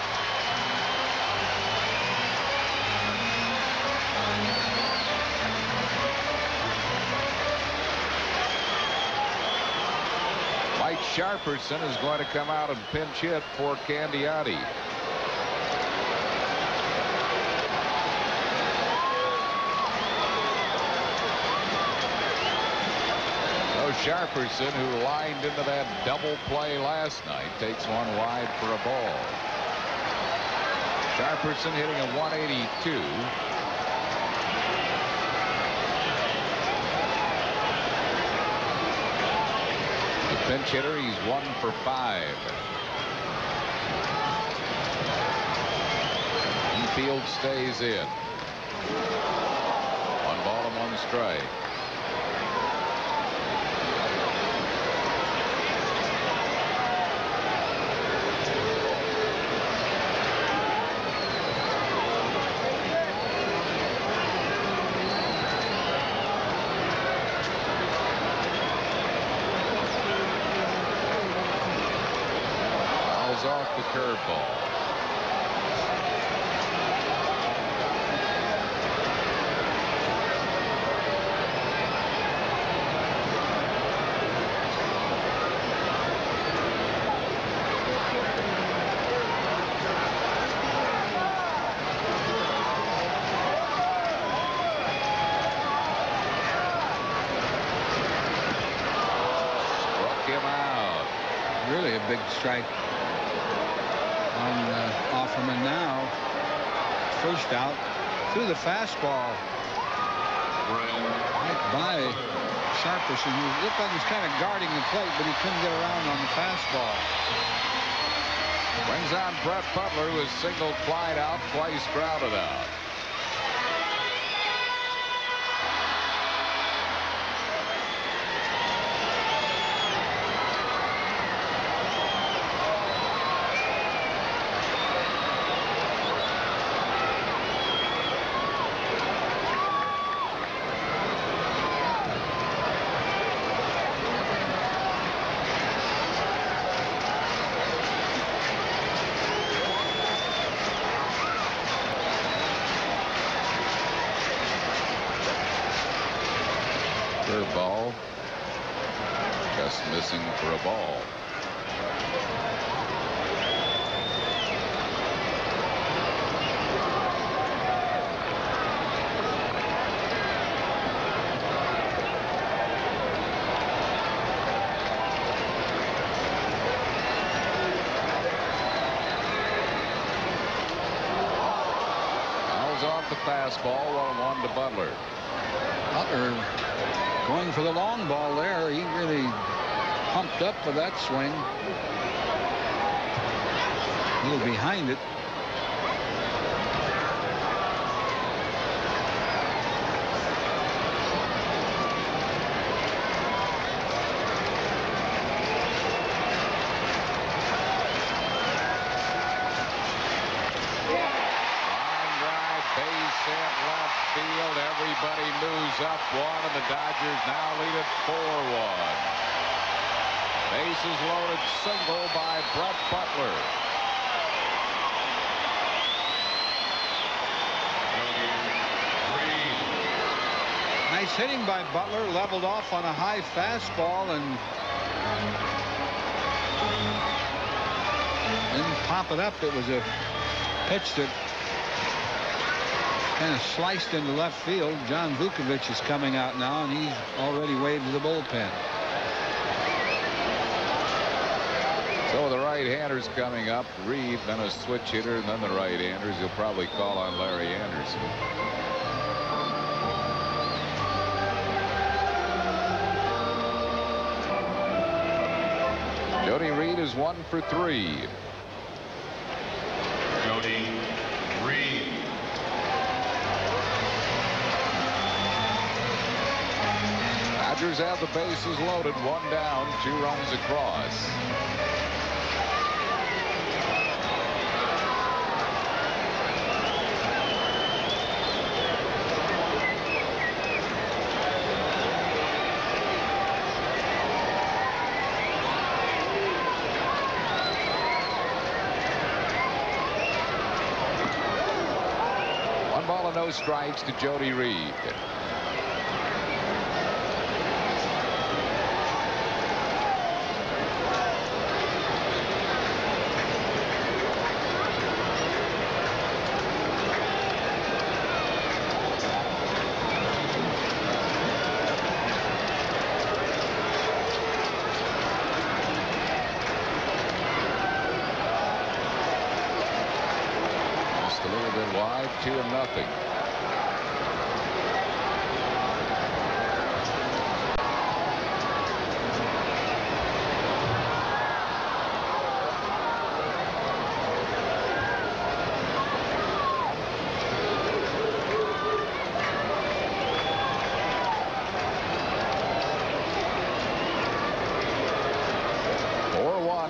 Mike Sharperson is going to come out and pinch hit for Candiati. So Sharperson, who lined into that double play last night, takes one wide for a ball. Sharperson hitting a 182. Pinch hitter, he's 1 for 5. Infield stays in. 1 ball and 1 strike. Off the curveball. Struck him out. Really a big strike on Offerman now. First out through the fastball. Right by Sharperson, who looked like he was kind of guarding the plate, but he couldn't get around on the fastball. Brings on Brett Butler, who has singled Clyde out, twice grounded out. across, missing for a ball. Off the fastball, 1-1 to Butler. Butler going for the long ball there. He really pumped up for that swing. A little behind it. Everybody moves up one, and the Dodgers now lead it 4-1. Bases loaded single by Brett Butler. Nice hitting by Butler, leveled off on a high fastball and didn't pop it up. It was a pitch that kind of sliced into left field. John Vukovich is coming out now, and he's already waved to the bullpen. So the right-handers coming up. Reed, then a switch hitter, and then the right-handers. He'll probably call on Larry Anderson. Jody Reed is 1 for 3. Jody Reed. Dodgers have the bases loaded, 1 down, 2 runs across. One ball and no strikes to Jody Reed. Just a little bit wide, 2-0.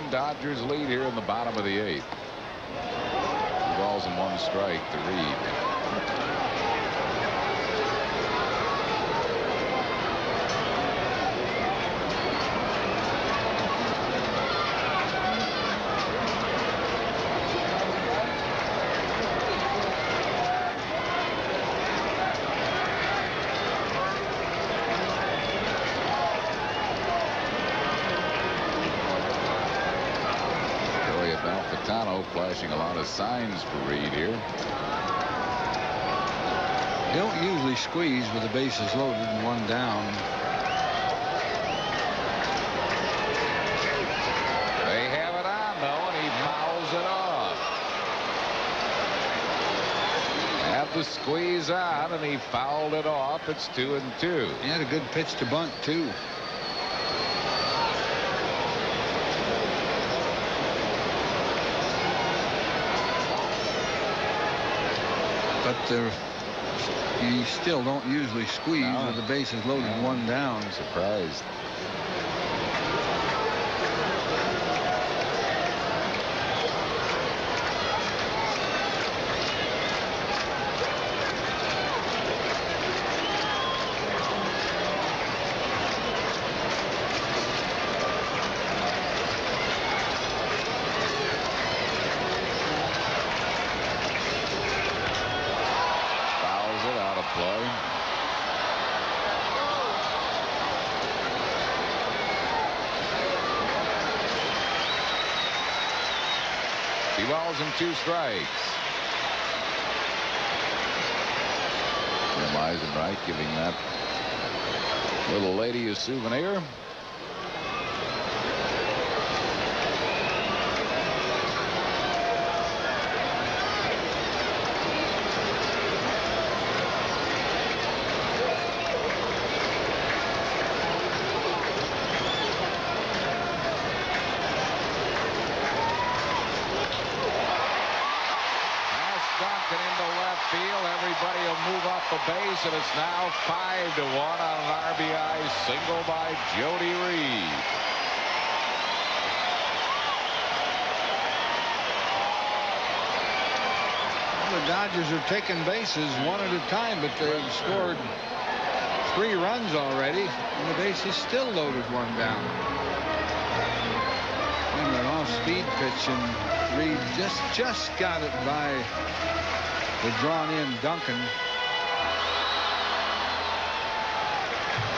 Dodgers lead here in the bottom of the 8th. 2 balls and 1 strike to Reed. Flashing a lot of signs for Reed here. You don't usually squeeze with the bases loaded and 1 down. They have it on though, and he fouls it off. Had the squeeze on, and he fouled it off. It's 2-2. He had a good pitch to bunt too. But you still don't usually squeeze with the bases loaded and 1 down. I'm surprised. 2 balls and 2 strikes. Jim Eisenreich giving that little lady a souvenir. Everybody will move up the base, and it's now 5-1 on an RBI single by Jody Reed. The Dodgers are taking bases one at a time, but they've scored 3 runs already, and the base is still loaded, 1 down. And an off-speed pitch, and Reed just got it by the drawn-in Duncan.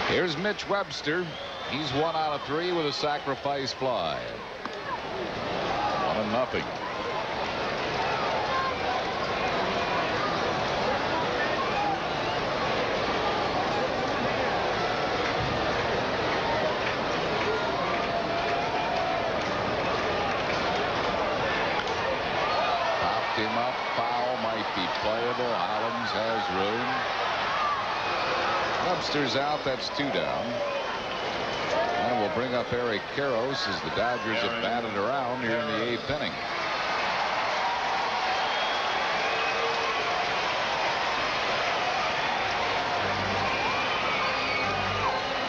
Here's Mitch Webster. He's 1 out of 3 with a sacrifice fly. 1-0. Popped him up. Foul might be playable. Hollins has room. Webster's out. That's 2 down. And we'll bring up Eric Karros as the Dodgers have batted around here in the 8th inning.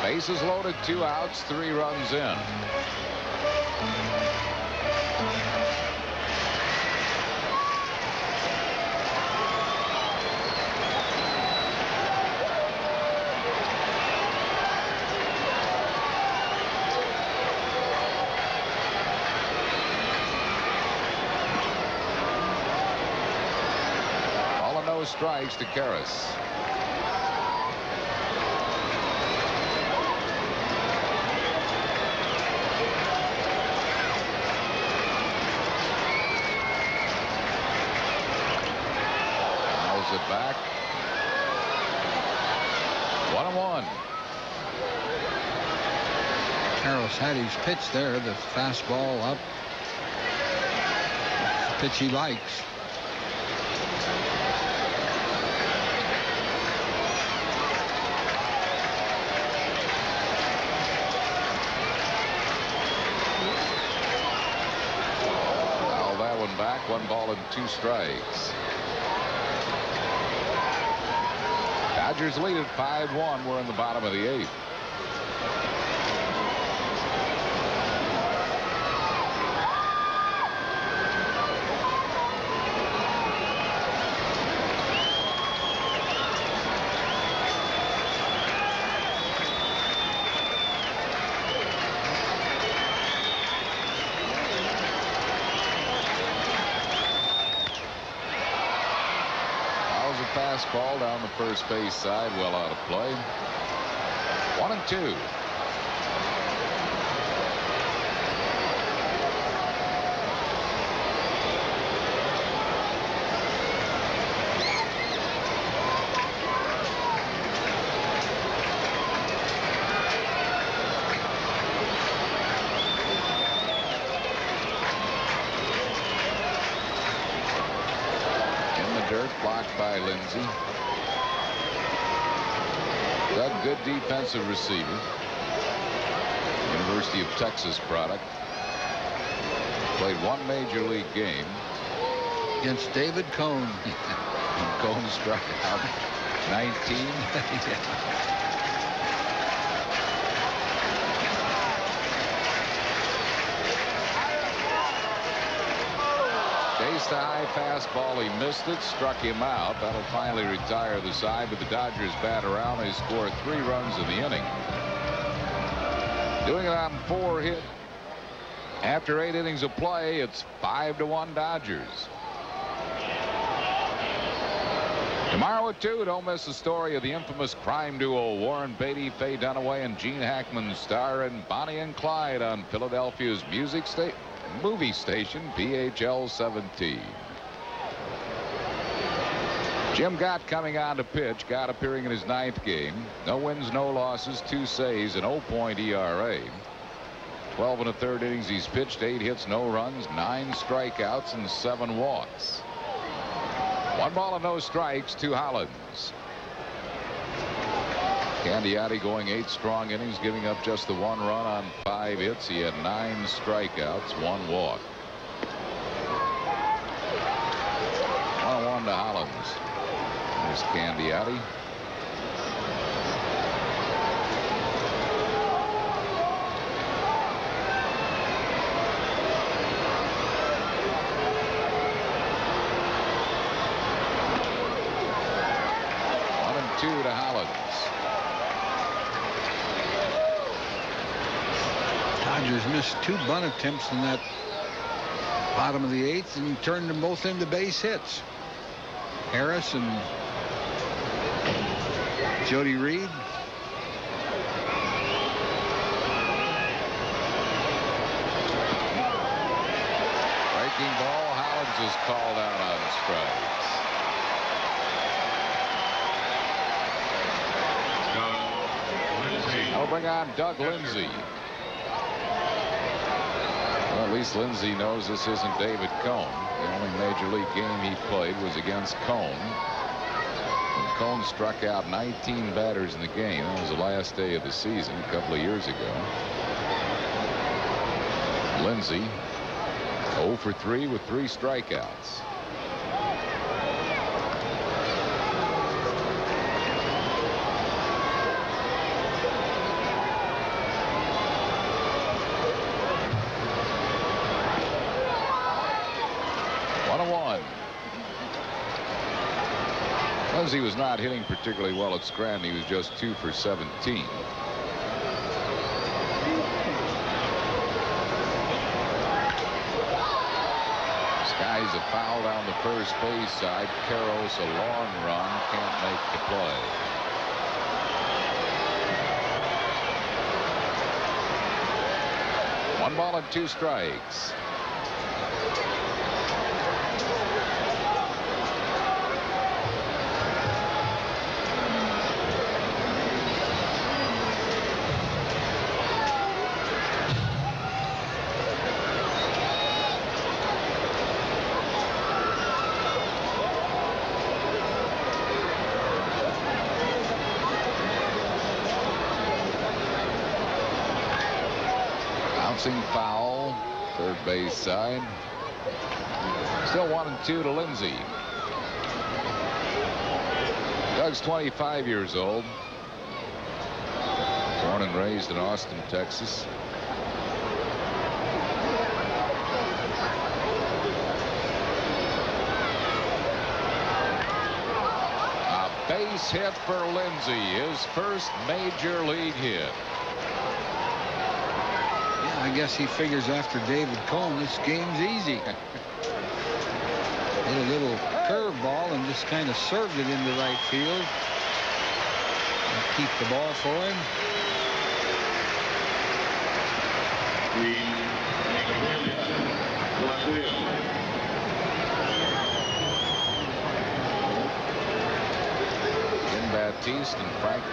Bases loaded, 2 outs, 3 runs in. Strikes to Karras. Fouls it back. 1-1. Karras had his pitch there, the fastball up. Pitch he likes. Back, 1 ball and 2 strikes. Dodgers lead at 5-1. We're in the bottom of the 8th. Fastball down the first base side, well out of play. 1-2. Blocked by Lindsey. Doug, good defensive receiver. University of Texas product. Played 1 major league game. Against David Cone. And Cone struck out 19. Chased a high fastball. He missed it, struck him out. That'll finally retire the side, but the Dodgers bat around. They score 3 runs in the inning. Doing it on 4 hit. After 8 innings of play, it's 5-1 Dodgers. Tomorrow at 2, don't miss the story of the infamous crime duo Warren Beatty, Faye Dunaway, and Gene Hackman star in Bonnie and Clyde on Philadelphia's music movie station, PHL 17. Jim Gott coming on to pitch. Gott appearing in his 9th game. No wins, no losses, 2 saves, and 0.0 ERA. 12 1/3 innings he's pitched, 8 hits, no runs, 9 strikeouts, and 7 walks. 1 ball and no strikes to Hollins. Candiotti going 8 strong innings, giving up just the 1 run on 5 hits. He had 9 strikeouts, 1 walk. 1-1 to Hollins. There's Candiotti. To Hollins. Dodgers missed 2 bunt attempts in that bottom of the 8th and turned them both into base hits. Harris and Jody Reed. Breaking ball. Hollins is called out on strikes. I'll bring on Doug Lindsay. Well, at least Lindsay knows this isn't David Cone. The only major league game he played was against Cone. And Cone struck out 19 batters in the game. That was the last day of the season a couple of years ago. Lindsay 0 for 3 with 3 strikeouts. Lindsay was not hitting particularly well at Scranton. He was just 2 for 17. Skies a foul down the first base side. Karros a long run, can't make the play. One ball and 2 strikes. Foul, third base side. Still 1-2 to Lindsay. Doug's 25 years old. Born and raised in Austin, Texas. A base hit for Lindsay, his first major league hit. I guess he figures after David Cone, this game's easy. Hit a little curveball and just kind of served it into right field. And keep the ball for him. Jim Baptiste and Frank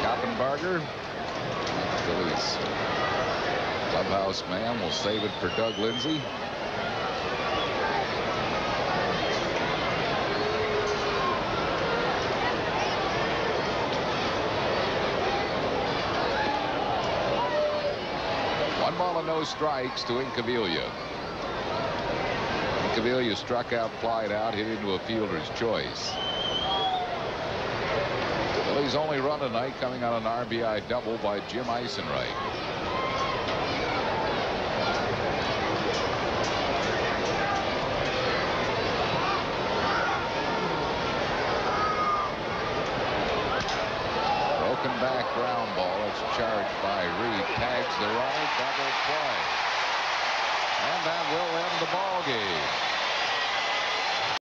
Koppenbarger. Phillies clubhouse man will save it for Doug Lindsay. One ball and no strikes to Incaviglia. Incaviglia struck out, flied out, hit into a fielder's choice. Phillies only run tonight coming on an RBI double by Jim Eisenreich. Back ground ball. It's charged by Reed. Tags the right. Double play. And that will end the ball game.